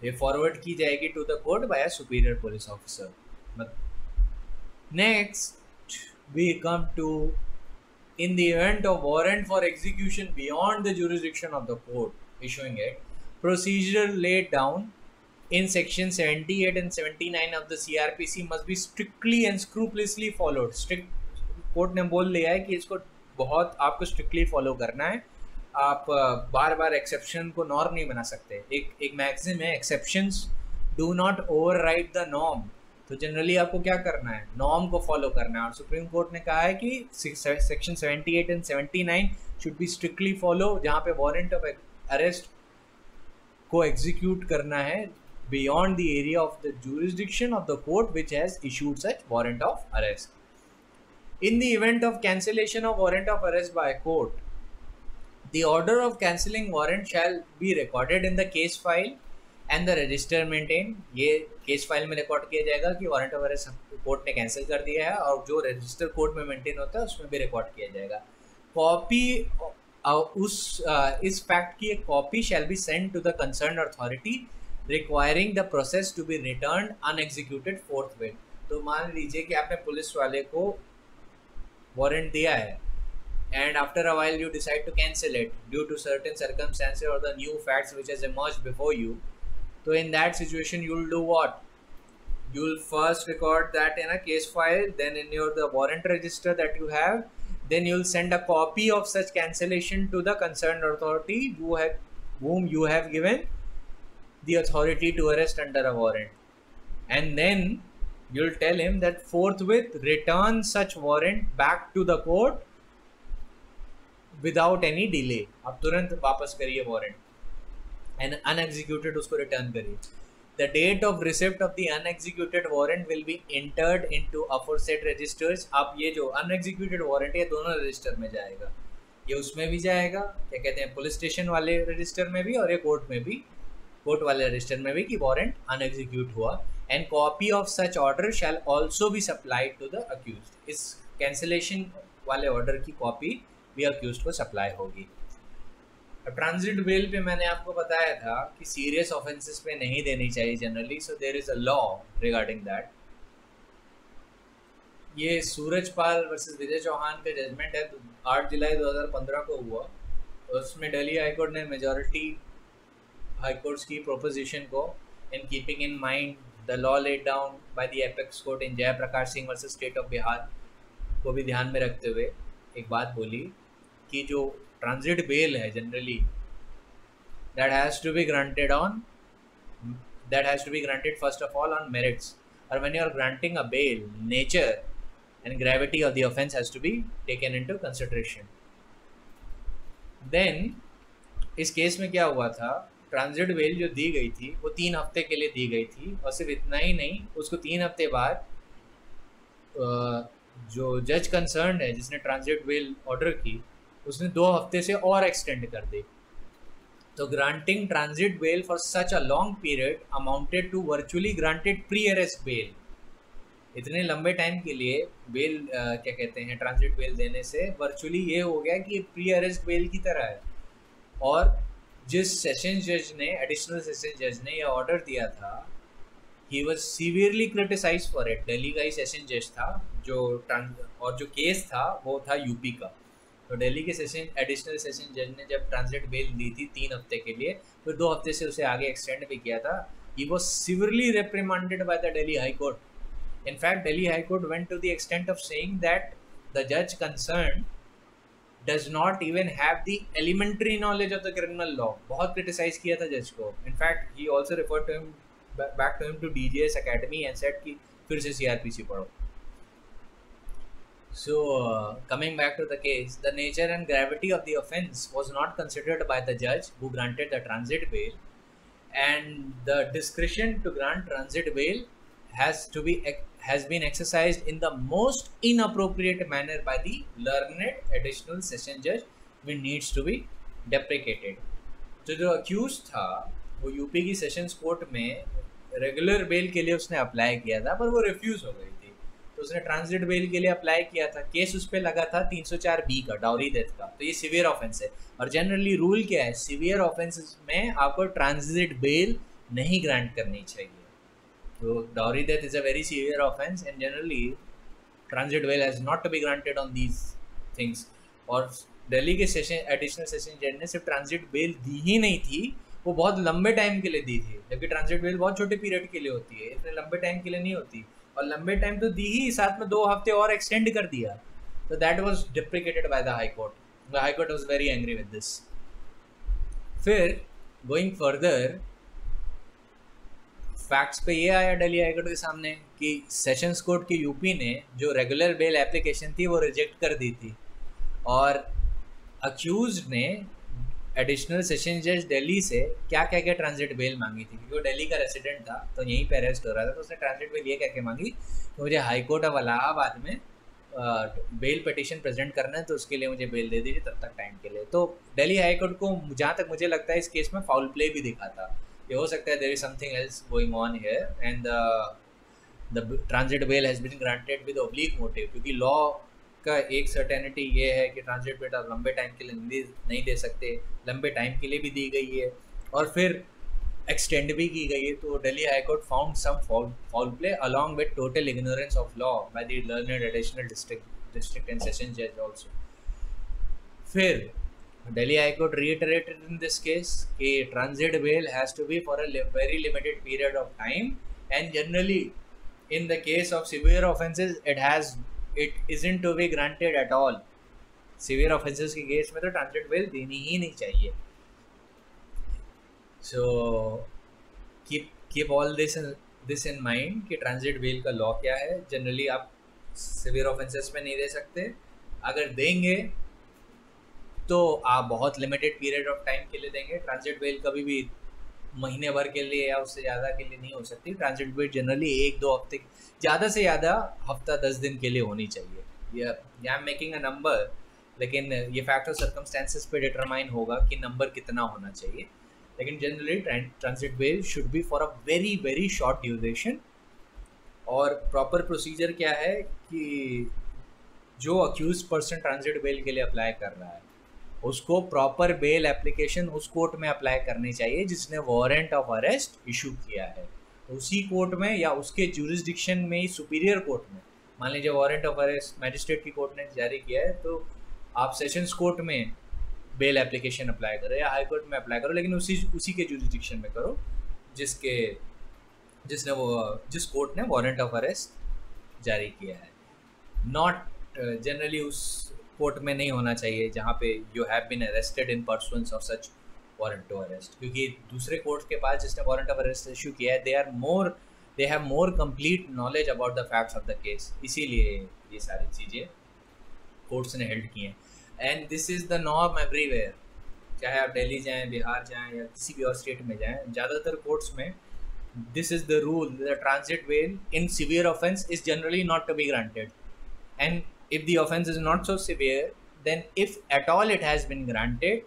ये forward की जाएगी to the court by a superior police officer. Next we come to, in the event of warrant for execution beyond the jurisdiction of the court issuing it, procedure laid down in section 78 and 79 of the CRPC must be strictly and scrupulously followed. strict court ने बोल लिया है कि इसको बहुत आपको स्ट्रिक्टली फॉलो करना है. आप बार बार एक्सेप्शन को नॉर्म नहीं बना सकते. एक मैक्सिम है, exceptions do not override the norm. तो जनरली आपको क्या करना है, नॉर्म को फॉलो करना है. और सुप्रीम कोर्ट ने कहा है कि section 78 and 79 should be strictly follow, जहाँ पे वारंट ऑफ अरेस्ट को एग्जीक्यूट करना है beyond the area of the jurisdiction of the court which has issued such warrant of arrest. In the event of cancellation of warrant of arrest by court, the order of cancelling warrant shall be recorded in the case file and the register maintain. ये केस फाइल में रिकॉर्ड किया जाएगा कि वारंट ऑफ अरेस्ट कोर्ट ने कैंसिल कर दिया है, और जो रजिस्टर कोर्ट में मेंटेन होता है उसमें भी रिकॉर्ड किया जाएगा. कॉपी इस फैक्ट की एक copy shall be send to the concern authority requiring the process to be return unexecuted forthwith. तो मान लीजिए कि आपने पुलिस वाले को वारंट दिया है and after a while you decide to cancel it due to certain circumstances or the new facts which has emerged before you. So in that situation you'll do what? You'll first record that in a case file, then in the warrant register that you have, then you'll send a copy of such cancellation to the concerned authority whom you have given the authority to arrest under a warrant, and then you'll tell him that forthwith return such warrant back to the court without any delay. आप तुरंत वापस करिए वारंट एंड अनएग्जीक्यूटेड उसको रिटर्न करिए. The date of receipt of the unexecuted warrant will be entered into aforesaid registers. अब ये जो अनएग्जीक्यूटेड वारंट है दोनों रजिस्टर में जाएगा. ये उसमें भी जाएगा, क्या कहते हैं, पुलिस स्टेशन वाले रजिस्टर में भी, और ये कोर्ट में भी, कोर्ट वाले रजिस्टर में भी कि वारंट अनएग्जीक्यूट हुआ. And copy of such order shall also be supplied to the accused. इस कैंसिलेशन वाले ऑर्डर की कॉपी भी अक्यूज्ड को सप्लाई होगी. ट्रांजिट बेल पे मैंने आपको बताया था कि सीरियस ऑफेंसेस पे नहीं देनी चाहिए generally, so there is a law regarding that. ये सूरजपाल वर्सेस विजय चौहान का जजमेंट है, 8 जुलाई 2015 को हुआ. उसमें दिल्ली हाईकोर्ट ने मेजॉरिटी हाईकोर्ट्स की प्रोपोजिशन को in keeping in mind the law laid down by the apex court in Jaiprakash Singh versus state of Bihar को भी ध्यान में रखते हुए एक बात बोली कि जो ट्रांजिट बेल है generally that has to be granted first of all on merits, or when you are granting a bail, nature and gravity of the offense has to be taken into consideration. Then इस केस में क्या हुआ था, ट्रांजिट बेल जो दी गई थी वो 3 हफ्ते के लिए दी गई थी, और सिर्फ इतना ही नहीं, उसको 3 हफ्ते बाद जो जज कंसर्न है जिसने ट्रांजिट बेल ऑर्डर की उसने 2 हफ्ते से और एक्सटेंड कर दी. तो granting transit bail for such a long period amounted to virtually granted pre arrest bail. इतने लंबे टाइम के लिए बेल क्या कहते हैं, ट्रांजिट बेल देने से वर्चुअली ये हो गया कि प्री अरेस्ट बेल की तरह है. और जिस सेशन जज ने, एडिशनल सेशन जज ने यह ऑर्डर दिया था, he was severely criticise for it. Delhi का ही सेशन जज था और जो केस था वो था यूपी का. तो दिल्ली के एडिशनल सेशन जज ने जब ट्रांजिट बेल दी थी 3 हफ्ते के लिए, फिर 2 हफ्ते से उसे आगे एक्सटेंड भी किया था. He was severely reprimanded by the Delhi high Court In fact, Delhi High Court went to the extent of saying that the judge concerned does not even have the elementary knowledge of the criminal law. बहुत criticize किया था जज को. In fact, he also referred to him back to him to DJS Academy and said कि फिर से CRPC पढ़ो. So, coming back to the case, the nature and gravity of the offence was not considered by the judge who granted the transit bail, and the discretion to grant transit bail has been exercised in the most inappropriate manner by the learned additional session judge, which needs to be deprecated. तो जो accused था वो यूपी की सेशंस कोर्ट में रेगुलर बेल के लिए उसने अप्लाई किया था, पर वो रिफ्यूज़ हो गई थी, तो उसने ट्रांजिट बेल के लिए अप्लाई किया था. केस उस पर लगा था 304B का, डाउरी डेथ का. तो ये सीवियर ऑफेंस है, और जनरली रूल क्या है, सीवियर ऑफेंसेस में आपको ट्रांजिट बेल नहीं ग्रांट करनी चाहिए. तो dowry death is a very severe offence and generally transit bail has not to be granted on these things. और दिल्ली के एडिशनल सेशन जज ने सिर्फ ट्रांजिट बेल दी ही नहीं थी, वो बहुत लंबे टाइम के लिए दी थी, जबकि ट्रांजिट बेल बहुत छोटे पीरियड के लिए होती है, इतने लंबे टाइम के लिए नहीं होती. और लंबे टाइम तो दी ही, साथ में 2 हफ्ते और एक्सटेंड कर दिया. तो that was deprecated by the High Court. The High Court was very angry with this. फिर गोइंग फर्दर, फैक्ट्स पे ये आया दिल्ली हाई कोर्ट के सामने कि सेशंस कोर्ट की यूपी ने जो रेगुलर बेल एप्लीकेशन थी वो रिजेक्ट कर दी थी, और अक्यूज्ड ने एडिशनल सेशन जज दिल्ली से क्या क्या ट्रांजिट बेल मांगी थी, क्योंकि वो दिल्ली का रेसिडेंट था तो यहीं पे अरेस्ट हो रहा था. तो उसने ट्रांजिट बेल ये क्या मांगी कि मुझे हाई कोर्ट ऑफ इलाहाबाद में बेल पिटीशन प्रेजेंट करना है, तो उसके लिए मुझे बेल दे दीजिए तब तक टाइम के लिए. तो दिल्ली हाई कोर्ट को जहाँ तक मुझे लगता है इस केस में फाउल प्ले भी दिखा था. ये हो सकता है there is something else going on here and the transit bail has been granted with oblique motive, क्योंकि लॉ का एक सर्टेनिटी ये है कि ट्रांजिट बेल आप लंबे टाइम के लिए नहीं दे सकते, लंबे टाइम के लिए भी दी गई है और फिर एक्सटेंड भी की गई है. तो Delhi high court found some foul play along with total ignorance of law by the learned additional district and session जज ऑल्सो. फिर Delhi high court reiterated in this case कि transit bail has to be for a very limited period of time, and generally in the case of severe offences it isn't to be granted at all. severe offences के केस में तो transit bail देनी ही नहीं चाहिए. So keep all this in mind कि transit bail का law क्या है. जनरली आप severe offences में नहीं दे सकते, अगर देंगे तो आप बहुत लिमिटेड पीरियड ऑफ टाइम के लिए देंगे. ट्रांजिट बेल कभी भी महीने भर के लिए या उससे ज़्यादा के लिए नहीं हो सकती. ट्रांजिट बेल जनरली 1-2 हफ्ते, ज़्यादा से ज़्यादा हफ्ता 10 दिन के लिए होनी चाहिए. ये I am making a number, लेकिन ये फैक्ट ऑफ सर्कमस्टेंसेस पे डिटरमाइन होगा कि नंबर कितना होना चाहिए. लेकिन generally transit bail should be for a very very short duration. और प्रॉपर प्रोसीजर क्या है कि जो अक्यूज पर्सन ट्रांजिट बेल के लिए अप्लाई कर रहा है उसको प्रॉपर बेल एप्लीकेशन उस कोर्ट में अप्लाई करनी चाहिए जिसने वारंट ऑफ अरेस्ट इशू किया है. उसी कोर्ट में या उसके जुरिस्डिक्शन में ही सुपीरियर कोर्ट में, मान लीजिए वारंट ऑफ अरेस्ट मैजिस्ट्रेट की कोर्ट ने जारी किया है तो आप सेशंस कोर्ट में बेल एप्लीकेशन अप्लाई करो या हाई कोर्ट में अप्लाई करो, लेकिन उसी के जुरिस्डिक्शन में करो जिस कोर्ट ने वारंट ऑफ अरेस्ट जारी किया है. नॉट जनरली उस कोर्ट में नहीं होना चाहिए जहाँ पे you have been arrested in pursuance of such warrant to arrest, क्योंकि दूसरे कोर्ट के पास जिसने वारंट ऑफ अरेस्ट इशू किया है they have more complete knowledge about the facts of the case. इसीलिए ये सारी चीज़ें कोर्ट्स ने हेल्ड की हैं. And this is the norm everywhere, चाहे आप दिल्ली जाएँ, बिहार जाएँ या किसी भी और स्टेट में जाएँ, ज़्यादातर कोर्ट्स में this is the rule. The transit bail in severe offence is generally not to be granted, and if the offense is not so severe, then if at all it has been granted,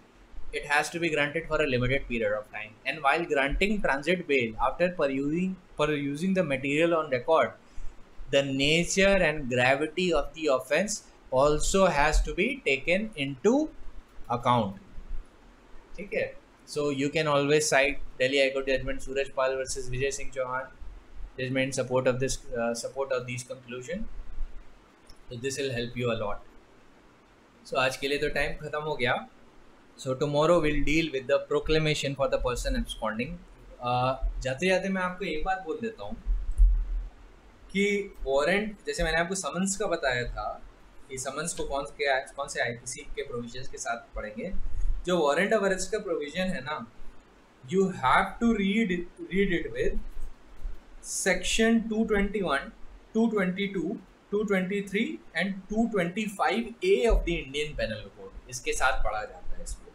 it has to be granted for a limited period of time. And while granting transit bail after perusing the material on record, the nature and gravity of the offense also has to be taken into account. ठीक है, so you can always cite Delhi High Court judgment Suraj Pal versus Vijay Singh Chauhan judgment in support of these conclusion. So this will help you a lot. So आज के लिए तो टाइम ख़त्म हो गया. So tomorrow we'll deal with the proclamation for the person absconding. जाते जाते मैं आपको एक बात बोल देता हूँ कि वारंट, जैसे मैंने आपको समन्स का बताया था कि समन्स को कौन से आईपीसी के प्रोविजंस के साथ पढ़ेंगे। जो वारंट ऑफ अरेस्ट का प्रोविजन है ना, you have to read it with section 221, 222, 223 and 225A of the Indian penal code. इसके साथ पढ़ा जाता है इसको,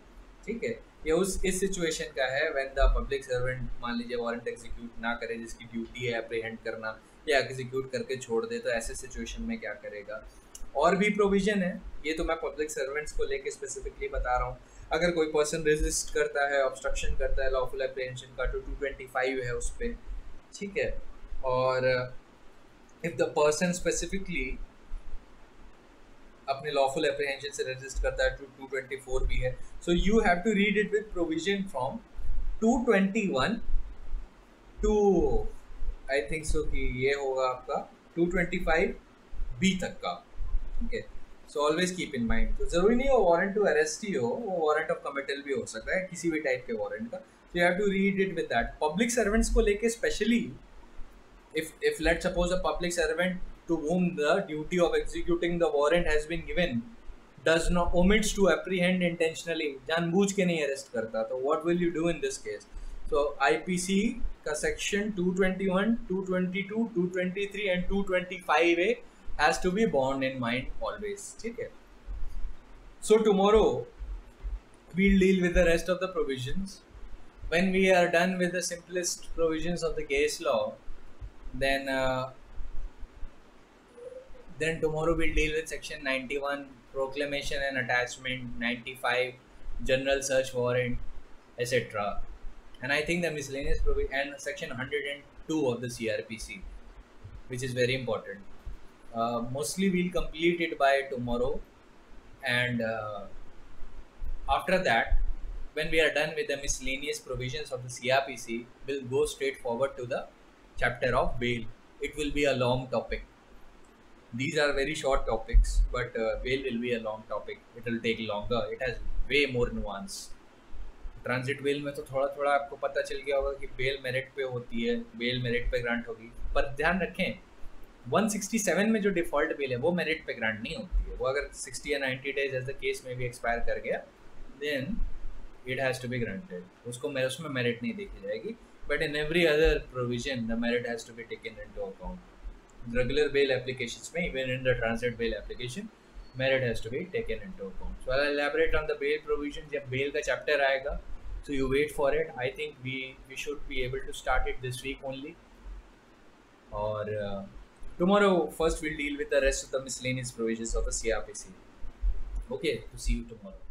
ठीक है। ये इस सिचुएशन का है व्हेन द पब्लिक सर्वेंट, मान लीजिए वारंट एग्जीक्यूट ना करे, जिसकी ड्यूटी है अप्रीहेंड करना, या एग्जीक्यूट करके छोड़ दे, तो ऐसे सिचुएशन में क्या करेगा। और भी प्रोविजन है, ये तो मैं पब्लिक सर्वेंट्स को लेके स्पेसिफिकली बता रहा हूँ। अगर कोई पर्सन रेजिस्ट करता है, ऑब्स्ट्रक्शन करता है लॉफुल एप्रीहेंशन का, तो 225 है उस पर, ठीक है। और इफ द पर्सन स्पेसिफिकली अपने लॉफुल एप्रीहेंशन से रेजिस्ट करता है, 224 भी है। So you have to read it with provision from 221 to, I think so कि ये होगा आपका 225B तक का, ठीक है। सो ऑलवेज कीप इन माइंड। तो जरूरी नहीं हो वारंट टू अरेस्ट ही हो, वो वारंट ऑफ कमिटल भी हो सकता है, किसी भी टाइप के वारंट का। So you have to read it with that. Public servants को लेके specially, if let's suppose a public servant to whom the duty of executing the warrant has been given does not omits to apprehend intentionally, जानबूझ के नहीं अरेस्ट करता, तो what will you do in this case? So IPC का section 221, 222, 223 and 225A has to be borne in mind always, ठीक है। So tomorrow we'll deal with the rest of the provisions. When we are done with the simplest provisions of the case law, then tomorrow we'll deal with section 91, proclamation and attachment, 95, general search warrant, etc. And I think the miscellaneous provision, and section 102 of the CRPC, which is very important. Mostly we'll complete it by tomorrow, and after that, when we are done with the miscellaneous provisions of the CRPC, we'll go straight forward to the chapter of bail. It will be a long topic. These are very short topics, but bail will be a long topic. It will take longer. It has way more nuance. Transit bail में तो थोड़ा थोड़ा आपको पता चल गया होगा कि बेल मेरिट पे होती है, बेल मेरिट पे ग्रांट होगी, पर ध्यान रखें 167 में जो डिफॉल्ट बेल है वो मेरिट पे ग्रांट नहीं होती है। वो अगर 60 या 90 डेज एज द केस में भी एक्सपायर कर गया, then it has to be granted, उसमें मेरिट नहीं देखी जाएगी। But in every other provision, the merit has to be taken into account. Regular bail applications may, even in the transit bail application, merit has to be taken into account. So I'll elaborate on the bail provisions जब bail का chapter आएगा, so you wait for it. I think we should be able to start it this week only. Or tomorrow first we'll deal with the rest of the miscellaneous provisions of the CRPC. Okay, to see you tomorrow.